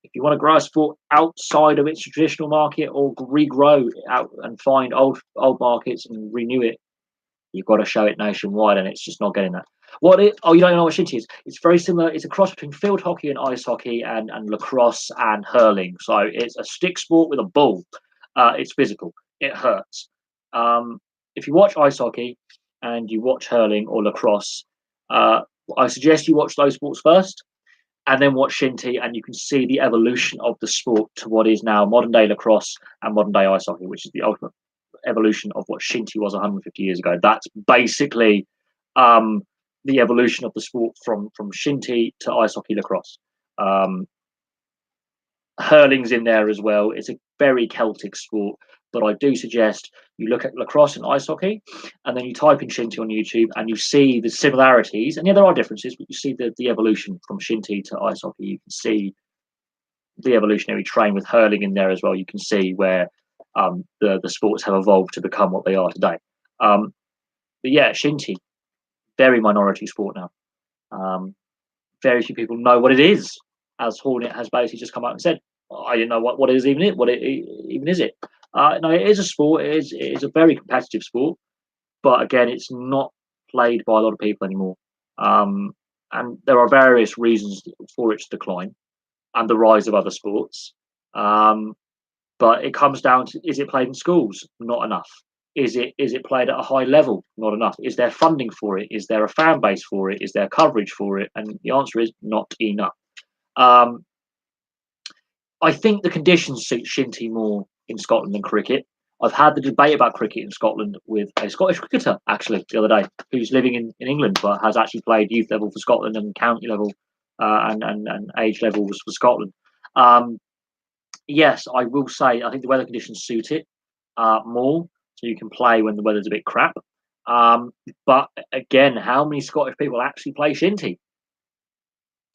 If you want to grow a sport outside of its traditional market or regrow it out and find old markets and renew it, you've got to show it nationwide, and it's just not getting that. You don't know what shinty is? It's very similar. It's a cross between field hockey and ice hockey and lacrosse and hurling. So it's a stick sport with a ball. It's physical. It hurts. If you watch ice hockey and you watch hurling or lacrosse, I suggest you watch those sports first and then watch shinty, and you can see the evolution of the sport to what is now modern day lacrosse and modern day ice hockey, which is the ultimate evolution of what shinty was 150 years ago. That's basically the evolution of the sport from shinty to ice hockey, lacrosse. Hurling's in there as well. It's a very Celtic sport, but I do suggest you look at lacrosse and ice hockey, and then you type in shinty on YouTube, and you see the similarities. And yeah, there are differences, but you see the evolution from shinty to ice hockey. You can see the evolutionary train with hurling in there as well. You can see where the sports have evolved to become what they are today. But yeah, shinty, very minority sport now. Very few people know what it is, as Hornet has basically just come out and said. I didn't know what it is even it. What it even is it? No, it is a sport. It is a very competitive sport, but again, it's not played by a lot of people anymore. And there are various reasons for its decline and the rise of other sports. But it comes down to: is it played in schools? Not enough. Is it played at a high level? Not enough. Is there funding for it? Is there a fan base for it? Is there coverage for it? And the answer is not enough. I think the conditions suit shinty more in Scotland than cricket. I've had the debate about cricket in Scotland with a Scottish cricketer actually the other day, who's living in England but has actually played youth level for Scotland and county level and age levels for Scotland. Yes, I will say I think the weather conditions suit it more, so you can play when the weather's a bit crap. But again, how many Scottish people actually play shinty?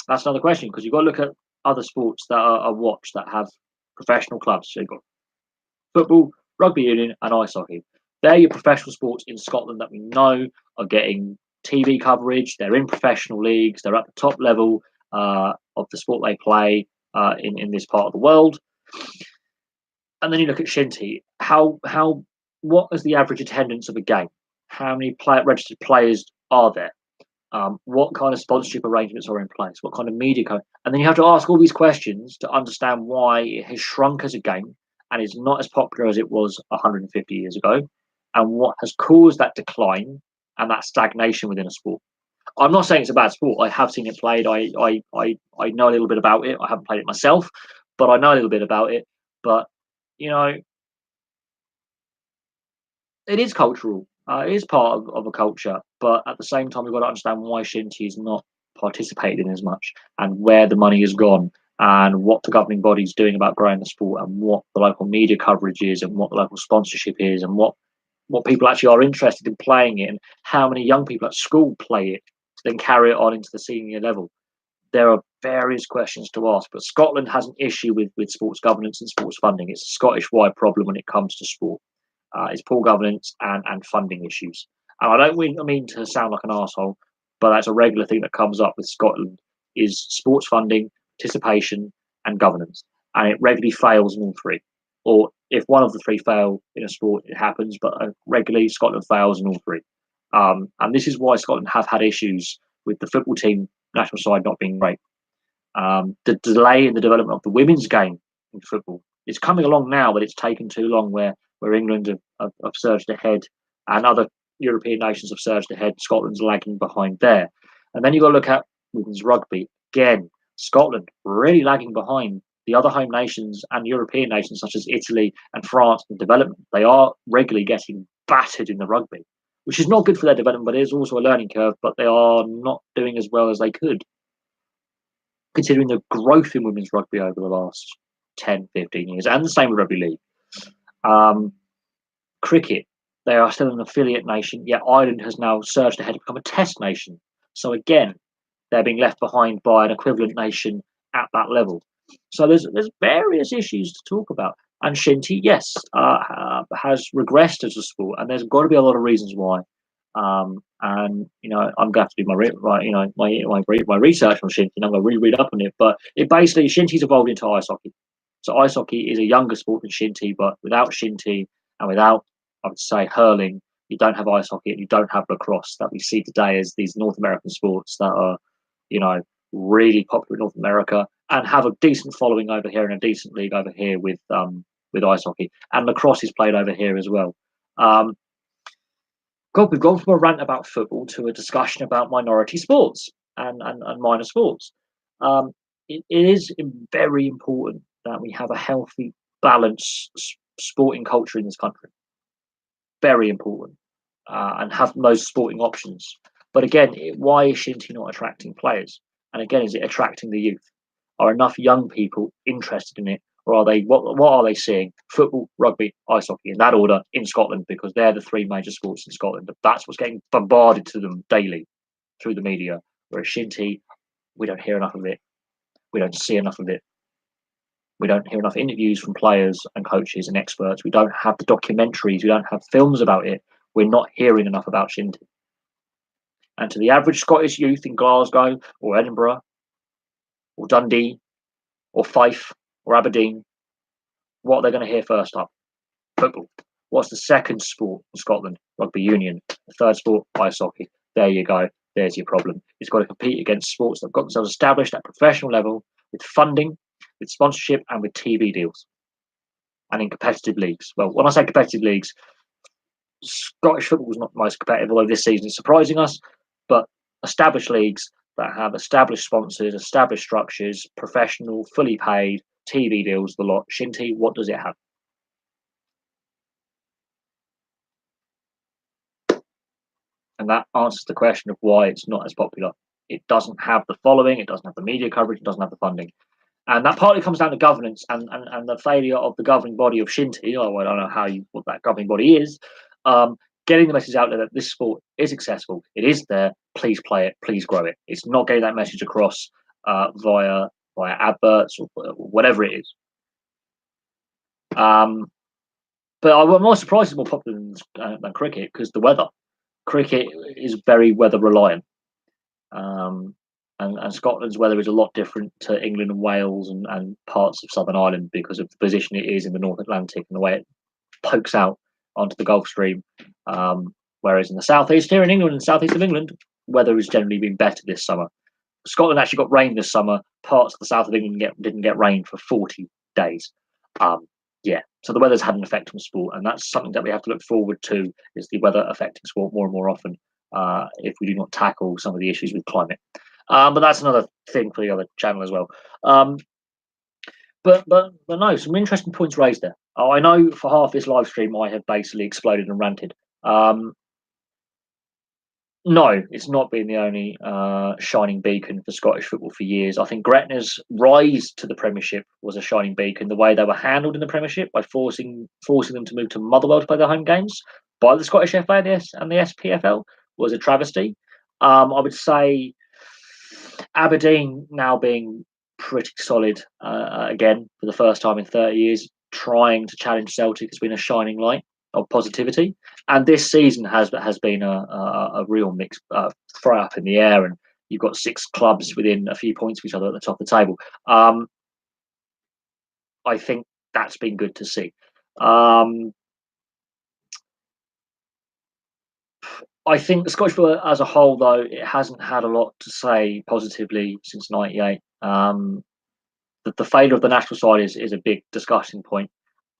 That's another question, because you've got to look at other sports that are watched that have professional clubs. So you've got football, rugby union, and ice hockey. They're your professional sports in Scotland that we know are getting TV coverage. They're in professional leagues. They're at the top level of the sport they play in this part of the world. And then you look at shinty. What is the average attendance of a game? How many registered players are there? What kind of sponsorship arrangements are in place? What kind of media and then you have to ask all these questions to understand why it has shrunk as a game and is not as popular as it was 150 years ago, and what has caused that decline and that stagnation within a sport. I'm not saying it's a bad sport. I have seen it played. I know a little bit about it. I haven't played it myself, but I know a little bit about it. But it is cultural. It is part of a culture, but at the same time, we've got to understand why shinty is not participated in as much, and where the money has gone, and what the governing body is doing about growing the sport, and what the local media coverage is, and what the local sponsorship is, and what people actually are interested in playing it, and how many young people at school play it to then carry it on into the senior level. There are various questions to ask, but Scotland has an issue with sports governance and sports funding. It's a Scottish-wide problem when it comes to sport. It's poor governance and funding issues. And I don't mean to sound like an arsehole, but that's a regular thing that comes up with Scotland: is sports funding, participation, and governance. And it regularly fails in all three. Or if one of the three fail in a sport, it happens, but regularly Scotland fails in all three. And this is why Scotland have had issues with the football team national side not being great. The delay in the development of the women's game in football is coming along now, but it's taken too long, where England have surged ahead and other European nations have surged ahead. Scotland's lagging behind there. And then you've got to look at women's rugby. Again, Scotland really lagging behind the other home nations and European nations such as Italy and France in development. They are regularly getting battered in the rugby, which is not good for their development, but it is also a learning curve, but they are not doing as well as they could. considering the growth in women's rugby over the last 10, 15 years, and the same with rugby league. Cricket, they are still an affiliate nation, yet Ireland has now surged ahead to become a test nation. So again, they're being left behind by an equivalent nation at that level. So there's various issues to talk about. And Shinty, yes, has regressed as a sport, and there's got to be a lot of reasons why. And I'm going to have to do my research on Shinty, and I'm going to reread up on it. But it basically Shinty's evolved into ice hockey. So ice hockey is a younger sport than Shinty, but without Shinty and without, I would say, hurling, you don't have ice hockey and you don't have lacrosse that we see today as these North American sports that are, really popular in North America and have a decent following over here and a decent league over here with ice hockey. And lacrosse is played over here as well. We've gone from a rant about football to a discussion about minority sports and minor sports. It is very important that we have a healthy, balanced sporting culture in this country. Very important. And have those sporting options. But again, why is Shinty not attracting players? And again, is it attracting the youth? Are enough young people interested in it? Or are they what are they seeing? Football, rugby, ice hockey in that order in Scotland, because they're the three major sports in Scotland. That's what's getting bombarded to them daily through the media. Whereas Shinty, we don't hear enough of it. We don't see enough of it. We don't hear enough interviews from players and coaches and experts. We don't have the documentaries. We don't have films about it. We're not hearing enough about Shinty. And to the average Scottish youth in Glasgow or Edinburgh or Dundee or Fife or Aberdeen, what are they going to hear first up? Football. What's the second sport in Scotland? Rugby union. The third sport, ice hockey. There you go. There's your problem. It's got to compete against sports that have got themselves established at professional level with funding, with sponsorship, and with TV deals. And in competitive leagues. Well, when I say competitive leagues, Scottish football is not the most competitive, although this season is surprising us. But established leagues that have established sponsors, established structures, professional, fully paid, TV deals, the lot. Shinty, what does it have? And that answers the question of why it's not as popular. It doesn't have the following, it doesn't have the media coverage, it doesn't have the funding. And that partly comes down to governance and the failure of the governing body of Shinty. I don't know what that governing body is. Getting the message out there that this sport is accessible, it is there, please play it, please grow it. It's not getting that message across via adverts or whatever it is. But I'm more surprised it's more popular than cricket because the weather. Cricket is very weather reliant. And Scotland's weather is a lot different to England and Wales and parts of Southern Ireland because of the position it is in the North Atlantic and the way it pokes out onto the Gulf Stream. Whereas in the southeast here in England and southeast of England, weather has generally been better this summer. Scotland actually got rain this summer. Parts of the south of England didn't get rain for 40 days. So the weather's had an effect on sport, and that's something that we have to look forward to, is the weather affecting sport more and more often if we do not tackle some of the issues with climate. But that's another thing for the other channel as well. But no, some interesting points raised there. I know for half this live stream I have basically exploded and ranted. No, it's not been the only shining beacon for Scottish football for years. I think Gretna's rise to the Premiership was a shining beacon. The way they were handled in the Premiership by forcing them to move to Motherwell to play their home games by the Scottish FA and the SPFL was a travesty. I would say Aberdeen now being pretty solid again for the first time in 30 years, trying to challenge Celtic has been a shining light of positivity. And this season has been a real mix, throw up in the air, and you've got 6 clubs within a few points of each other at the top of the table. I think that's been good to see. I think the Scottish football as a whole, though, it hasn't had a lot to say positively since '98. The failure of the national side is a big discussion point,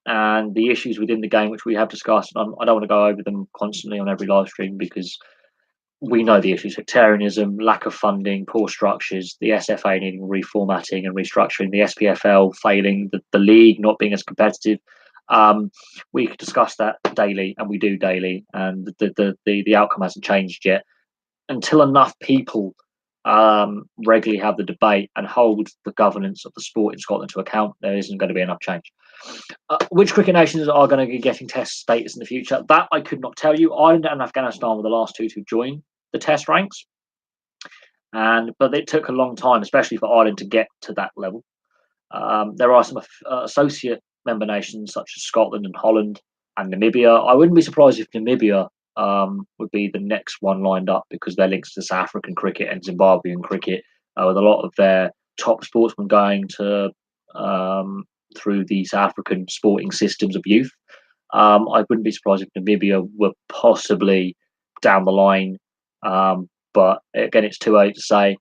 and the issues within the game, which we have discussed. I don't want to go over them constantly on every live stream because we know the issues: sectarianism, lack of funding, poor structures, the SFA needing reformatting and restructuring, the SPFL failing, the league not being as competitive. We could discuss that daily, and we do daily, and the outcome hasn't changed yet. Until enough people regularly have the debate and hold the governance of the sport in Scotland to account, there isn't going to be enough change. Which cricket nations are going to be getting Test status in the future? That I could not tell you. Ireland and Afghanistan were the last two to join the Test ranks, but it took a long time, especially for Ireland, to get to that level. There are some associate member nations such as Scotland and Holland and Namibia. I wouldn't be surprised if Namibia would be the next one lined up because they're linked to South African cricket and Zimbabwean cricket, with a lot of their top sportsmen going to through the South African sporting systems of youth. I wouldn't be surprised if Namibia were possibly down the line, but again, it's too early to say.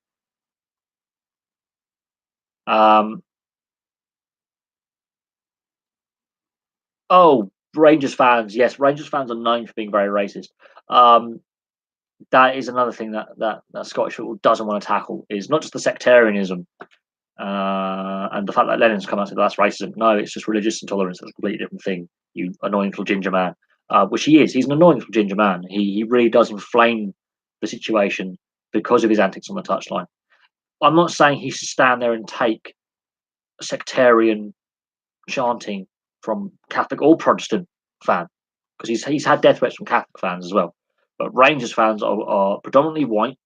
Um, Oh, Rangers fans. Yes, Rangers fans are known for being very racist. Um, that is another thing that Scottish football doesn't want to tackle is not just the sectarianism and the fact that Lennon's come out and said that's racism. No, it's just religious intolerance. That's a completely different thing. You annoying little ginger man, which he is. He's an annoying little ginger man. He really does inflame the situation because of his antics on the touchline. I'm not saying he should stand there and take sectarian chanting from Catholic or Protestant fan because he's had death threats from Catholic fans as well. But Rangers fans are predominantly white.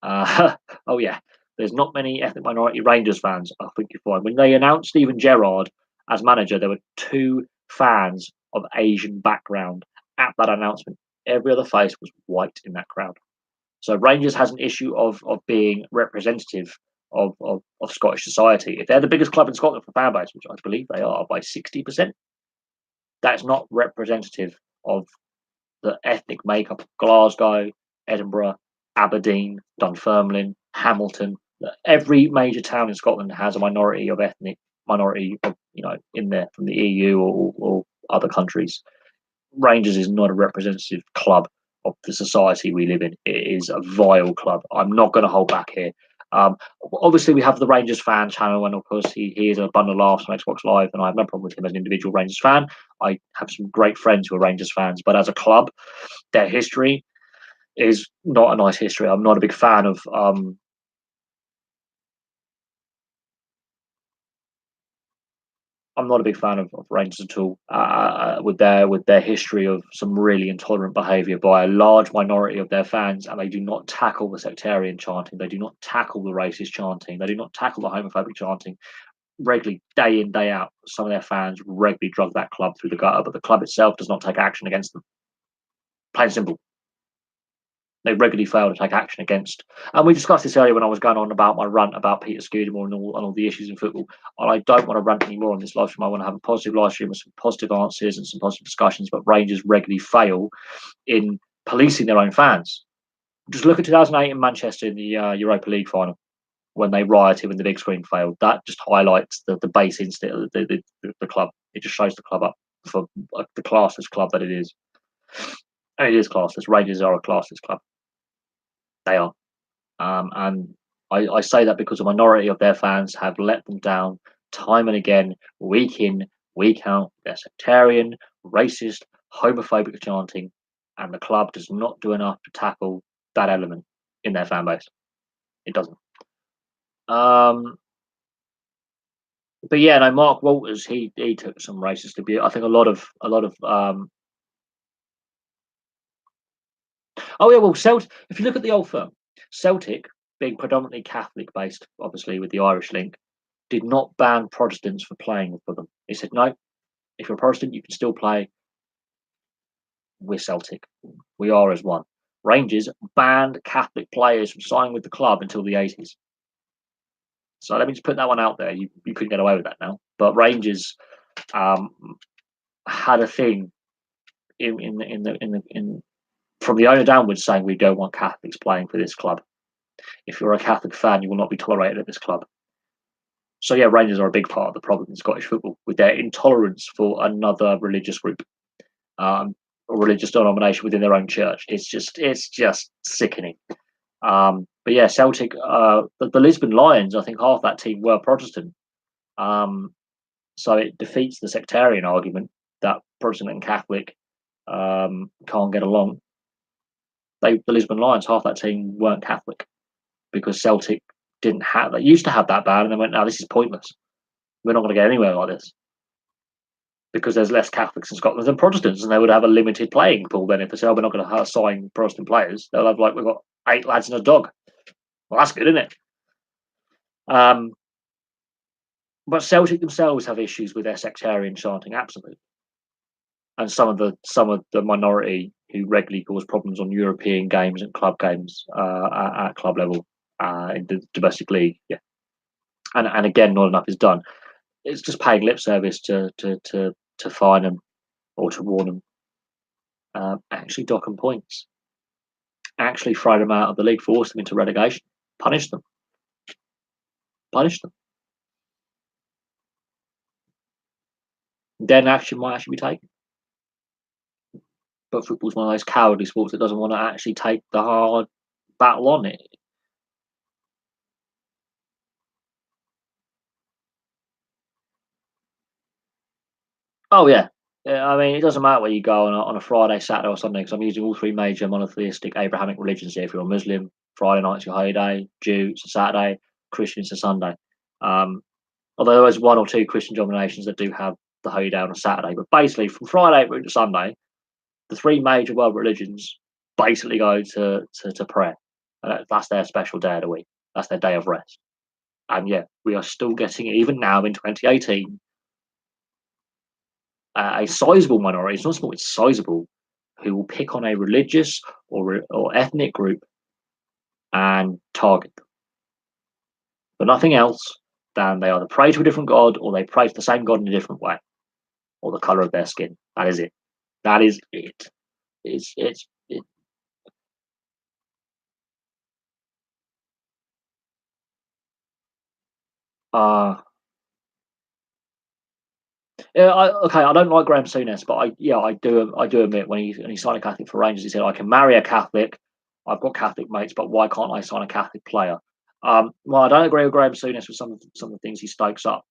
Oh yeah, there's not many ethnic minority Rangers fans. I think you find when they announced Steven Gerrard as manager, there were two fans of Asian background at that announcement. Every other face was white in that crowd. So Rangers has an issue of being representative of Scottish society. If they're the biggest club in Scotland for fan base, which I believe they are by 60%, that's not representative of the ethnic makeup of Glasgow, Edinburgh, Aberdeen, Dunfermline, Hamilton. Every major town in Scotland has a minority of ethnic minority, in there from the EU or other countries. Rangers is not a representative club of the society we live in. It is a vile club. I'm not going to hold back here. Um, Obviously, we have the Rangers fan channel, and of course, he is a bundle of laughs on Xbox Live, and I have no problem with him as an individual Rangers fan. I have some great friends who are Rangers fans, but as a club, their history is not a nice history. I'm not a big fan of I'm not a big fan of Rangers at all. With their history of some really intolerant behaviour by a large minority of their fans, and they do not tackle the sectarian chanting. They do not tackle the racist chanting. They do not tackle the homophobic chanting regularly, day in day out. Some of their fans regularly drug that club through the gutter, but the club itself does not take action against them. Plain and simple. They regularly fail to take action against. And we discussed this earlier when I was going on about my rant about Peter Scudamore and all the issues in football. And I don't want to rant anymore on this live stream. I want to have a positive live stream with some positive answers and some positive discussions. But Rangers regularly fail in policing their own fans. Just look at 2008 in Manchester in the Europa League final when they rioted when the big screen failed. That just highlights the base instinct of the club. It just shows the club up for the classless club that it is. And it is classless. Rangers are a classless club. They are. And I say that because a minority of their fans have let them down time and again, week in, week out. They're sectarian, racist, homophobic chanting, and the club does not do enough to tackle that element in their fan base. It doesn't. Um, but yeah, no, Mark Walters, he took some racist abuse. I think a lot of. Oh yeah, well, if you look at the old firm, Celtic, being predominantly Catholic based, obviously with the Irish link, did not ban Protestants for playing for them. He said, no, if you're a Protestant, you can still play. We're Celtic. We are as one. Rangers banned Catholic players from signing with the club until the 80s. So let me just put that one out there. You couldn't get away with that now. But Rangers um, had a thing in from the owner downwards saying we don't want Catholics playing for this club. If you're a Catholic fan, you will not be tolerated at this club. So yeah, Rangers are a big part of the problem in Scottish football with their intolerance for another religious group, or religious denomination within their own church. It's just sickening. But yeah, Celtic, the Lisbon Lions, I think half that team were Protestant. So it defeats the sectarian argument that Protestant and Catholic can't get along. The Lisbon Lions, half that team weren't Catholic. because Celtic didn't have they used to have that ban, and they went, "No, this is pointless. We're not going to get anywhere like this because there's less Catholics in Scotland than Protestants, and they would have a limited playing pool. Then if they say, oh, we're not going to sign Protestant players, they'll have like we've got 8 lads and a dog. Well, that's good, isn't it? Um, but Celtic themselves have issues with their sectarian chanting, absolutely, and some of the minority who regularly cause problems on European games and club games at club level in the domestic league. Yeah, and again, not enough is done. It's just paying lip service to fine them or to warn them. Actually, dock them points. Actually, throw them out of the league, force them into relegation, punish them, punish them. Then action might actually be taken. But football's one of those cowardly sports that doesn't want to actually take the hard battle on it. Oh yeah, yeah. I mean, it doesn't matter where you go on a Friday, Saturday, or Sunday because I'm using all 3 major monotheistic Abrahamic religions here. If you're a Muslim, Friday night's your holy day. Jew, it's a Saturday. Christian, it's a Sunday. Um, although there is 1 or 2 Christian denominations that do have the holy day on a Saturday, but basically from Friday through to Sunday, the 3 major world religions basically go to prayer. That's their special day of the week. That's their day of rest. And yeah, we are still getting, even now in 2018, a sizable minority, it's not small, it's sizable, who will pick on a religious or ethnic group and target them for nothing else than they either pray to a different god or they pray to the same god in a different way or the color of their skin. That is it. That is it. It uh Yeah, okay. I don't like Graham Souness, but I do admit when he signed a Catholic for Rangers, he said I can marry a Catholic. I've got Catholic mates, but why can't I sign a Catholic player? Well, I don't agree with Graham Souness with some of the things he stokes up.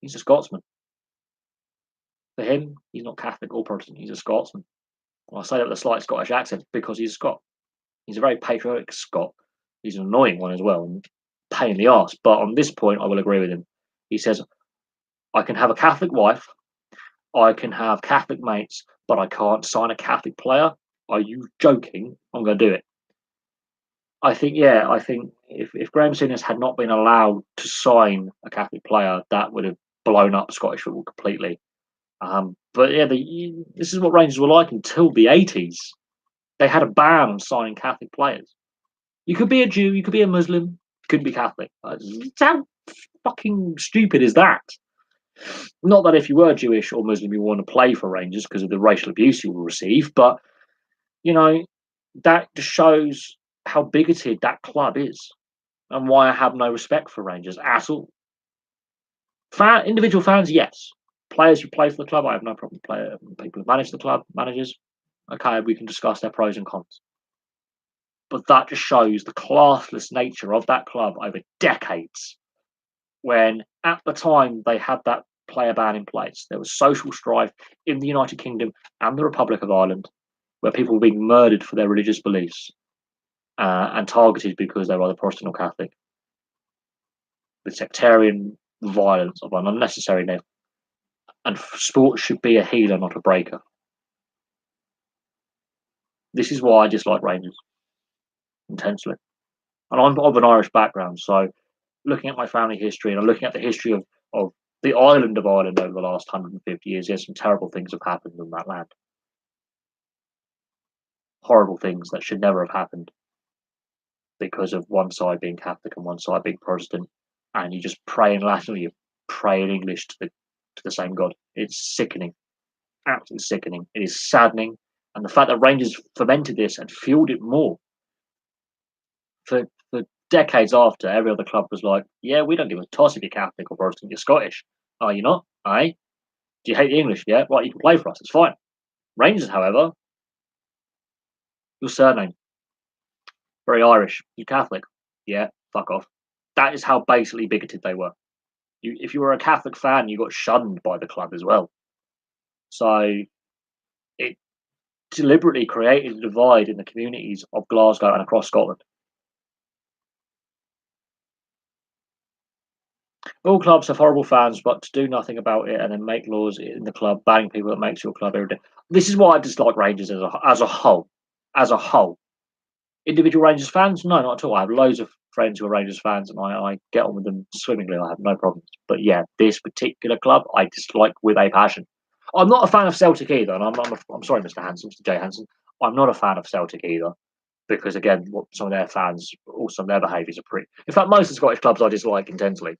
He's a Scotsman. For him, he's not Catholic or Protestant. He's a Scotsman. Well, I say that with a slight Scottish accent because he's a Scot. He's a very patriotic Scot. He's an annoying one as well, and pain in the arse. But on this point, I will agree with him. He says I can have a Catholic wife, I can have Catholic mates, but I can't sign a Catholic player. Are you joking? I'm going to do it. I think if Graham Souness had not been allowed to sign a Catholic player, that would have blown up Scottish football completely. But yeah, this is what Rangers were like until the 80s. They had a ban on signing Catholic players. You could be a Jew, you could be a Muslim, you couldn't be Catholic. How fucking stupid is that? Not that if you were Jewish or Muslim, you want to play for Rangers because of the racial abuse you will receive, but you know that just shows how bigoted that club is and why I have no respect for Rangers at all. Individual fans, yes. Players who play for the club, I have no problem. People who manage the club, managers, okay, we can discuss their pros and cons. But that just shows the classless nature of that club over decades. When at the time they had that player ban in place, there was social strife in the United Kingdom and the Republic of Ireland where people were being murdered for their religious beliefs and targeted because they were either Protestant or Catholic, with sectarian violence of an unnecessary nature. And sports should be a healer, not a breaker. This is why I dislike Rangers intensely. And I'm of an Irish background, so looking at my family history and I'm looking at the history of the island of Ireland over the last 150 years, yes, some terrible things have happened in that land. Horrible things that should never have happened because of one side being Catholic and one side being Protestant, and you just pray in Latin or you pray in English to the same God. It's sickening, absolutely sickening. It is saddening, and the fact that Rangers fomented this and fueled it more for decades after, every other club was like, "Yeah, we don't give a toss if you're Catholic or Protestant. You're Scottish. Are you not? Aye. Do you hate the English? Yeah. Right, you can play for us. It's fine." Rangers, however, your surname very Irish. You Catholic? Yeah. Fuck off. That is how basically bigoted they were. If you were a Catholic fan, you got shunned by the club as well. So it deliberately created a divide in the communities of Glasgow and across Scotland. All clubs have horrible fans, but to do nothing about it and then make laws in the club banning people that makes your club every day. This is why I dislike Rangers as a whole. As a whole, individual Rangers fans, no, not at all. I have loads of friends who are Rangers fans, and I get on with them swimmingly. I have no problems. But yeah, this particular club I dislike with a passion. I'm not a fan of Celtic either, and I'm sorry, Mr. Hanson, Mr. J Hanson. I'm not a fan of Celtic either because again, what some of their fans, also their behaviours are pretty. In fact, most of the Scottish clubs I dislike intensely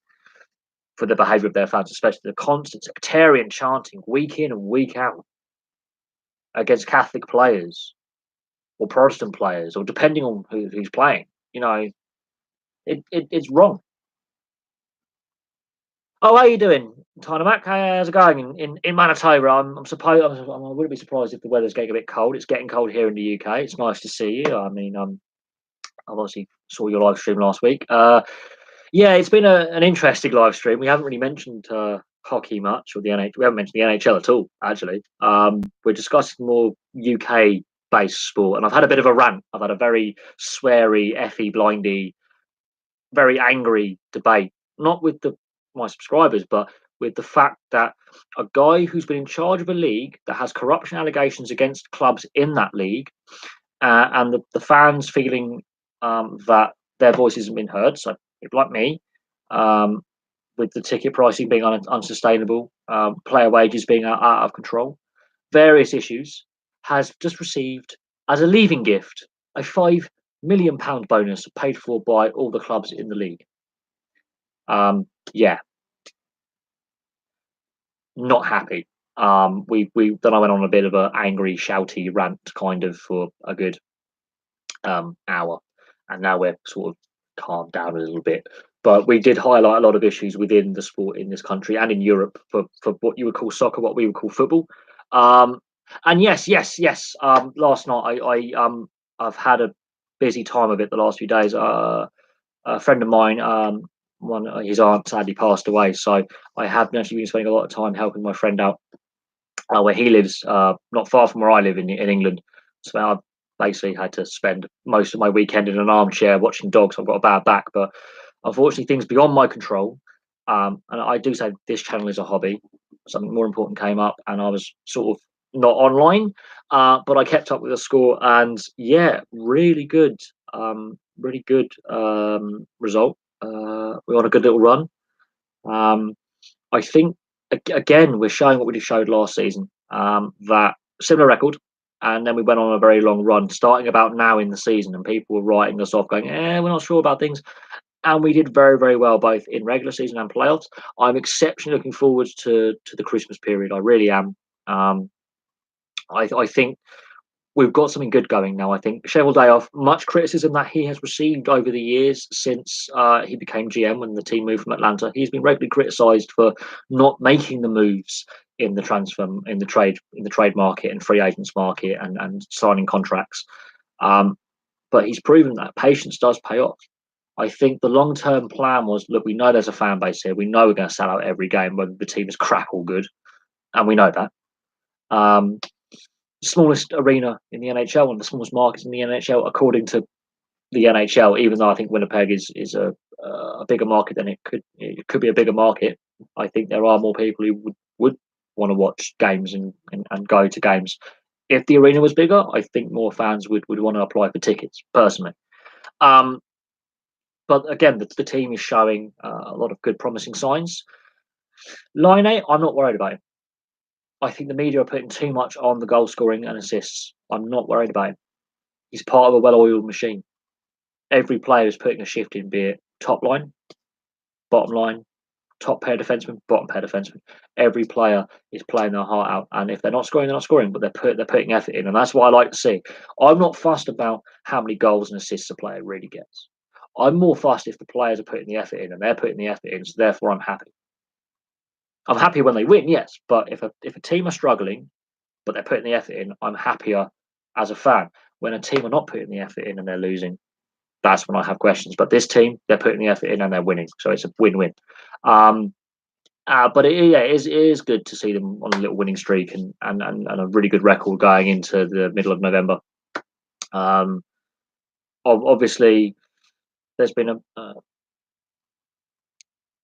for the behaviour of their fans, especially the constant sectarian chanting week in and week out against Catholic players or Protestant players, or depending on who's playing. You know, it's wrong. Oh, how you doing, Tynamak? How's it going in Manitoba? I'm supposed I wouldn't be surprised if the weather's getting a bit cold. It's getting cold here in the UK. It's nice to see you. I mean, I obviously saw your live stream last week. Yeah, it's been an interesting live stream. We haven't really mentioned hockey much, or the NH. We haven't mentioned the NHL at all. Actually, we're discussing more UK based sport, and I've had a bit of a rant. I've had a very sweary, effy, blindy, very angry debate, not with my subscribers, but with the fact that a guy who's been in charge of a league that has corruption allegations against clubs in that league, and the fans feeling that their voice hasn't been heard. So people like me, um, with the ticket pricing being unsustainable, player wages being out of control, various issues, has just received as a leaving gift a £5 million bonus paid for by all the clubs in the league. Yeah, not happy. We then I went on a bit of an angry, shouty rant kind of for a good hour, and now we're sort of calmed down a little bit. But we did highlight a lot of issues within the sport in this country and in Europe for what you would call soccer, what we would call football. Um, and yes. Last night I've had a busy time of it the last few days. A friend of mine, one his aunt sadly passed away, so I have actually been spending a lot of time helping my friend out where he lives, not far from where I live in England. So I basically had to spend most of my weekend in an armchair watching dogs. I've got a bad back, but unfortunately, things beyond my control. And I do say this channel is a hobby. Something more important came up, and I was sort of not online, but I kept up with the score, and yeah, really good, really good result. We on a good little run. Um, I think again we're showing what we showed last season. That similar record, and then we went on a very long run, starting about now in the season, and people were writing us off, going, we're not sure about things." And we did very, very well both in regular season and playoffs. I'm exceptionally looking forward to the Christmas period. I really am. I think we've got something good going now. I think Cheveldayoff, much criticism that he has received over the years since he became GM when the team moved from Atlanta, he's been regularly criticised for not making the moves in the transfer, in the trade market and free agents market, and signing contracts. But he's proven that patience does pay off. I think the long term plan was, look, we know there's a fan base here. We know we're going to sell out every game, whether the team is crap or good, and we know that. Um, Smallest arena in the NHL, one of the smallest markets in the NHL, according to the NHL. Even though I think Winnipeg is a bigger market than it could be a bigger market. I think there are more people who would want to watch games and go to games. If the arena was bigger, I think more fans would want to apply for tickets. Personally, um, but again, the team is showing a lot of good, promising signs. Line 8, I'm not worried about him. I think the media are putting too much on the goal scoring and assists. I'm not worried about him. He's part of a well-oiled machine. Every player is putting a shift in, be it top line, bottom line, top pair defenseman, bottom pair defenseman. Every player is playing their heart out, and if they're not scoring, they're not scoring, but they're putting effort in, and that's what I like to see. I'm not fussed about how many goals and assists a player really gets. I'm more fussed if the players are putting the effort in, and they're putting the effort in, so therefore I'm happy. I'm happy when they win, yes, but if a team are struggling but they're putting the effort in, I'm happier as a fan. When a team are not putting the effort in and they're losing, that's when I have questions. But this team, they're putting the effort in and they're winning, so it's a win-win. But it is good to see them on a little winning streak and a really good record going into the middle of November. Obviously, there's been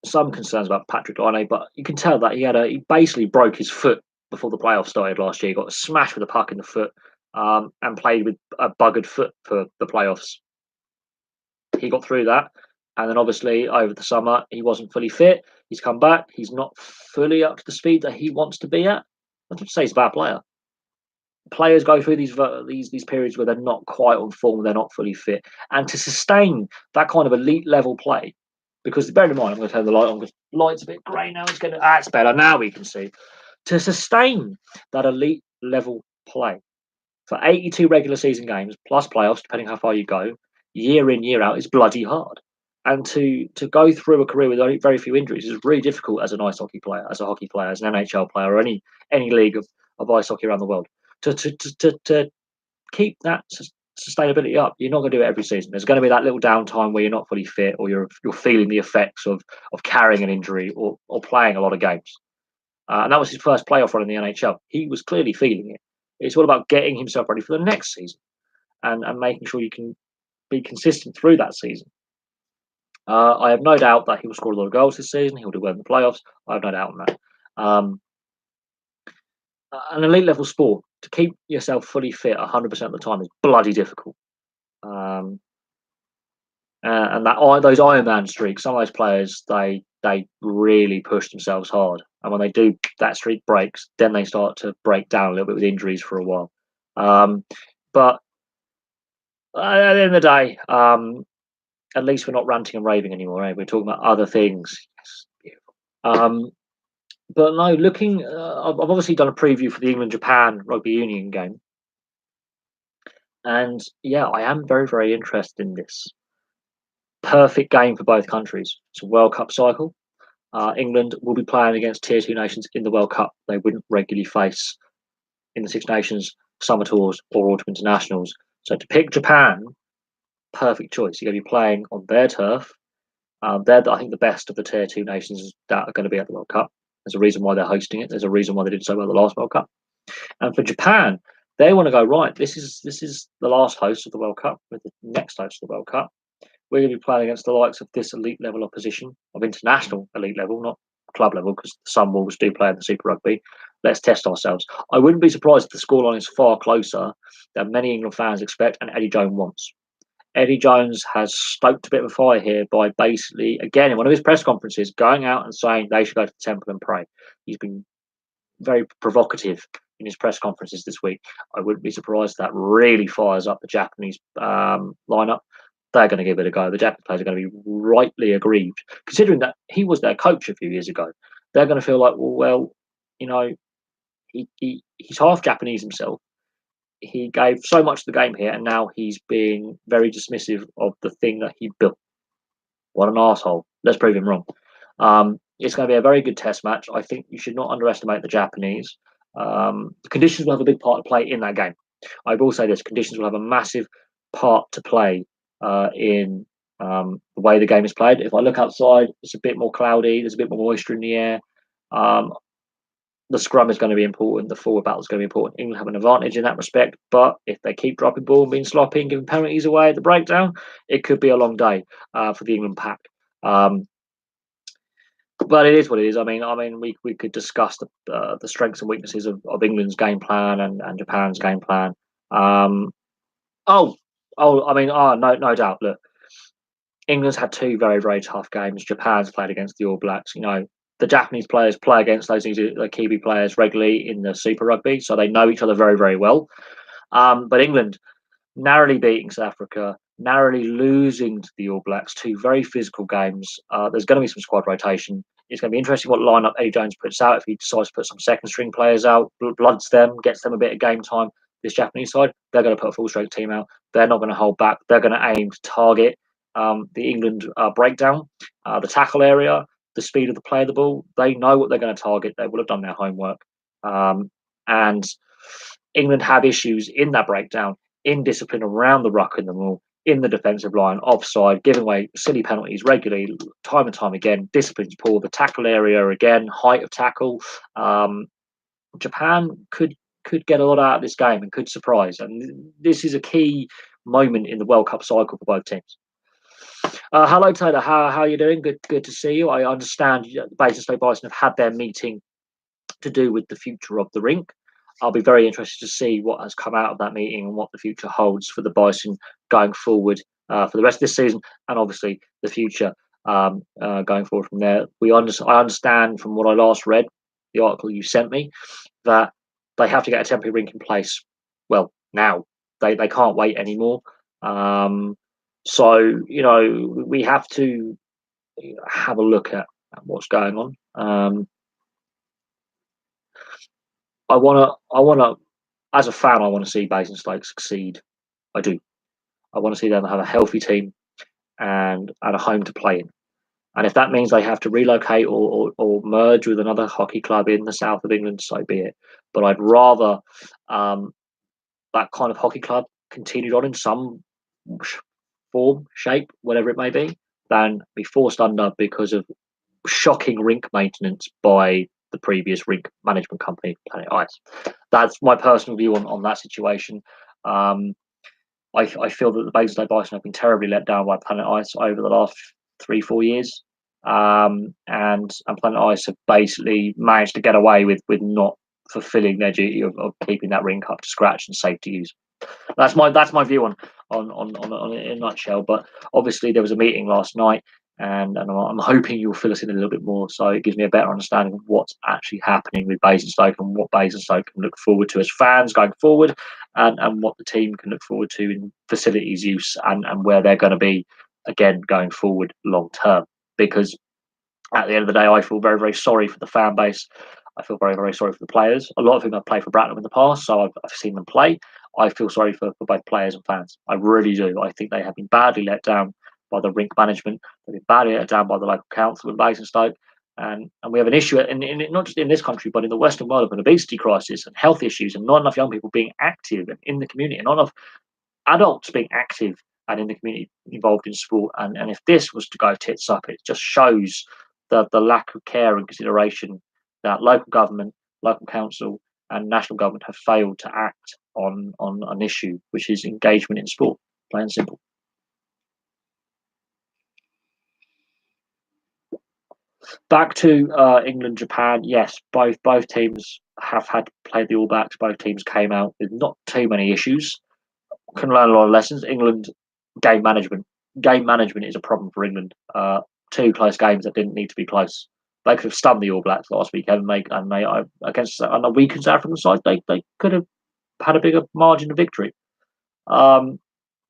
some concerns about Patrick Laine, but you can tell that he basically broke his foot before the playoffs started last year. He got smashed with a puck in the foot, and played with a buggered foot for the playoffs. He got through that, and then obviously over the summer he wasn't fully fit. He's come back. He's not fully up to the speed that he wants to be at. I don't say he's a bad player. Players go through these periods where they're not quite on form, they're not fully fit, and to sustain that kind of elite level play, because bear in mind, I'm going to turn the light on because the light's a bit grey now. It's better now. We can see to sustain that elite level play for 82 regular season games plus playoffs, depending how far you go, year in year out, is bloody hard. And to go through a career with only very few injuries is really difficult as an ice hockey player, as a hockey player, as an NHL player, or any league of ice hockey around the world. To keep that sustainability up, you're not going to do it every season. There's going to be that little downtime where you're not fully fit, or you're feeling the effects of carrying an injury, or playing a lot of games. And that was his first playoff run in the NHL. He was clearly feeling it. It's all about getting himself ready for the next season, and making sure you can be consistent through that season. I have no doubt that he will score a lot of goals this season. He'll do well in the playoffs. I have no doubt on that. An elite level sport, to keep yourself fully fit 100% of the time is bloody difficult. And those Ironman streaks, some of those players, they really push themselves hard, and when they do, that streak breaks, then they start to break down a little bit with injuries for a while. But at the end of the day, at least we're not ranting and raving anymore. We're talking about other things. Yes, beautiful. But no, looking, I've obviously done a preview for the England-Japan rugby union game, and yeah, I am very, very interested in this. Perfect game for both countries. It's a World Cup cycle. England will be playing against Tier 2 nations in the World Cup they wouldn't regularly face in the Six Nations, Summer Tours, or Autumn Internationals. So to pick Japan, perfect choice. You're going to be playing on their turf. They're, I think, the best of the Tier 2 nations that are going to be at the World Cup. There's a reason why they're hosting it. There's a reason why they did so well the last World Cup. And for Japan, they want to go, right, this is the last host of the World Cup, with the next host of the World Cup. We're going to be playing against the likes of this elite level opposition, of international elite level, not club level, because some Wolves do play in the Super Rugby. Let's test ourselves. I wouldn't be surprised if the scoreline is far closer than many England fans expect and Eddie Jones wants. Eddie Jones has stoked a bit of a fire here by basically, again, in one of his press conferences, going out and saying they should go to the temple and pray. He's been very provocative in his press conferences this week. I wouldn't be surprised if that really fires up the Japanese lineup. They're going to give it a go. The Japanese players are going to be rightly aggrieved, considering that he was their coach a few years ago. They're going to feel like, well, he's half Japanese himself. He gave so much to the game here, and now he's being very dismissive of the thing that he built. What an asshole! Let's prove him wrong. It's going to be a very good test match. I think you should not underestimate the Japanese. The conditions will have a big part to play in that game. I will say this: conditions will have a massive part to play in the way the game is played. If I look outside, it's a bit more cloudy. There's a bit more moisture in the air. The scrum is going to be important. The forward battle is going to be important. England have an advantage in that respect, but if they keep dropping ball and being sloppy and giving penalties away at the breakdown, it could be a long day for the England pack. But it is what it is. I mean, we could discuss the strengths and weaknesses of England's game plan and Japan's game plan. No doubt. Look, England's had two very, very tough games. Japan's played against the All Blacks. The Japanese players play against those Kiwi players regularly in the Super Rugby, so they know each other very, very well. But England narrowly beating South Africa, narrowly losing to the All Blacks, two very physical games. There's going to be some squad rotation. It's going to be interesting what lineup Eddie Jones puts out. If he decides to put some second string players out, bloods them, gets them a bit of game time. This Japanese side, they're going to put a full strength team out. They're not going to hold back. They're going to aim to target the England breakdown, the tackle area, the speed of the play of the ball. They know what they're going to target. They will have done their homework. And England have issues in that breakdown, in discipline around the ruck and the maul, in the defensive line, offside, giving away silly penalties regularly, time and time again. Discipline's poor. The tackle area again, height of tackle. Japan could get a lot out of this game and could surprise. And this is a key moment in the World Cup cycle for both teams. Hello, Taylor. How are you doing? Good to see you. I understand Basingstoke Bison have had their meeting to do with the future of the rink. I'll be very interested to see what has come out of that meeting and what the future holds for the Bison going forward for the rest of this season, and obviously the future going forward from there. I understand from what I last read, the article you sent me, that they have to get a temporary rink in place. Well, now they can't wait anymore. Um, so we have to have a look at what's going on. I want to, as a fan, I want to see Basingstoke succeed. I do. I want to see them have a healthy team and a home to play in. And if that means they have to relocate or merge with another hockey club in the south of England, so be it. But I'd rather um, that kind of hockey club continued on in some form, shape, whatever it may be, than be forced under because of shocking rink maintenance by the previous rink management company, Planet Ice. That's my personal view on that situation. Um, I feel that the Basingstoke Bison have been terribly let down by Planet Ice over the last 3-4 years. And Planet Ice have basically managed to get away with not fulfilling their duty of keeping that rink up to scratch and safe to use. That's my view on it in a nutshell. But obviously there was a meeting last night, and I'm hoping you'll fill us in a little bit more, so it gives me a better understanding of what's actually happening with Basingstoke and what Basingstoke can look forward to as fans going forward, and what the team can look forward to in facilities use and where they're going to be again going forward long term. Because at the end of the day, I feel very, very sorry for the fan base. I feel very, very sorry for the players. A lot of whom have played for Brattleboro in the past, so I've seen them play. I feel sorry for both players and fans. I really do. I think they have been badly let down by the rink management. They've been badly let down by the local council in Basingstoke. And we have an issue in not just in this country, but in the Western world, of an obesity crisis and health issues, and not enough young people being active and in the community, and not enough adults being active and in the community involved in sport. And if this was to go tits up, it just shows the lack of care and consideration that local government, local council, and national government have failed to act on an issue, which is engagement in sport, plain and simple. Back to England, Japan. Yes, both teams have had played the All Blacks. Both teams came out with not too many issues. Can learn a lot of lessons. England game management. Game management is a problem for England. Two close games that didn't need to be close. They could have stunned the All Blacks last weekend, and they against on a weakened South African side, they could have had a bigger margin of victory. Um,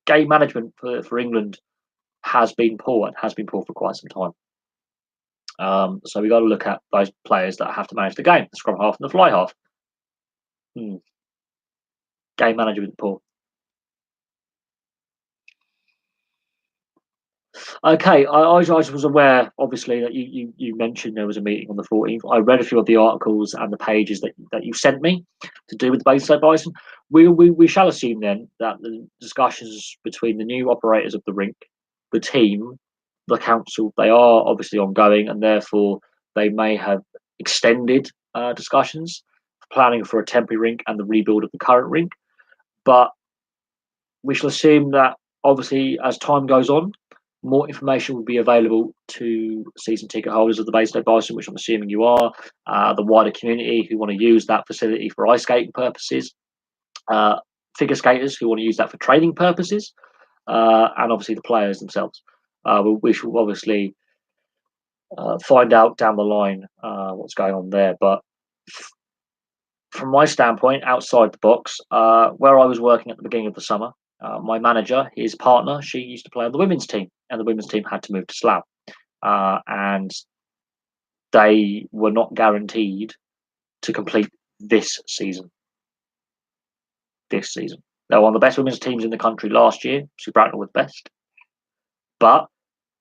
Game management for England has been poor and has been poor for quite some time. So we got to look at those players that have to manage the game, the scrum half and the fly half. Game management poor. Okay, I was aware, obviously, that you mentioned there was a meeting on the 14th. I read a few of the articles and the pages that you sent me to do with the Basingstoke Bison. We shall assume then that the discussions between the new operators of the rink, the team, the council, they are obviously ongoing, and therefore they may have extended discussions, planning for a temporary rink and the rebuild of the current rink. But we shall assume that obviously as time goes on, more information will be available to season ticket holders of the Basingstoke Bison, which I'm assuming you are, the wider community who want to use that facility for ice skating purposes, figure skaters who want to use that for training purposes, and obviously the players themselves. We shall obviously find out down the line what's going on there. But from my standpoint, outside the box, where I was working at the beginning of the summer, my manager, his partner, she used to play on the women's team, and the women's team had to move to Slough. And they were not guaranteed to complete this season. This season. They were one of the best women's teams in the country last year. Sue Bracknell was best. But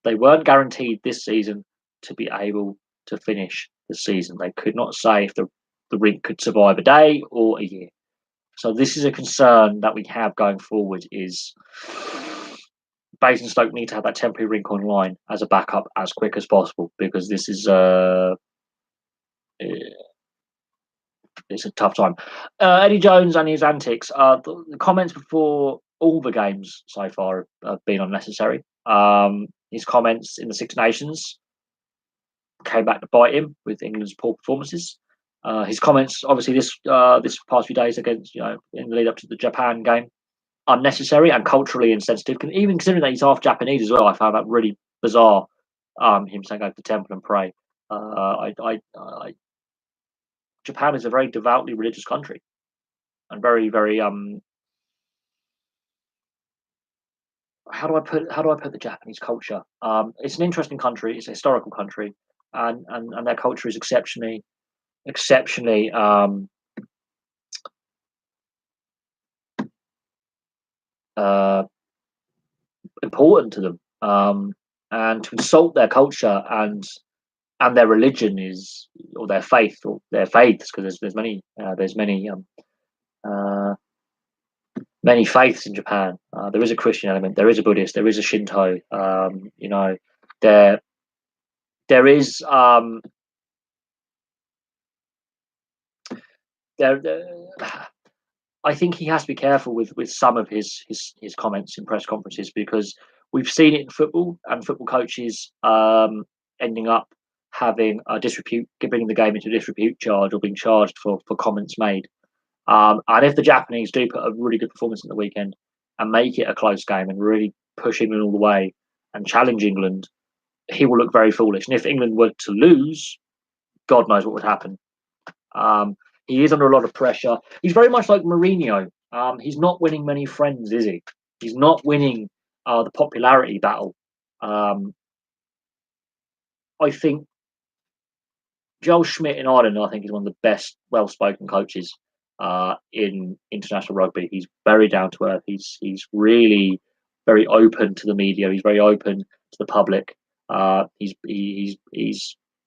they weren't guaranteed this season to be able to finish the season. They could not say if the rink could survive a day or a year. So this is a concern that we have going forward, is Basingstoke need to have that temporary rink online as a backup as quick as possible, because this is it's a tough time. Eddie Jones and his antics. The comments before all the games so far have been unnecessary. his comments in the Six Nations came back to bite him with England's poor performances. His comments, obviously, this past few days against, in the lead up to the Japan game, unnecessary and culturally insensitive. Even considering that he's half Japanese as well, I found that really bizarre. Him saying go to the temple and pray. Japan is a very devoutly religious country, and very, very how do I put the Japanese culture? It's an interesting country. It's a historical country, and their culture is exceptionally uh, important to them. And to insult their culture and their religion is, or their faith, or their faiths, because there's uh, many faiths in Japan. There is a Christian element, there is a Buddhist, there is a Shinto. There there is there. I think he has to be careful with some of his comments in press conferences, because we've seen it in football, and football coaches ending up having a disrepute, bringing the game into a disrepute charge, or being charged for comments made. And if the Japanese do put a really good performance in the weekend and make it a close game and really push England all the way and challenge England, he will look very foolish. And if England were to lose, God knows what would happen. Um, he is under a lot of pressure. He's very much like Mourinho. He's not winning many friends, is he? He's not winning the popularity battle. Um, I think Joel Schmidt in Ireland, I think, is one of the best well-spoken coaches in international rugby. He's very down to earth. He's really very open to the media. He's very open to the public. He's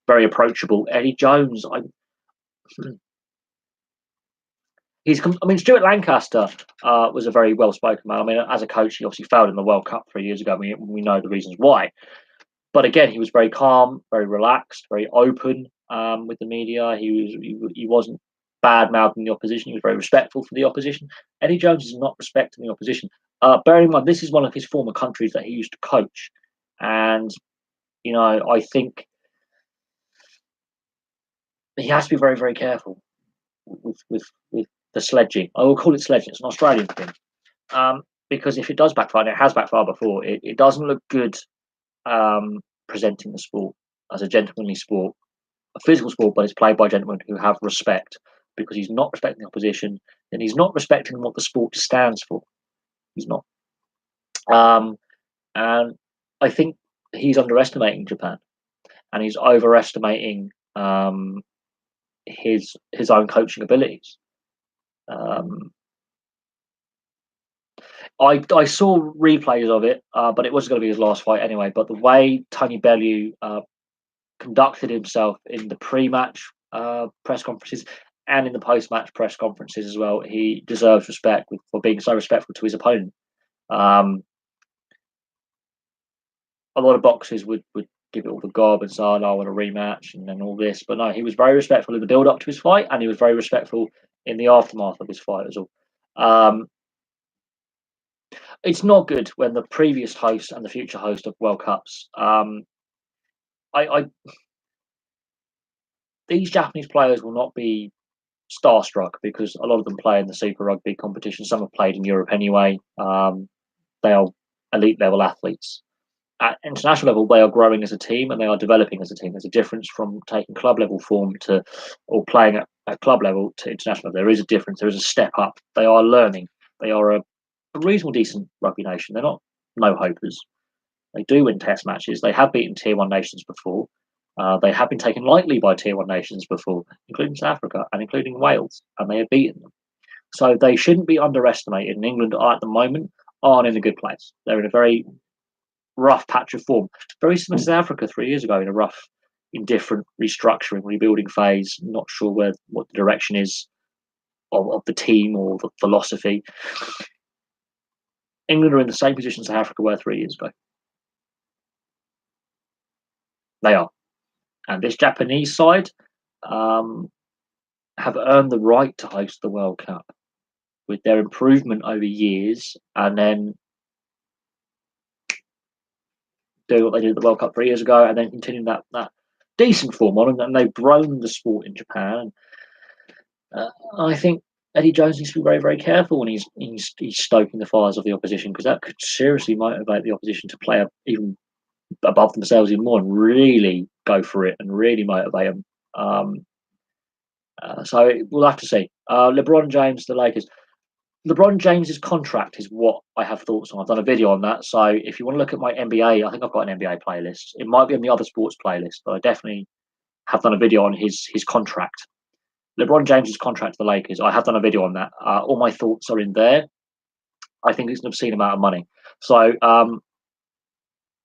very approachable. Eddie Jones, I mean, Stuart Lancaster was a very well-spoken man. I mean, as a coach, he obviously failed in the World Cup 3 years ago. We know the reasons why. But again, he was very calm, very relaxed, very open with the media. He wasn't bad mouthing the opposition. He was very respectful for the opposition. Eddie Jones is not respecting the opposition. Bearing in mind, this is one of his former countries that he used to coach, and I think he has to be very, very careful with the sledging. I will call it sledging. It's an Australian thing, because if it does backfire, and it has backfired before, it doesn't look good presenting the sport as a gentlemanly sport, a physical sport, but it's played by gentlemen who have respect, because he's not respecting the opposition, and he's not respecting what the sport stands for. He's not. And I think he's underestimating Japan, and he's overestimating his own coaching abilities. I saw replays of it, but it wasn't going to be his last fight anyway. But the way Tony Bellew conducted himself in the pre-match press conferences and in the post-match press conferences as well, he deserves respect for being so respectful to his opponent. A lot of boxers would give it all the gob and say, "Oh, no, I want a rematch," and then all this. But no, he was very respectful in the build-up to his fight, and he was very respectful in the aftermath of his fight as well. It's not good when the previous host and the future host of World Cups. These Japanese players will not be starstruck, because a lot of them play in the Super Rugby competition. Some have played in Europe anyway. They are elite level athletes. At international level, they are growing as a team and they are developing as a team. There's a difference from taking club level form or playing at club level to international. There is a difference. There is a step up. They are learning. They are a reasonable, decent rugby nation. They're not no hopers. They do win test matches. They have beaten tier one nations before. They have been taken lightly by tier one nations before, including South Africa and including Wales, and they have beaten them. So they shouldn't be underestimated. And England at the moment aren't in a good place. They're in a very rough patch of form, very similar to South Africa 3 years ago, in a rough, indifferent restructuring, rebuilding phase. Not sure what the direction is of the team or the philosophy. England are in the same position South Africa were 3 years ago. They are. And this Japanese side have earned the right to host the World Cup with their improvement over years. And then doing what they did at the World Cup 3 years ago, and then continuing that decent form on, and they've grown the sport in Japan. I think Eddie Jones needs to be very, very careful when he's stoking the fires of the opposition, because that could seriously motivate the opposition to play even above themselves even more and really go for it and really motivate them. So we'll have to see. LeBron James, the Lakers. LeBron James's contract is what I have thoughts on. I've done a video on that. So if you want to look at my NBA, I think I've got an NBA playlist. It might be on the other sports playlist, but I definitely have done a video on his contract. LeBron James's contract to the Lakers. I have done a video on that. All my thoughts are in there. I think it's an obscene amount of money. So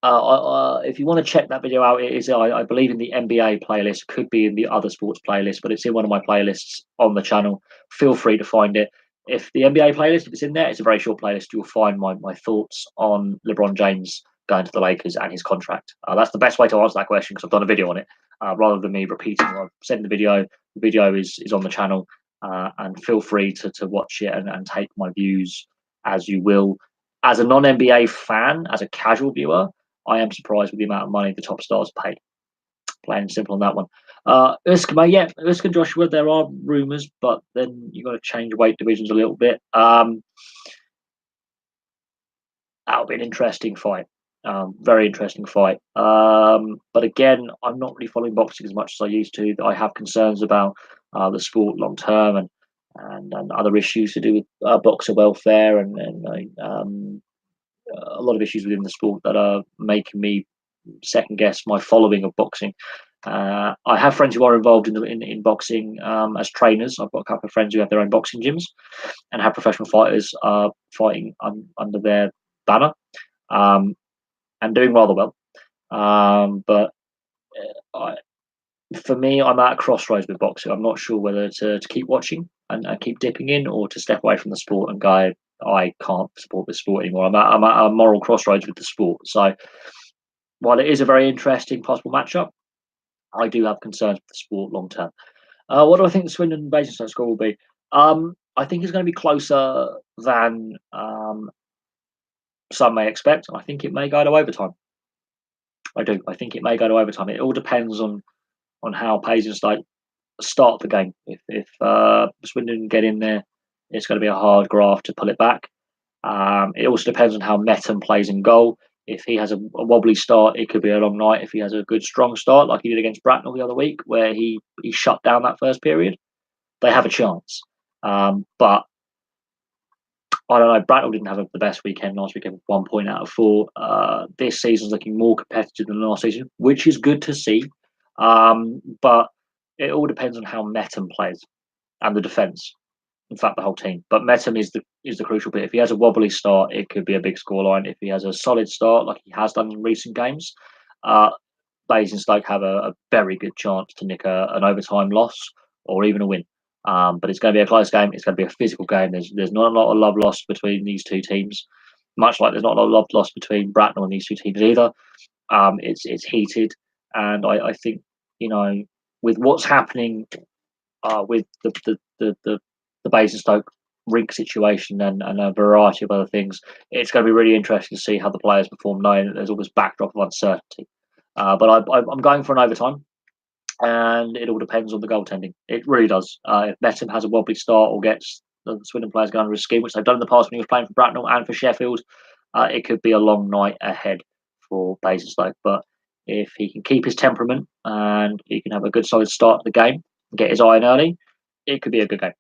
if you want to check that video out, it is, I believe, in the NBA playlist. Could be in the other sports playlist, but it's in one of my playlists on the channel. Feel free to find it. If the NBA playlist, if it's in there, it's a very short playlist. You'll find my thoughts on LeBron James going to the Lakers and his contract. That's the best way to answer that question, because I've done a video on it, rather than me repeating what I've said in the video. The video is on the channel, and feel free to watch it and take my views as you will. As a non-NBA fan, as a casual viewer, I am surprised with the amount of money the top stars paid. Plain and simple on that one. Usyk, yeah, Usyk and Joshua, there are rumours, but then you've got to change weight divisions a little bit. That'll be an interesting fight. Very interesting fight. But again, I'm not really following boxing as much as I used to. I have concerns about the sport long term, and other issues to do with boxer welfare, and a lot of issues within the sport that are making me second guess my following of boxing. I have friends who are involved in boxing as trainers. I've got a couple of friends who have their own boxing gyms and have professional fighters fighting under their banner, and doing rather well. But for me, I'm at a crossroads with boxing. I'm not sure whether to keep watching and keep dipping in, or to step away from the sport and go, I can't support this sport anymore. I'm at a moral crossroads with the sport. So while it is a very interesting possible matchup, I do have concerns with the sport long term. What do I think the Swindon and Basingstoke score will be? I think it's going to be closer than some may expect. I think it may go to overtime. I do. I think it may go to overtime. It all depends on how Basingstoke start the game. If Swindon get in there, it's going to be a hard graft to pull it back. It also depends on how Metten plays in goal. If he has a wobbly start, it could be a long night. If he has a good, strong start, like he did against Bracknell the other week, where he shut down that first period, they have a chance. But I don't know. Bracknell didn't have the best weekend last weekend, 1 point out of 4. This season's looking more competitive than last season, which is good to see. But it all depends on how Metten plays and the defence. In fact, the whole team. But Metten is the crucial bit. If he has a wobbly start, it could be a big scoreline. If he has a solid start, like he has done in recent games, Basingstoke have a very good chance to nick an overtime loss or even a win. But it's going to be a close game. It's going to be a physical game. There's not a lot of love lost between these two teams, much like there's not a lot of love lost between Bracknell and these two teams either. It's heated, and I think, with what's happening with the Basingstoke rink situation and a variety of other things, it's going to be really interesting to see how the players perform, knowing that there's all this backdrop of uncertainty. But I'm going for an overtime, and it all depends on the goaltending. It really does. If Metten has a wobbly start or gets the Swindon players going under his skin, which they've done in the past when he was playing for Bracknell and for Sheffield, it could be a long night ahead for Basingstoke. But if he can keep his temperament and he can have a good solid start to the game and get his iron early, it could be a good game.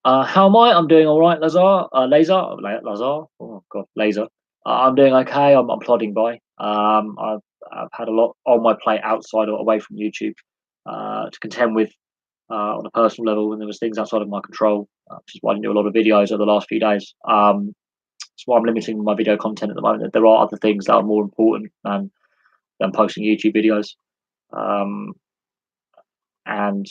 How am I? I'm doing all right, Lazar. Lazar. Oh God, Laser. I'm doing okay. I'm plodding by. I've had a lot on my plate outside or away from YouTube to contend with on a personal level, and there was things outside of my control, which is why I didn't do a lot of videos over the last few days. That's why I'm limiting my video content at the moment. There are other things that are more important than posting YouTube videos. And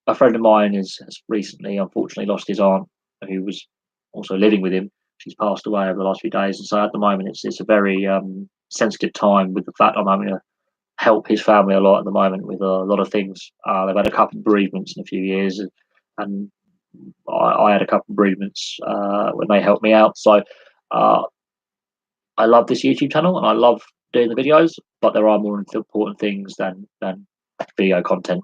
a friend of mine has recently, unfortunately, lost his aunt, who was also living with him. She's passed away over the last few days, and so at the moment, it's a very sensitive time, with the fact I'm having to help his family a lot at the moment with a lot of things. They've had a couple of bereavements in a few years, and I had a couple of bereavements when they helped me out. So uh, I love this YouTube channel and I love doing the videos, but there are more important things than video content.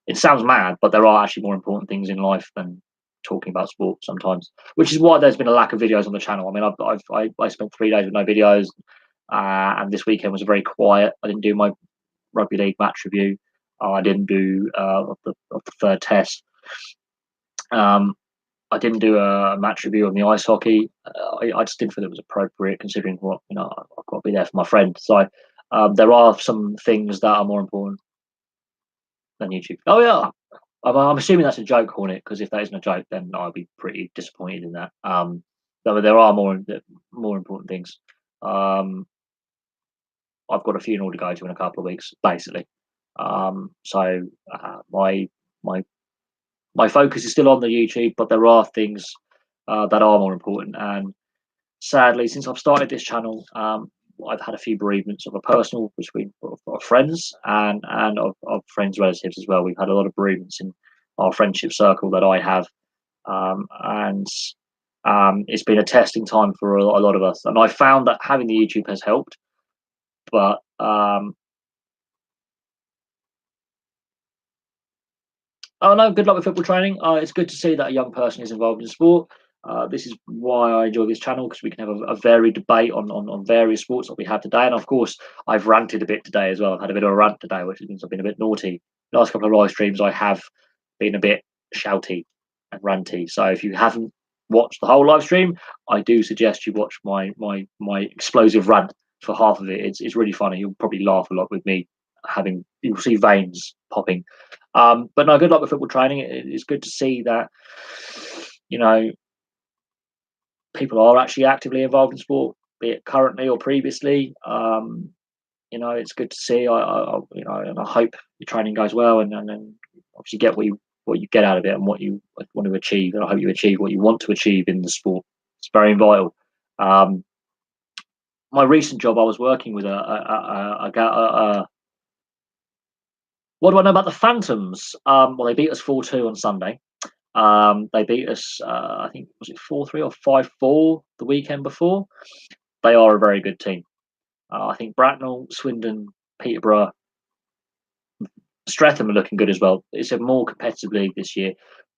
It sounds mad, but there are actually more important things in life than talking about sport sometimes, which is why there's been a lack of videos on the channel. I mean, I spent 3 days with no videos, and this weekend was very quiet. I didn't do my rugby league match review. I didn't do of the third test. Um, I didn't do a match review on the ice hockey. I just didn't feel it was appropriate considering what I've got to be there for my friend. So there are some things that are more important than YouTube. Oh yeah, I'm assuming that's a joke, Hornet, because if that isn't a joke, then I'll be pretty disappointed in that. There are more important things. I've got a funeral to go to in a couple of weeks, basically. So my my focus is still on the YouTube, but there are things that are more important. And sadly, since I've started this channel, I've had a few bereavements of a personal between of friends and of friends' relatives as well. We've had a lot of bereavements in our friendship circle that I have, and it's been a testing time for a lot of us. And I found that having the YouTube has helped, but oh no, good luck with football training. It's good to see that a young person is involved in sport. This is why I enjoy this channel because we can have a varied debate on various sports that we have today. And of course, I've ranted a bit today as well. I've had a bit of a rant today, which means I've been a bit naughty. The last couple of live streams, I have been a bit shouty and ranty. So if you haven't watched the whole live stream, I do suggest you watch my explosive rant for half of it. It's really funny. You'll probably laugh a lot with me having you'll see veins popping. But no, good luck with football training. It's good to see that you know people are actually actively involved in sport, be it currently or previously. It's good to see. And I hope your training goes well, and obviously get what you get out of it and what you want to achieve. And I hope you achieve what you want to achieve in the sport. It's very vital. Um, my recent job, I was working with what do I know about the Phantoms? Well, they beat us 4-2 on Sunday. They beat us, I think, was it 4-3 or 5-4 the weekend before? They are a very good team. I think Bracknell, Swindon, Peterborough, Streatham are looking good as well. It's a more competitive league this year,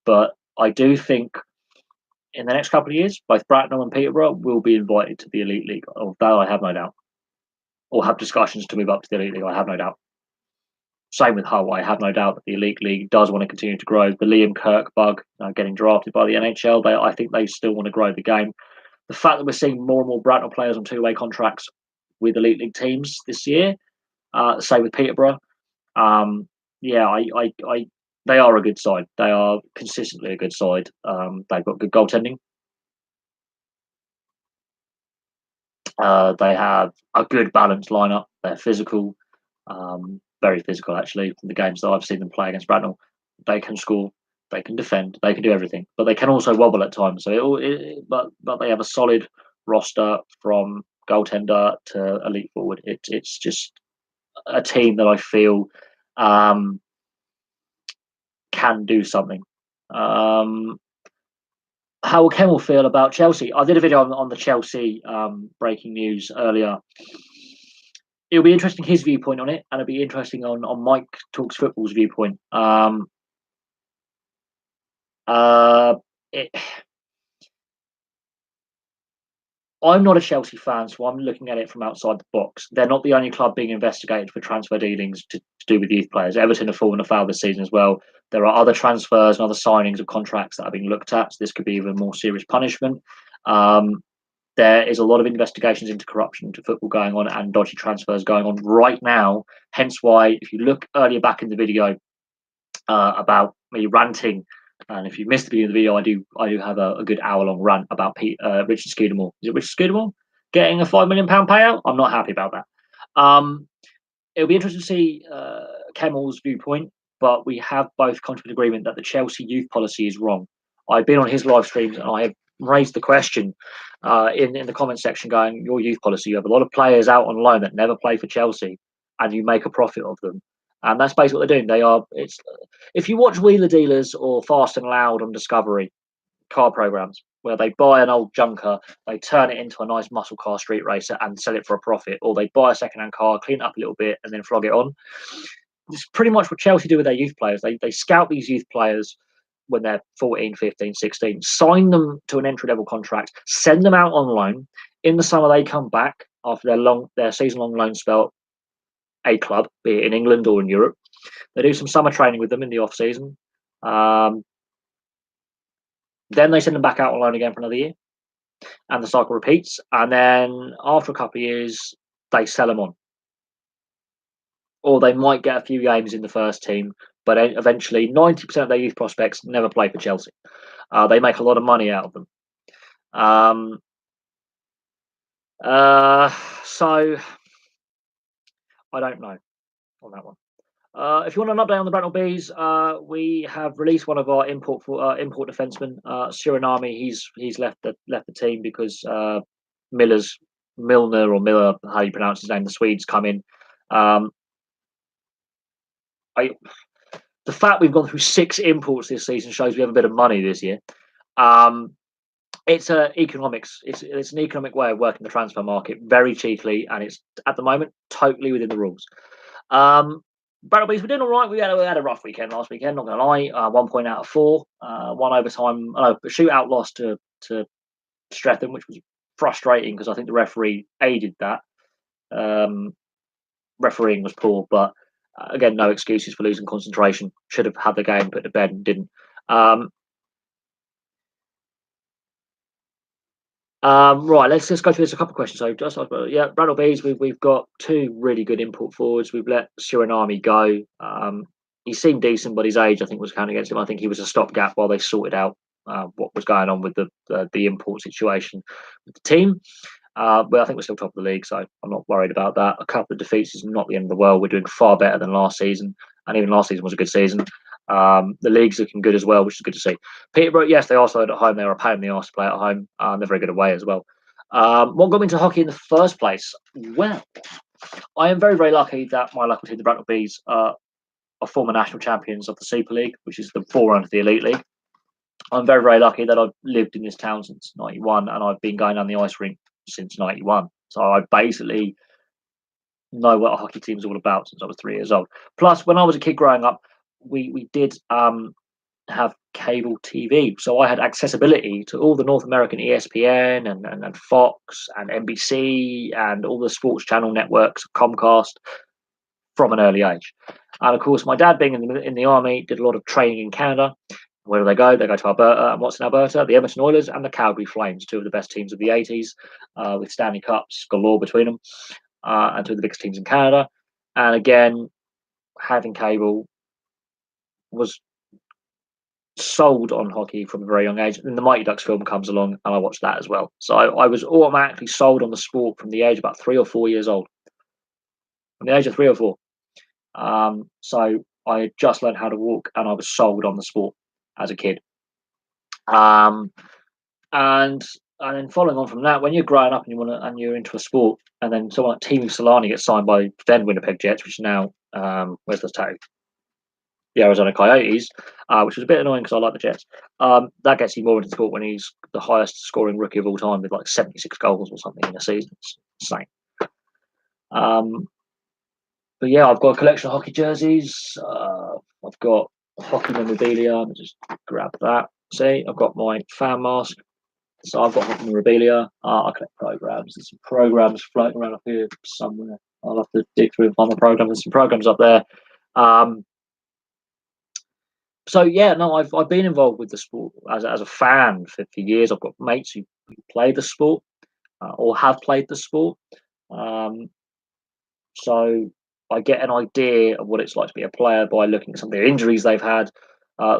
but I do think in the next couple of years, both Bracknell and Peterborough will be invited to the Elite League. Of that, I have no doubt, or have discussions to move up to the Elite League. I have no doubt. Same with Hull. I have no doubt that the Elite League does want to continue to grow. The Liam Kirk bug getting drafted by the NHL, I think they still want to grow the game. The fact that we're seeing more and more Bracknell players on two-way contracts with Elite League teams this year, same with Peterborough. Yeah, they are a good side. They are consistently a good side. They've got good goaltending. They have a good balanced lineup. They're physical, very physical actually. From the games that I've seen them play against Bracknell, they can score, they can defend, they can do everything, but they can also wobble at times. But they have a solid roster from goaltender to elite forward. It's just a team that I feel can do something. How will Kemmel feel about Chelsea? I did a video on the Chelsea breaking news earlier. It'll be interesting his viewpoint on it, and it'll be interesting on Mike Talks Football's viewpoint. It, I'm not a Chelsea fan, so I'm looking at it from outside the box. They're not the only club being investigated for transfer dealings to do with youth players. Everton have fallen afoul this season as well. There are other transfers and other signings of contracts that are being looked at. So this could be even more serious punishment. There is a lot of investigations into corruption into football going on and dodgy transfers going on right now. Hence why, if you look earlier back in the video about me ranting, and if you missed the beginning of the video, I do have a good hour-long rant about Richard Scudamore. Is it Richard Scudamore getting a £5 million payout? I'm not happy about that. It'll be interesting to see Kemmel's viewpoint, but we have both come to an agreement that the Chelsea youth policy is wrong. I've been on his live streams and I have raised the question in the comment section going, your youth policy, you have a lot of players out on loan that never play for Chelsea and you make a profit of them. And that's basically what they're doing. They are. It's if you watch Wheeler Dealers or Fast and Loud on Discovery car programs, where they buy an old junker, they turn it into a nice muscle car street racer and sell it for a profit, or they buy a second-hand car, clean it up a little bit, and then flog it on. It's pretty much what Chelsea do with their youth players. They scout these youth players when they're 14, 15, 16, sign them to an entry level contract, send them out on loan. In the summer, they come back after their season long loan spell, a club, be it in England or in Europe. They do some summer training with them in the off season. Then they send them back out on loan again for another year, and the cycle repeats. And then after a couple of years, they sell them on, or they might get a few games in the first team, but eventually 90% of their youth prospects never play for Chelsea. They make a lot of money out of them. So I don't know on that one. If you want an update on the Bracknell Bees, we have released one of our import defensemen, Suriname. He's left the team because Milner or Miller, how you pronounce his name, the Swedes come in. The fact we've gone through 6 imports this season shows we have a bit of money this year. It's economics. It's an economic way of working the transfer market very cheaply, and it's at the moment totally within the rules. Battle Bees, we're doing all right. We had a rough weekend last weekend, not gonna lie. 1 point out of 4, 1 overtime, a shootout loss to Streatham, which was frustrating because I think the referee aided that. Refereeing was poor, but again, no excuses for losing concentration. Should have had the game put to bed and didn't. Right, let's just go through this a couple of questions. So, just Bradley Bees, we've got 2 really good import forwards. We've let Suriname go. He seemed decent, but his age, I think, was counting against him. I think he was a stopgap while they sorted out what was going on with the import situation with the team. But I think we're still top of the league, so I'm not worried about that. A couple of defeats is not the end of the world. We're doing far better than last season, and even last season was a good season. The league's looking good as well, which is good to see. Peterborough, yes, they are solid at home. They were a pain in the arse to play at home. They're very good away as well. What got me into hockey in the first place? Well, I am very, very lucky that my local team, the Bracknell Bees, are former national champions of the Super League, which is the forerunner to the Elite League. I'm very, very lucky that I've lived in this town since '91, and I've been going down the ice rink since '91. So I basically know what a hockey team is all about since I was 3 years old. Plus, when I was a kid growing up, we did have cable TV, so I had accessibility to all the North American ESPN and Fox and NBC and all the sports channel networks, Comcast, from an early age. And of course, my dad, being in the army, did a lot of training in Canada. Where do they go? They go to Alberta. And what's in Alberta? The Edmonton Oilers and the Calgary Flames, 2 of the best teams of the '80s, with Stanley Cups galore between them, and 2 of the biggest teams in Canada. And again, having cable was sold on hockey from a very young age. And the Mighty Ducks film comes along, and I watched that as well. So I was automatically sold on the sport from the age of about 3 or 4 years old. From the age of 3 or 4. So I had just learned how to walk, and I was sold on the sport as a kid. And then following on from that, when you're growing up and you're into a sport, and then someone like Teemu Solani gets signed by then Winnipeg Jets, which is now where's the tag? The Arizona Coyotes, which was a bit annoying because I like the Jets. That gets you more into sport when he's the highest scoring rookie of all time with like 76 goals or something in a season. It's insane. But yeah, I've got a collection of hockey jerseys. I've got hockey memorabilia. Let me just grab that. See, I've got my fan mask. So I've got hockey memorabilia. I collect programs. There's some programs floating around up here somewhere. I'll have to dig through and find the program. There's some programs up there. So yeah, no, I've been involved with the sport as a fan for years. I've got mates who play the sport or have played the sport. So I get an idea of what it's like to be a player by looking at some of the injuries they've had,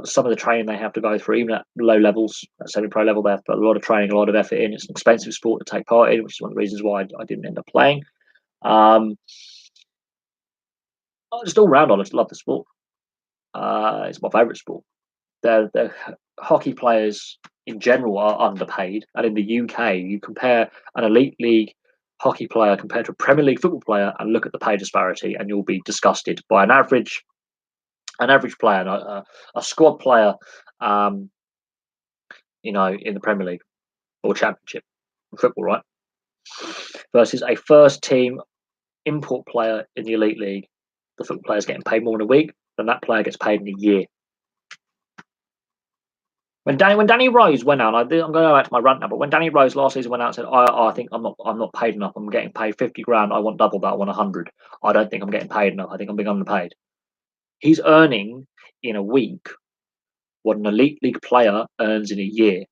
some of the training they have to go through, even at low levels, at semi-pro level. They have to put a lot of training, a lot of effort in. It's an expensive sport to take part in, which is one of the reasons why I didn't end up playing. Just all round, I just love the sport. It's my favourite sport. The hockey players in general are underpaid, and in the UK, you compare an elite league hockey player compared to a Premier League football player and look at the pay disparity, and you'll be disgusted by an average player, a squad player, um, in the Premier League or Championship football, right? Versus a first team import player in the Elite League. The football player is getting paid more in a week than that player gets paid in a year. When Danny Rose went out, I'm going to go back to my rant now, but when Danny Rose last season went out and said, I think I'm not paid enough. I'm getting paid 50 grand. I want double that. I want 100. I don't think I'm getting paid enough. I think I'm being underpaid. He's earning in a week what an Elite League player earns in a year.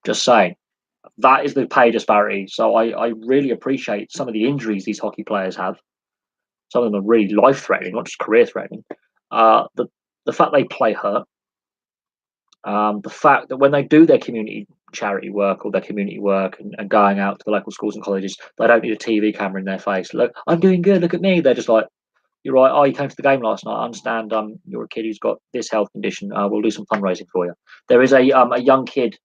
Just saying. That is the pay disparity. So I really appreciate some of the injuries these hockey players have. Some of them are really life-threatening, not just career-threatening. The fact they play hurt. The fact that when they do their community charity work or their community work and going out to the local schools and colleges, they don't need a TV camera in their face. Look, I'm doing good. Look at me. They're just like, you're right. Oh, you came to the game last night. I understand. You're a kid who's got this health condition. We'll do some fundraising for you. There is a young kid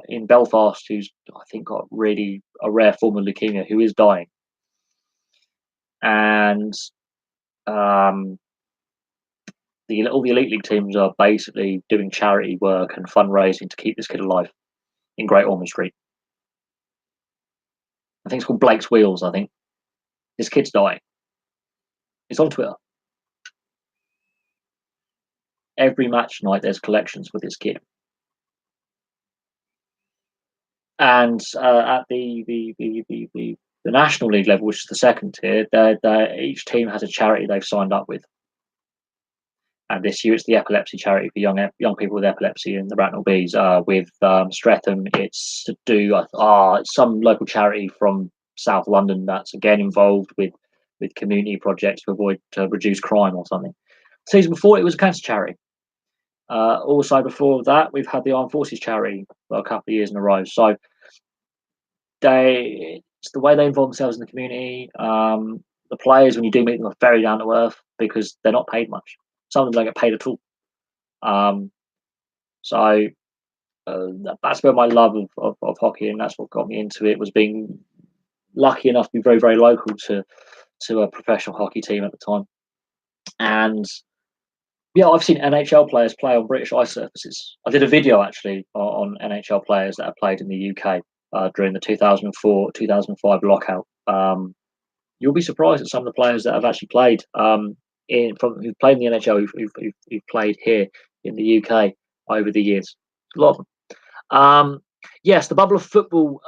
in Belfast who's, I think, got really a rare form of leukemia who is dying, and all the Elite League teams are basically doing charity work and fundraising to keep this kid alive in Great Ormond Street. I think it's called Blake's Wheels. I think this kid's dying. It's on Twitter. Every match night, there's collections for this kid. And at the National League level, which is the second tier, each team has a charity they've signed up with. And this year it's the epilepsy charity for young people with epilepsy in the Bracknell Bees. With Streatham, it's to do it's some local charity from South London that's again involved with community projects to reduce crime or something. The season before it was a cancer charity. Also before that, we've had the Armed Forces charity for a couple of years in a row. So it's the way they involve themselves in the community. The players, when you do meet them, are very down to earth because they're not paid much. Some of them don't get paid at all. So that's where my love of hockey, and that's what got me into it, was being lucky enough to be very, very local to a professional hockey team at the time. And yeah, I've seen NHL players play on British ice surfaces. I did a video actually on NHL players that have played in the UK during the 2004-2005 lockout. You'll be surprised at some of the players that have actually played who've played in the NHL, who've played here in the UK over the years. A lot of them. Yes, the bubble of football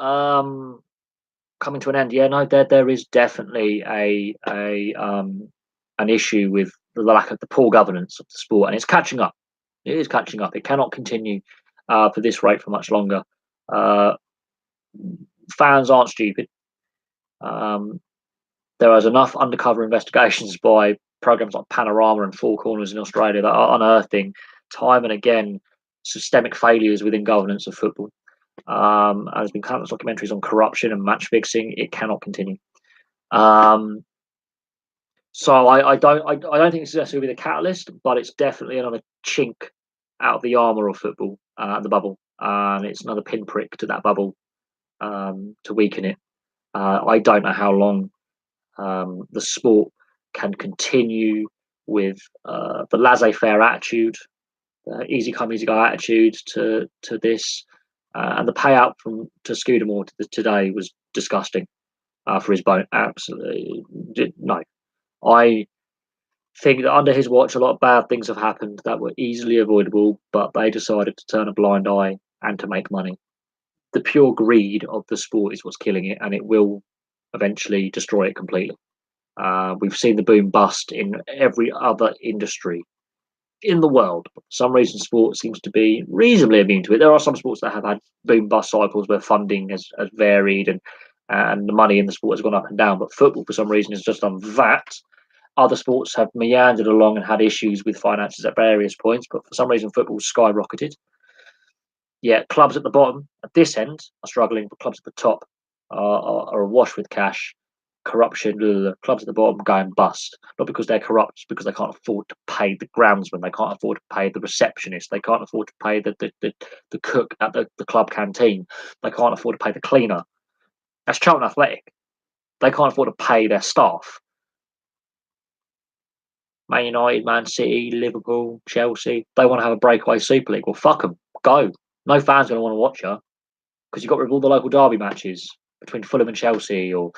coming to an end. Yeah, no, there is definitely an issue with the lack of the poor governance of the sport, and it's catching up. It is catching up. It cannot continue for this rate for much longer. Fans aren't stupid. There is enough undercover investigations by programs like Panorama and Four Corners in Australia that are unearthing time and again systemic failures within governance of football. There's been countless documentaries on corruption and match fixing. It cannot continue. So I don't think it's necessarily the catalyst, but it's definitely another chink out of the armor of football, the bubble, and it's another pinprick to that bubble to weaken it. I don't know how long the sport can continue with the laissez-faire attitude, easy come, easy go attitude to this, and the payout to Scudamore today was disgusting for his bone. Absolutely no. I think that under his watch, a lot of bad things have happened that were easily avoidable, but they decided to turn a blind eye and to make money. The pure greed of the sport is what's killing it, and it will eventually destroy it completely. We've seen the boom bust in every other industry in the world. For some reason, sport seems to be reasonably immune to it. There are some sports that have had boom bust cycles where funding has varied and the money in the sport has gone up and down. But football, for some reason, has just done that. Other sports have meandered along and had issues with finances at various points, but for some reason, football's skyrocketed. Yeah, clubs at the bottom, at this end, are struggling, but clubs at the top are awash with cash. corruption, clubs at the bottom going bust, not because they're corrupt, it's because they can't afford to pay the groundsman, they can't afford to pay the receptionist, they can't afford to pay the cook at the club canteen, they can't afford to pay the cleaner. That's Charlton Athletic. They can't afford to pay their staff. Man United, Man City, Liverpool, Chelsea, they want to have a breakaway Super League. Well, fuck them. Go. No fan's going to want to watch you because you've got rid of all the local derby matches between Fulham and Chelsea or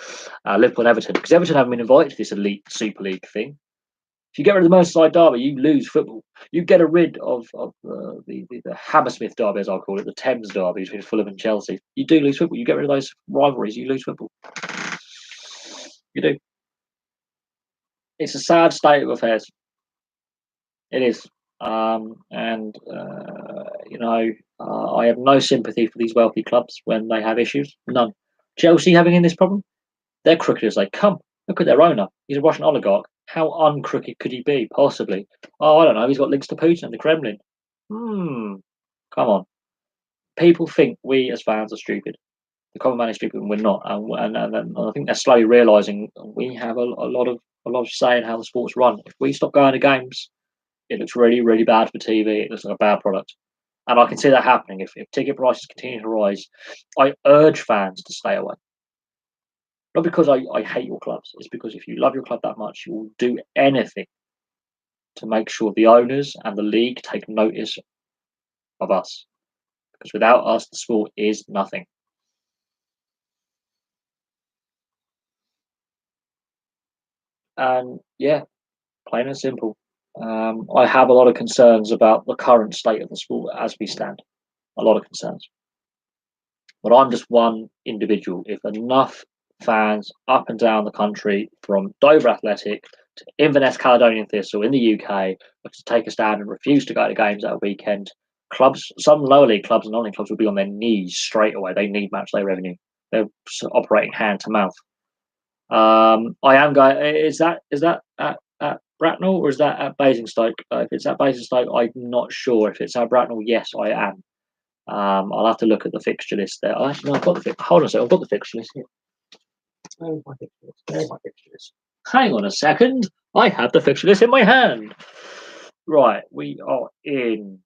Liverpool and Everton, because Everton haven't been invited to this elite Super League thing. If you get rid of the Merseyside derby, you lose football. You get rid of the Hammersmith derby, as I'll call it, the Thames derby between Fulham and Chelsea. You do lose football. You get rid of those rivalries, you lose football. You do. It's a sad state of affairs. It is. And I have no sympathy for these wealthy clubs when they have issues. None. Chelsea having in this problem, they're crooked as they come. Look at their owner. He's a Russian oligarch. How uncrooked could he be, possibly? Oh, I don't know. He's got links to Putin and the Kremlin. Come on. People think we as fans are stupid. The common man is stupid, and we're not. And I think they're slowly realising we have a lot of say in how the sport's run. If we stop going to games, it looks really, really bad for TV. It looks like a bad product. And I can see that happening. If ticket prices continue to rise, I urge fans to stay away. Not because I hate your clubs. It's because if you love your club that much, you will do anything to make sure the owners and the league take notice of us. Because without us, the sport is nothing. And yeah, plain and simple. I have a lot of concerns about the current state of the sport as we stand. A lot of concerns. But I'm just one individual. If enough fans up and down the country, from Dover Athletic to Inverness Caledonian Thistle in the UK, were to take a stand and refuse to go to games at a weekend, clubs, some lower league clubs and non-league clubs, will be on their knees straight away. They need match day revenue. They're operating hand to mouth. I am going. Is that at Bracknell or is that at Basingstoke? If it's at Basingstoke, I'm not sure. If it's at Bracknell, yes, I am. I'll have to look at the fixture list there. Actually, no, I've got the fixture. Hold on a second. I've got the fixture list here. Where's my fixture list? There's my fixture list. Hang on a second. I have the fixture list in my hand. Right, we are in.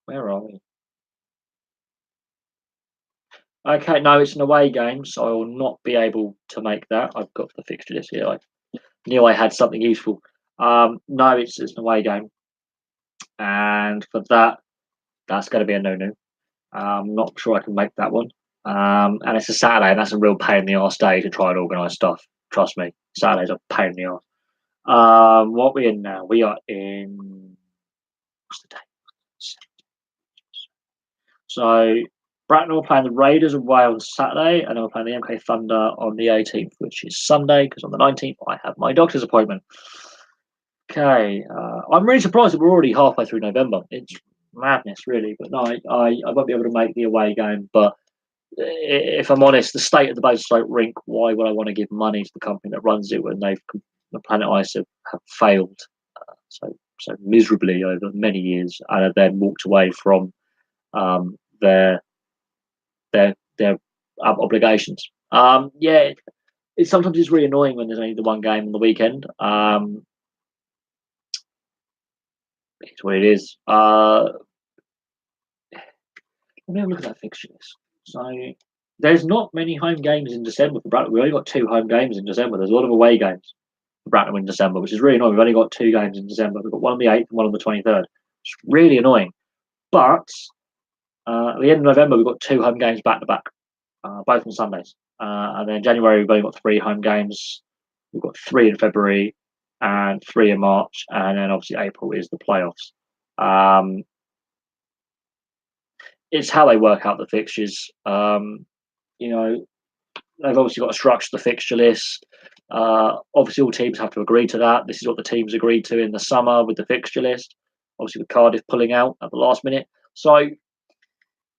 Where are we? Okay, no, it's an away game, so I will not be able to make that. I've got the fixture list here. I knew I had something useful. No, it's an away game, and for that, that's going to be a no-no. I'm not sure I can make that one. And it's a Saturday, and that's a real pain in the arse day to try and organise stuff. Trust me, Saturday's a pain in the arse. What are we in now? We are in. What's the date? So Bracknell are playing the Raiders away on Saturday, and then we're playing the MK Thunder on the 18th, which is Sunday, because on the 19th I have my doctor's appointment. Okay, I'm really surprised that we're already halfway through November. It's madness, really. But no, I won't be able to make the away game. But if I'm honest, the state of the Basingstoke rink, why would I want to give money to the company that runs it when the Planet Ice have failed so miserably over many years and have then walked away from their obligations? Yeah, it sometimes is really annoying when there's only the one game on the weekend. It's what it is. Let me have a look at that fixture list. So there's not many home games in December for Bracknell. We've only got 2 home games in December. There's a lot of away games for Bracknell in December, which is really annoying. We've only got 2 games in December. We've got one on the 8th and one on the 23rd. It's really annoying. But at the end of November, we've got 2 home games back to back, both on Sundays. And then January, we've only got 3 home games. We've got 3 in February and 3 in March. And then obviously April is the playoffs. It's how they work out the fixtures. You know, they've obviously got to structure the fixture list. Obviously, all teams have to agree to that. This is what the teams agreed to in the summer with the fixture list. Obviously, with Cardiff pulling out at the last minute. So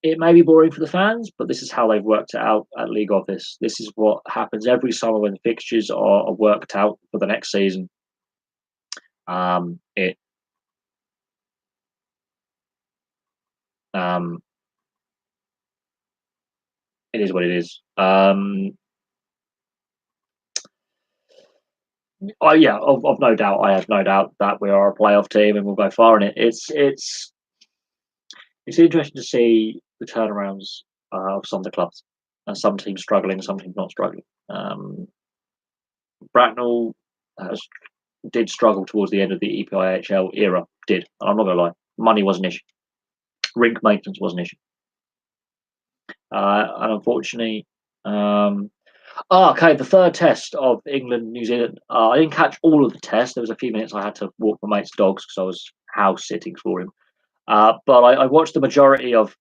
it may be boring for the fans, but this is how they've worked it out at League Office. This is what happens every summer when the fixtures are worked out for the next season. It it is what it is. Yeah, I've no doubt. I have no doubt that we are a playoff team and we'll go far in it. It's interesting to see the turnarounds of some of the clubs, and some teams struggling, some teams not struggling. Bracknell has, did struggle towards the end of the EPIHL era. Did, and I'm not going to lie, money was an issue. Rink maintenance was an issue, and unfortunately, okay, the third test of England New Zealand. I didn't catch all of the test. There was a few minutes I had to walk my mate's dogs because I was house sitting for him. But I watched the majority of.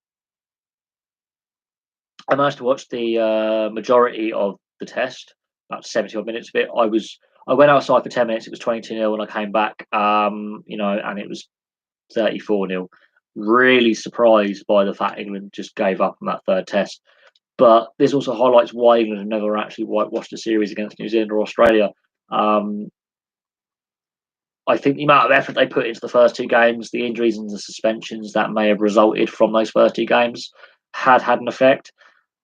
I managed to watch the majority of the test, about 70 odd minutes of it. I went outside for 10 minutes. It was 22-0 when I came back. And it was 34-0. Really surprised by the fact England just gave up on that third test. But this also highlights why England have never actually whitewashed a series against New Zealand or Australia. I think the amount of effort they put into the first two games, the injuries and the suspensions that may have resulted from those first two games had an effect.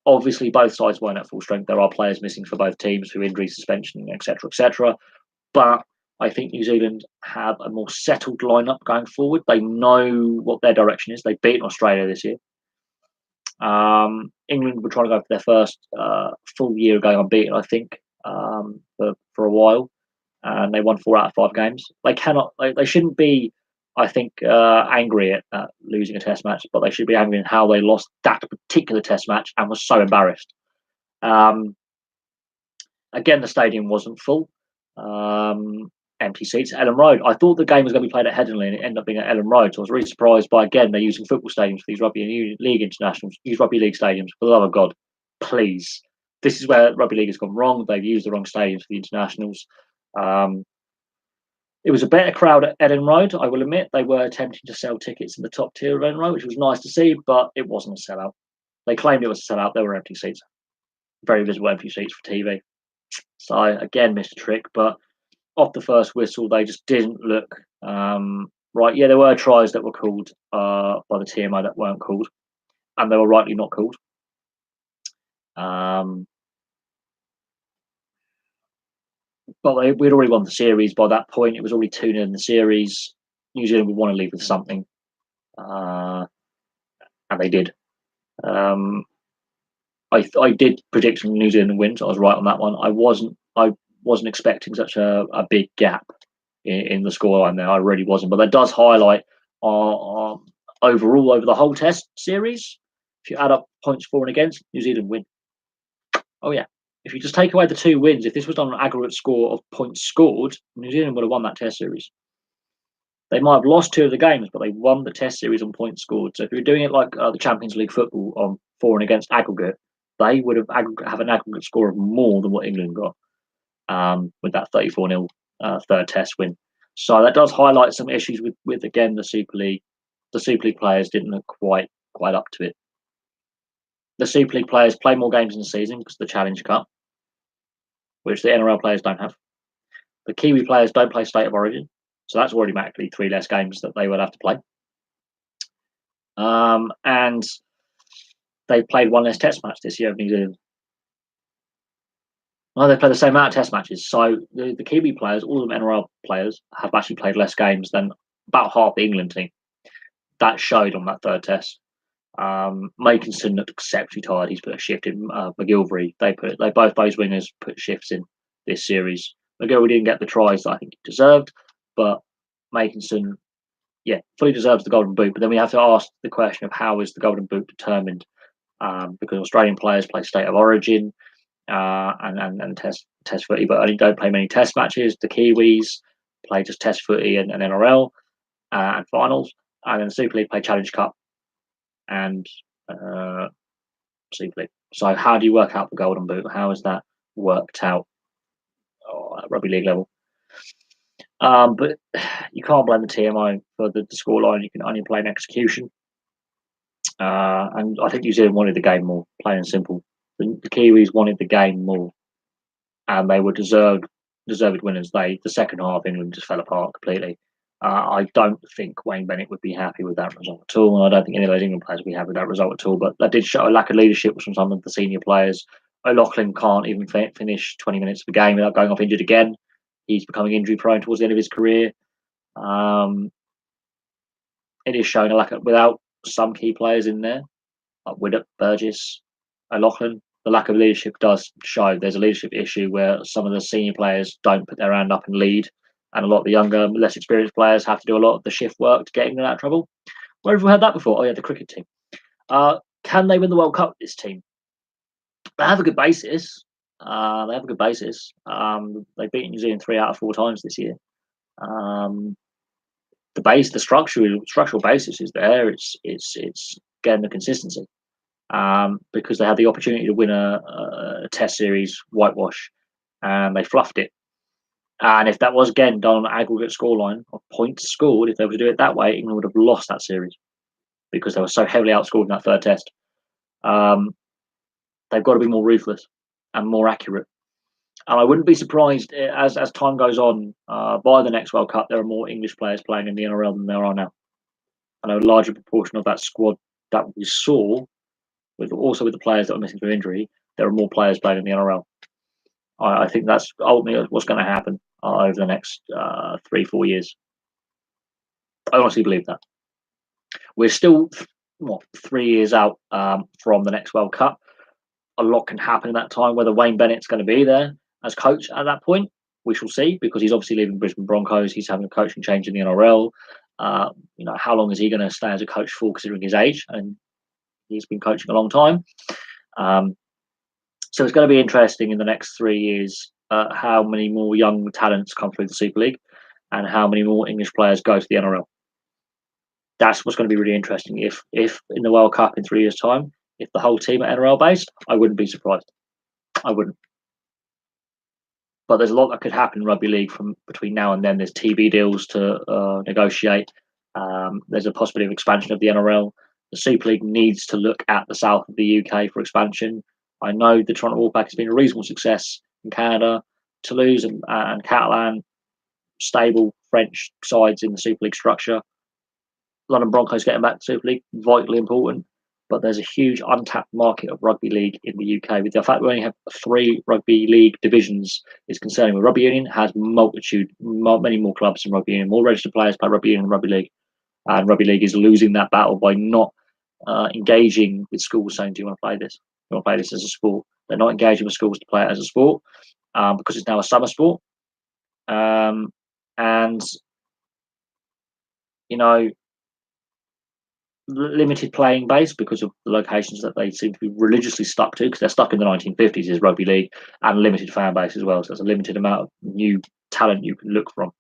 Obviously, both sides weren't at full strength. There are players missing for both teams through injury, suspension, etc., etc. But I think New Zealand have a more settled lineup going forward. They know what their direction is. They've beaten Australia this year. England were trying to go for their first full year of going unbeaten, I think, for a while, and they won 4 out of 5 games. They cannot, they shouldn't be, I think, angry at losing a test match, but they should be angry at how they lost that particular test match and was so embarrassed. Again, the stadium wasn't full. Empty seats at Ellen Road. I thought the game was going to be played at Headingley and it ended up being at Ellen Road. So I was really surprised by, again, they're using football stadiums for these rugby league internationals. Use rugby league stadiums, for the love of God, please. This is where rugby league has gone wrong. They've used the wrong stadiums for the internationals. It was a better crowd at Ellen Road, I will admit. They were attempting to sell tickets in the top tier of Ellen Road, which was nice to see, but it wasn't a sellout. They claimed it was a sellout. There were empty seats. Very visible empty seats for TV. So, again, missed a trick, but off the first whistle, they just didn't look right. Yeah, there were tries that were called by the TMO that weren't called, and they were rightly not called. But we'd already won the series by that point. It was already 2-0 in the series. New Zealand would want to leave with something, and they did. I did predict New Zealand wins. I was right on that one. I wasn't expecting such a big gap in the scoreline there. I really wasn't. But that does highlight our overall over the whole test series. If you add up points for and against, New Zealand win. Oh yeah. If you just take away the 2 wins, if this was on an aggregate score of points scored, New Zealand would have won that test series. They might have lost 2 of the games, but they won the test series on points scored. So if you're doing it like the Champions League football on for and against aggregate, they would have an aggregate score of more than what England got with that 34-0 third test win. So that does highlight some issues with again the Super League. The Super League players didn't look quite up to it. The Super League players play more games in the season because of the Challenge Cup, which the NRL players don't have. The Kiwi players don't play State of Origin, so that's automatically 3 less games that they would have to play. And they played 1 less Test match this year of New Zealand. No, they play the same amount of Test matches. So the Kiwi players, all of them NRL players, have actually played less games than about half the England team. That showed on that third test. Makinson looked exceptionally tired. He's put a shift in. McGilvery, both those wingers put shifts in this series. McGilvery didn't get the tries that I think he deserved, but Makinson, yeah, fully deserves the Golden Boot. But then we have to ask the question of how is the Golden Boot determined? Because Australian players play State of Origin and test footy, but only don't play many Test matches. The Kiwis play just Test footy and NRL and finals, and then the Super League play Challenge Cup and Super League. So how do you work out the Golden Boot? How is that worked out at rugby league level? But you can't blame the TMO for the scoreline. You can only blame execution. And I think New Zealand wanted the game more, plain and simple. The Kiwis wanted the game more, and they were deserved winners. The second half, England just fell apart completely. I don't think Wayne Bennett would be happy with that result at all, and I don't think any of those England players would be happy with that result at all. But that did show a lack of leadership from some of the senior players. O'Loughlin can't even finish 20 minutes of the game without going off injured again. He's becoming injury prone towards the end of his career. It is showing a lack of, without some key players in there, like Widdop, Burgess, O'Loughlin, the lack of leadership does show there's a leadership issue where some of the senior players don't put their hand up and lead, and a lot of the younger, less experienced players have to do a lot of the shift work to get them out of trouble. Where have we had that before? Oh yeah, the cricket team. Can they win the World Cup? This team, they have a good basis. They've beaten New Zealand 3 out of 4 times this year. The structural basis is there. It's getting the consistency. Because they had the opportunity to win a Test series whitewash, and they fluffed it. And if that was again done on an aggregate scoreline of points scored, if they were to do it that way, England would have lost that series because they were so heavily outscored in that third Test. They've got to be more ruthless and more accurate. And I wouldn't be surprised as time goes on. By the next World Cup, there are more English players playing in the NRL than there are now. I know a larger proportion of that squad that we saw, with the players that are missing through injury, there are more players playing in the NRL. I think that's ultimately what's going to happen over the next 3-4 years. I honestly believe that. We're still 3 years out from the next World Cup. A lot can happen in that time. Whether Wayne Bennett's going to be there as coach at that point, we shall see, because he's obviously leaving Brisbane Broncos. He's having a coaching change in the NRL. How long is he going to stay as a coach for, considering his age? And he's been coaching a long time. So it's going to be interesting in the next 3 years how many more young talents come through the Super League and how many more English players go to the NRL. That's what's going to be really interesting. If in the World Cup in 3 years' time, if the whole team are NRL based, I wouldn't be surprised. I wouldn't. But there's a lot that could happen in rugby league from between now and then. There's TV deals to negotiate. There's a possibility of expansion of the NRL. The Super League needs to look at the south of the UK for expansion. I know the Toronto Wolfpack has been a reasonable success in Canada. Toulouse and Catalan, stable French sides in the Super League structure. London Broncos getting back to Super League, vitally important. But there's a huge untapped market of rugby league in the UK. With the fact we only have 3 rugby league divisions is concerning. With rugby union has many more clubs than rugby union, more registered players play rugby union than rugby league, and rugby league is losing that battle by not engaging with schools saying, "Do you want to play this? Do you want to play this as a sport?" They're not engaging with schools to play it as a sport because it's now a summer sport, and limited playing base because of the locations that they seem to be religiously stuck to, because they're stuck in the 1950s is rugby league, and limited fan base as well. So there's a limited amount of new talent you can look from.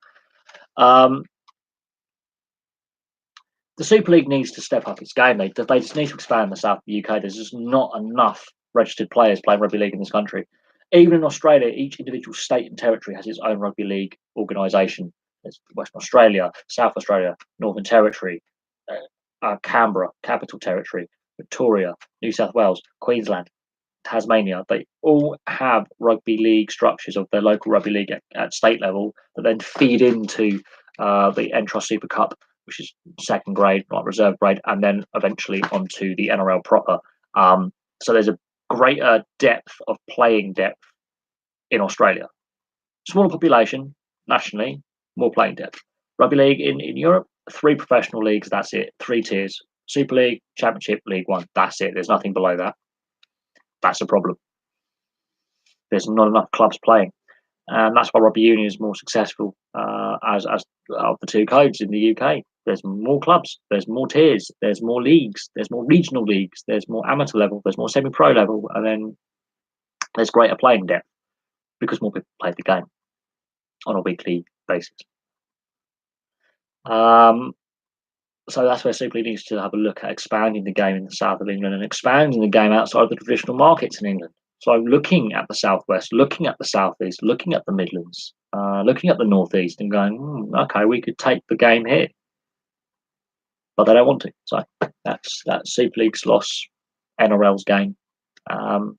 The Super League needs to step up its game. They just need to expand the south of the UK. There's just not enough registered players playing rugby league in this country. Even in Australia, each individual state and territory has its own rugby league organisation. There's Western Australia, South Australia, Northern Territory, Canberra, Capital Territory, Victoria, New South Wales, Queensland, Tasmania. They all have rugby league structures of their local rugby league at state level that then feed into the Entrust Super Cup, which is second grade, like reserve grade, and then eventually onto the NRL proper. So there's a greater depth of playing depth in Australia. Smaller population nationally, more playing depth. Rugby league in Europe, 3 professional leagues, that's it. 3 tiers. Super League, Championship, League One, that's it. There's nothing below that. That's a problem. There's not enough clubs playing. And that's why rugby union is more successful as of the 2 codes in the UK. There's more clubs, there's more tiers, there's more leagues, there's more regional leagues, there's more amateur level, there's more semi-pro level, and then there's greater playing depth because more people play the game on a weekly basis. So that's where Super League needs to have a look at expanding the game in the south of England and expanding the game outside of the traditional markets in England. So looking at the southwest, looking at the southeast, looking at the Midlands, looking at the northeast, and going, okay, we could take the game here, but they don't want to. So that's Super League's loss, NRL's game, and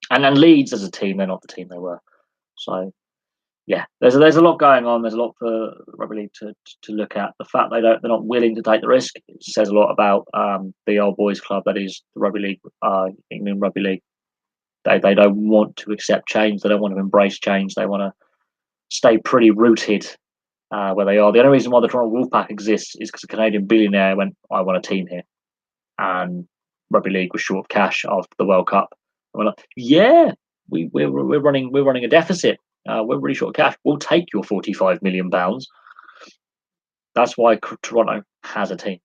then Leeds as a team, they're not the team they were. So yeah, there's a lot going on. There's a lot for rugby league to look at. The fact they're not willing to take the risk says a lot about the old boys club that is the rugby league, England Rugby League. They don't want to accept change. They don't want to embrace change. They want to stay pretty rooted where they are. The only reason why the Toronto Wolfpack exists is because a Canadian billionaire went, "I want a team here," and rugby league was short of cash after the World Cup. And we're like, "Yeah, we're running a deficit. We're really short of cash. We'll take your £45 million." That's why Toronto has a team.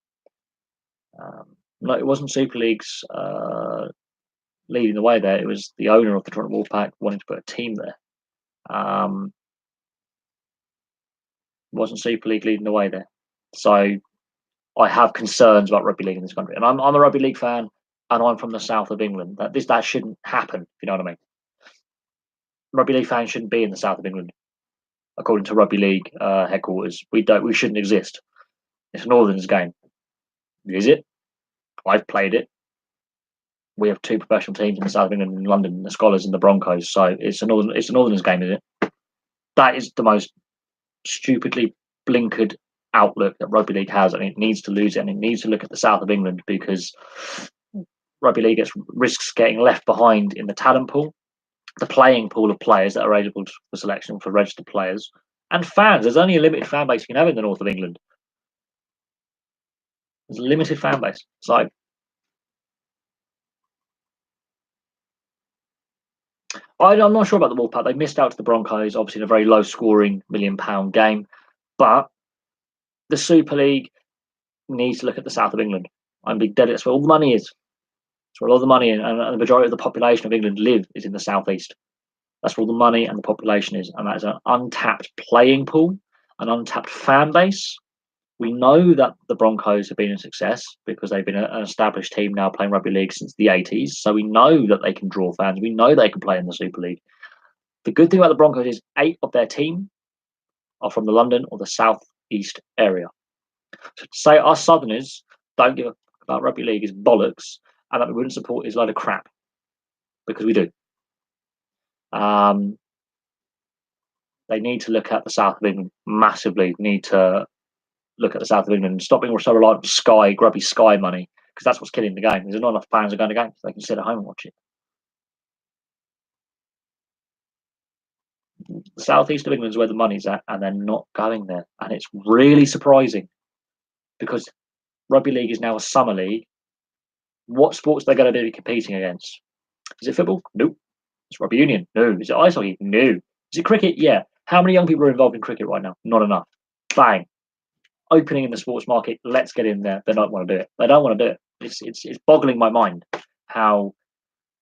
No, it wasn't Super League's leading the way there. It was the owner of the Toronto Wolfpack wanting to put a team there. Wasn't Super League leading the way there. So I have concerns about rugby league in this country, and I'm a rugby league fan, and I'm from the south of England. That shouldn't happen. If you know what I mean. Rugby league fans shouldn't be in the south of England, according to rugby league headquarters. We shouldn't exist. It's a Northerners game. Is it? I've played it. We have two professional teams in the south of England, in London, the Scholars and the Broncos. So it's a Northerners game, is it? That is the most stupidly blinkered outlook that rugby league has, and it needs to lose it, and it needs to look at the south of England, because rugby league risks getting left behind in the talent pool, the playing pool of players that are eligible for selection for registered players, and fans. There's only a limited fan base you can have in the north of England. There's a limited fan base. So I'm not sure about the Wolfpack. They missed out to the Broncos, obviously in a very low scoring £1 million game, but the Super League needs to look at the south of England. I'm big dead. It's where all the money is. It's where all the money and the majority of the population of England live is in the southeast. That's where all the money and the population is, and that is an untapped playing pool, an untapped fan base. We know that the Broncos have been a success because they've been an established team now playing rugby league since the 80s. So we know that they can draw fans. We know they can play in the Super League. The good thing about the Broncos is 8 of their team are from the London or the southeast area. So to say us Southerners don't give a fuck about rugby league is bollocks, and that we wouldn't support is a load of crap, because we do. They need to look at the south of England massively. Need to look at the south of England and stop being so reliant on Sky, grubby Sky money, because that's what's killing the game. There's not enough fans are going to games. They can sit at home and watch it. The southeast of England is where the money's at, and they're not going there. And it's really surprising, because rugby league is now a summer league. What sports are they going to be competing against? Is it football? Nope. It's rugby union? No. Is it ice hockey? No. Is it cricket? Yeah. How many young people are involved in cricket right now? Not enough. Bang. Opening in the sports market. Let's get in there. They don't want to do it. They don't want to do it. It's boggling my mind how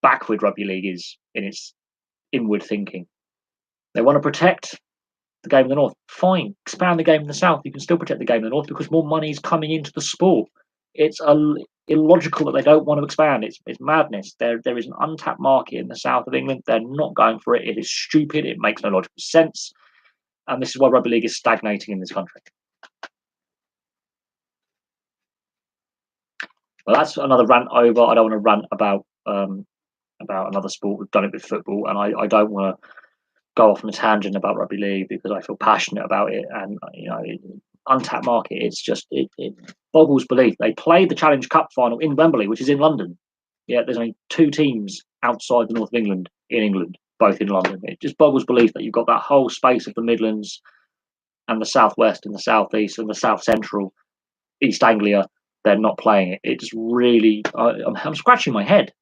backward rugby league is in its inward thinking. They want to protect the game in the north. Fine. Expand the game in the south. You can still protect the game in the north because more money is coming into the sport. It's illogical that they don't want to expand. It's madness. There is an untapped market in the south of England. They're not going for it. It is stupid. It makes no logical sense. And this is why rugby league is stagnating in this country. Well, that's another rant over. I don't want to rant about another sport. We've done it with football, and I don't want to go off on a tangent about rugby league because I feel passionate about it. And untapped market. It's just it boggles belief. They played the Challenge Cup final in Wembley, which is in London. Yeah, there's only 2 teams outside the north of England in England, both in London. It just boggles belief that you've got that whole space of the Midlands and the southwest and the southeast and the south central, East Anglia. They're not playing it. It just really, I'm scratching my head.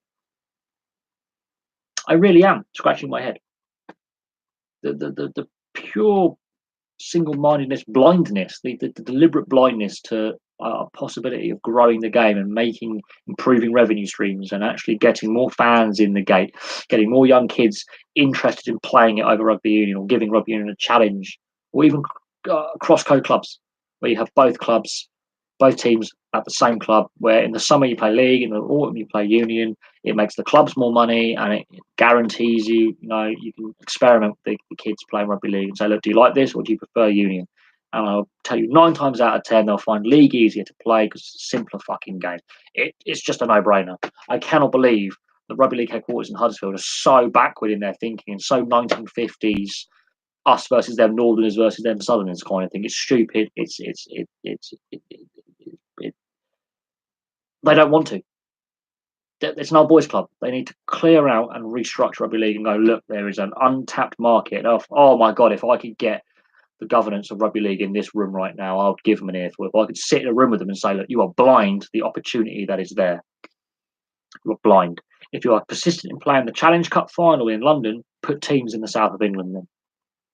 I really am scratching my head. The pure single-mindedness, blindness, the deliberate blindness to a possibility of growing the game and improving revenue streams and actually getting more fans in the gate, getting more young kids interested in playing it over rugby union or giving rugby union a challenge, or even cross-code clubs where you have both teams at the same club, where in the summer you play league, in the autumn you play union. It makes the clubs more money, and it guarantees you can experiment with the kids playing rugby league and say, look, do you like this or do you prefer union? And I'll tell you 9 times out of 10 they'll find league easier to play because it's a simpler fucking game. It's just a no-brainer. I cannot believe the rugby league headquarters in Huddersfield are so backward in their thinking and so 1950s us versus them Northerners versus them Southerners kind of thing. It's stupid. They don't want to. It's an old boys club. They need to clear out and restructure rugby league and go, look, there is an untapped market. Oh my God, if I could get the governance of rugby league in this room right now, I would give them an earful. If I could sit in a room with them and say, look, you are blind to the opportunity that is there. You are blind. If you are persistent in playing the Challenge Cup final in London, put teams in the south of England then.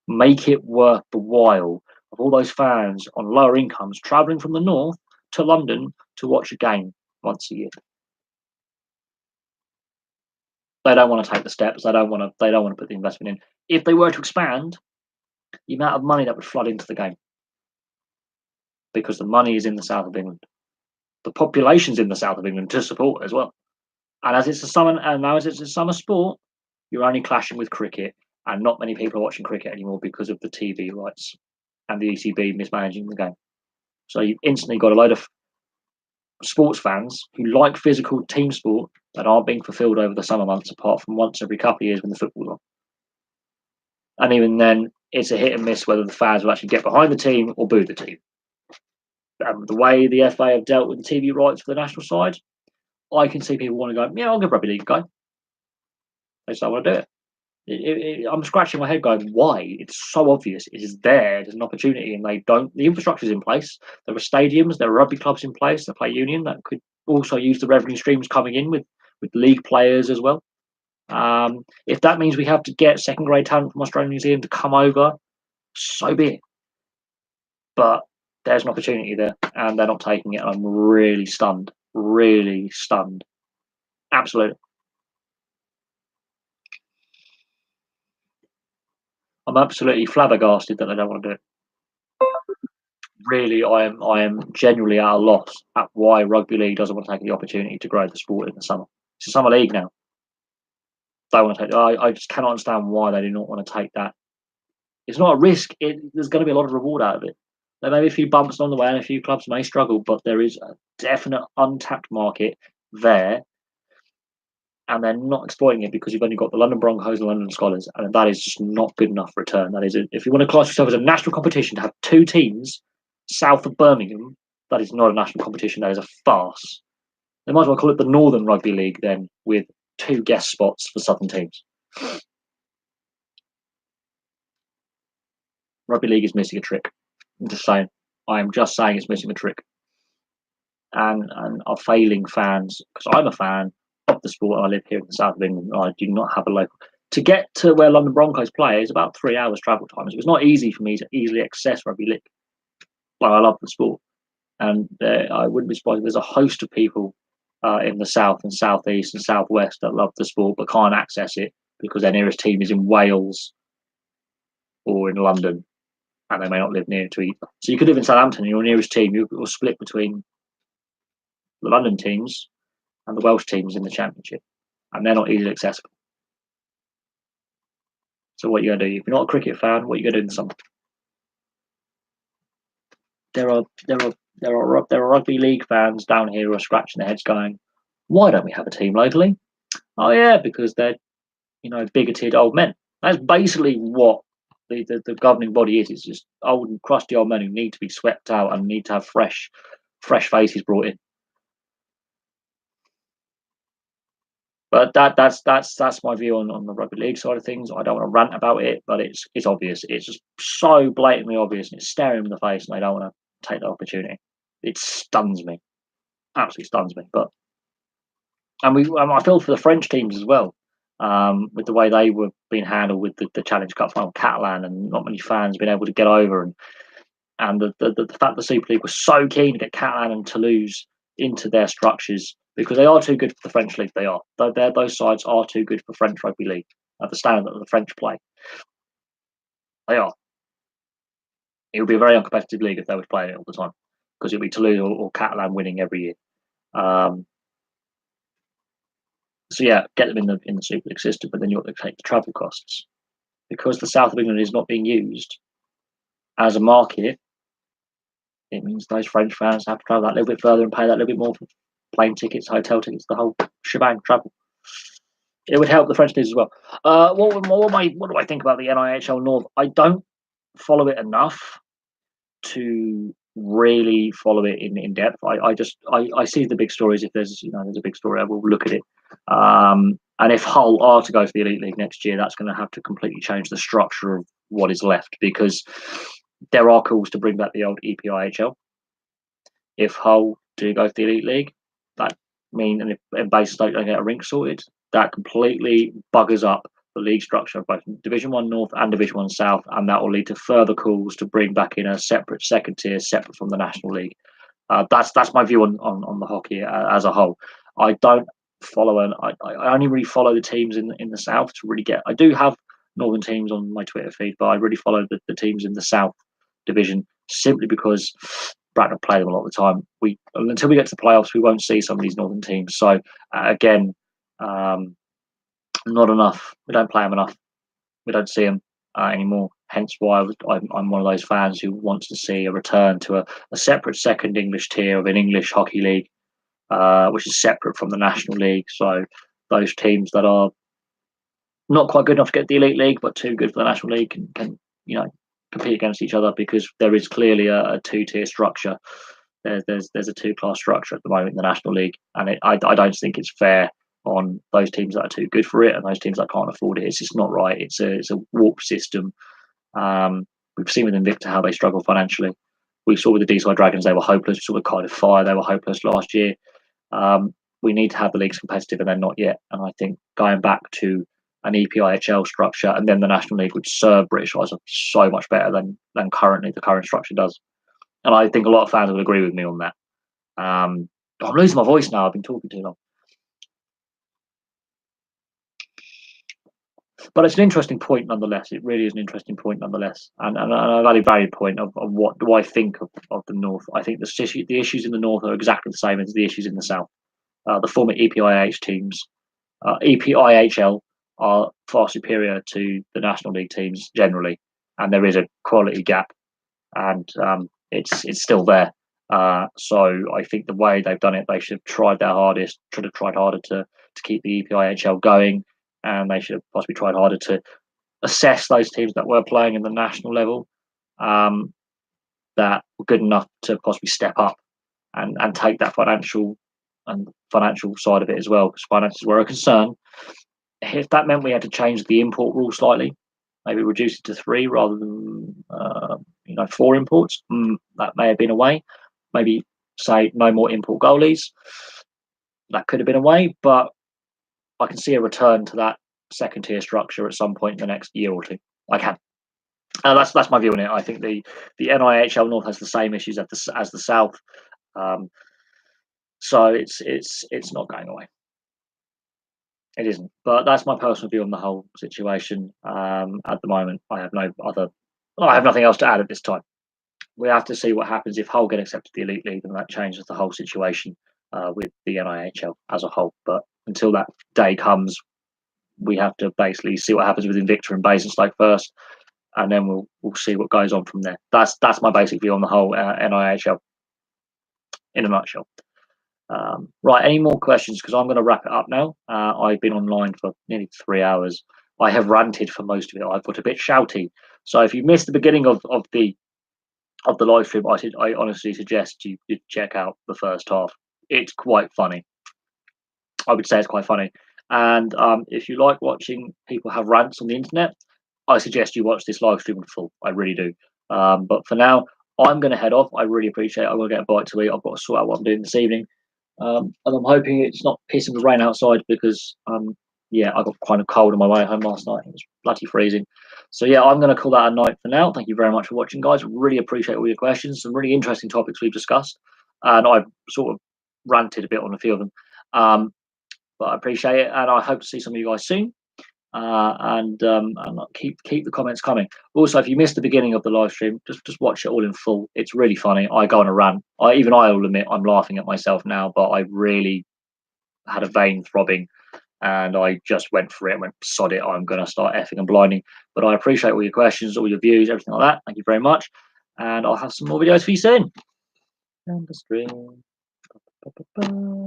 Make it worth the while of all those fans on lower incomes travelling from the north to London to watch a game once a year. They don't want to take the steps. They don't want to put the investment in. If they were to expand, the amount of money that would flood into the game, because the money is in the south of England, the population's in the south of England to support as well. And as it's a summer sport, you're only clashing with cricket, and not many people are watching cricket anymore because of the TV rights and the ECB mismanaging the game. So you've instantly got a load of sports fans who like physical team sport that aren't being fulfilled over the summer months, apart from once every couple of years when the football's on. And even then, it's a hit and miss whether the fans will actually get behind the team or boo the team. The way the FA have dealt with the TV rights for the national side, I can see people want to go, yeah, I'll give rugby league a go. They just don't want to do it. I'm scratching my head going, why? It's so obvious. It is there. There's an opportunity, and they don't. The infrastructure is in place. There are stadiums. There are rugby clubs in place that play union that could also use the revenue streams coming in with league players as well. If that means we have to get second grade talent from Australia and New Zealand to come over, so be it. But there's an opportunity there, and they're not taking it. And I'm really stunned. Really stunned. Absolutely. I'm absolutely flabbergasted that they don't want to do it. Really, I am genuinely at a loss at why rugby league doesn't want to take the opportunity to grow the sport in the summer. It's a summer league now. They want to take. I just cannot understand why they do not want to take that. It's not a risk. There's going to be a lot of reward out of it. There may be a few bumps along the way, and a few clubs may struggle, but there is a definite untapped market there, and they're not exploiting it because you've only got the London Broncos and London Scholars, and that is just not good enough return. That is, if you want to class yourself as a national competition, to have two teams south of Birmingham, that is not a national competition. That is a farce. They might as well call it the Northern Rugby League then, with 2 guest spots for southern teams. Rugby league is missing a trick. I'm just saying. I am just saying it's missing a trick. And are failing fans, because I'm a fan of the sport. I live here in the south of England. I do not have a local. To get to where London Broncos play is about 3 hours travel time. So it's not easy for me to easily access rugby league. But I love the sport. And I wouldn't be surprised if there's a host of people in the south and southeast and southwest that love the sport but can't access it because their nearest team is in Wales or in London, and they may not live near to either. So you could live in Southampton, and your nearest team you'll split between the London teams and the Welsh teams in the Championship, and they're not easily accessible. So what are you going to do? If you're not a cricket fan, what are you going to do in the summer? There are rugby league fans down here who are scratching their heads, going, "Why don't we have a team locally?" Oh yeah, because they're bigoted old men. That's basically what the governing body is. It's just old and crusty old men who need to be swept out and need to have fresh faces brought in. But that's my view on the rugby league side of things. I don't want to rant about it, but it's obvious. It's just so blatantly obvious, and it's staring them in the face, and they don't want to take the opportunity. It stuns me, absolutely stuns me. But I feel for the French teams as well, with the way they were being handled with the Challenge Cup final, Catalan, and not many fans being able to get over, and the fact the Super League was so keen to get Catalan and Toulouse into their structures because they are too good for the French league. They are. Those sides are too good for French rugby league at the standard that the French play. They are. It would be a very uncompetitive league if they were playing it all the time because it would be Toulouse or Catalan winning every year. So yeah, get them in the Super League system, but then you have to take the travel costs because the south of England is not being used as a market. It means those French fans have to travel that little bit further and pay that little bit more for plane tickets, hotel tickets, the whole shebang, travel. It would help the French leagues as well. What do I think about the NIHL North? I don't follow it enough to really follow it in depth. I see the big stories. If there's a big story, I will look at it. And if Hull are to go to the Elite League next year, that's going to have to completely change the structure of what is left, because there are calls to bring back the old EPIHL. If Hull do go to the Elite League, that and if Basingstoke don't get a rink sorted, that completely buggers up the league structure of both Division One North and Division One South, and that will lead to further calls to bring back in a separate second tier, separate from the National League. That's my view on the hockey as a whole. I don't follow, and I only really follow the teams in the South to really get. I do have Northern teams on my Twitter feed, but I really follow the teams in the South Division simply because Bracknell play them a lot of the time. Until we get to the playoffs, we won't see some of these Northern teams. So again, not enough. We don't play them enough. We don't see them anymore. Hence why I'm one of those fans who wants to see a return to a separate second English tier of an English hockey league, which is separate from the National League. So those teams that are not quite good enough to get the Elite League, but too good for the National League can compete against each other, because there is clearly a two-tier structure. There's a two-class structure at the moment in the National League, and I don't think it's fair on those teams that are too good for it and those teams that can't afford it. It's just not right. It's a warped system. We've seen with Invicta how they struggle financially. We saw with the DSI Dragons, they were hopeless. We saw with Cardiff Fire, they were hopeless last year. We need to have the leagues competitive, and they're not yet. And I think going back to an EPIHL structure and then the National League would serve British Hockey so much better than currently the current structure does. And I think a lot of fans would agree with me on that. I'm losing my voice now. I've been talking too long. But it's an interesting point nonetheless. It really is an interesting point nonetheless, and a very valid point of what do I think of the North. I think the issues in the North are exactly the same as the issues in the South. The former EPIH teams, EPIHL, are far superior to the National League teams generally, and there is a quality gap, and it's still there. So I think the way they've done it, they should have tried their hardest, should have tried harder to keep the EPIHL going, and they should have possibly tried harder to assess those teams that were playing in the national level, that were good enough to possibly step up and take that financial side of it as well, because finances were a concern. If that meant we had to change the import rule slightly, maybe reduce it to 3 rather than 4 imports, that may have been a way. Maybe say no more import goalies. That could have been a way, but I can see a return to that second tier structure at some point in the next year or two. I can. That's my view on it. I think the NIHL North has the same issues as the South, so it's not going away. It isn't. But that's my personal view on the whole situation. At the moment, I have nothing else to add at this time. We have to see what happens if Hull get accepted to the Elite League, and that changes the whole situation with the NIHL as a whole. But until that day comes, we have to basically see what happens with Invicta and Basingstoke first, and then we'll see what goes on from there. That's my basic view on the whole NIHL in a nutshell. Right, any more questions? Because I'm going to wrap it up now. I've been online for nearly 3 hours. I have ranted for most of it. I've got a bit shouty. So if you missed the beginning of the live stream, I honestly suggest you check out the first half. It's quite funny. I would say it's quite funny. And if you like watching people have rants on the internet, I suggest you watch this live stream in full. I really do. But for now, I'm going to head off. I really appreciate it. I'm going to get a bite to eat. I've got to sort out what I'm doing this evening. And I'm hoping it's not pissing with rain outside, because I got kind of cold on my way home last night. It was bloody freezing. So yeah, I'm going to call that a night for now. Thank you very much for watching, guys. Really appreciate all your questions. Some really interesting topics we've discussed, and I've sort of ranted a bit on a few of them. But I appreciate it, and I hope to see some of you guys soon. And keep the comments coming. Also, if you missed the beginning of the live stream, just watch it all in full. It's really funny. I go on a rant. I will admit I'm laughing at myself now, but I really had a vein throbbing, and I just went for it. I went, sod it, I'm going to start effing and blinding. But I appreciate all your questions, all your views, everything like that. Thank you very much, and I'll have some more videos for you soon. And the stream.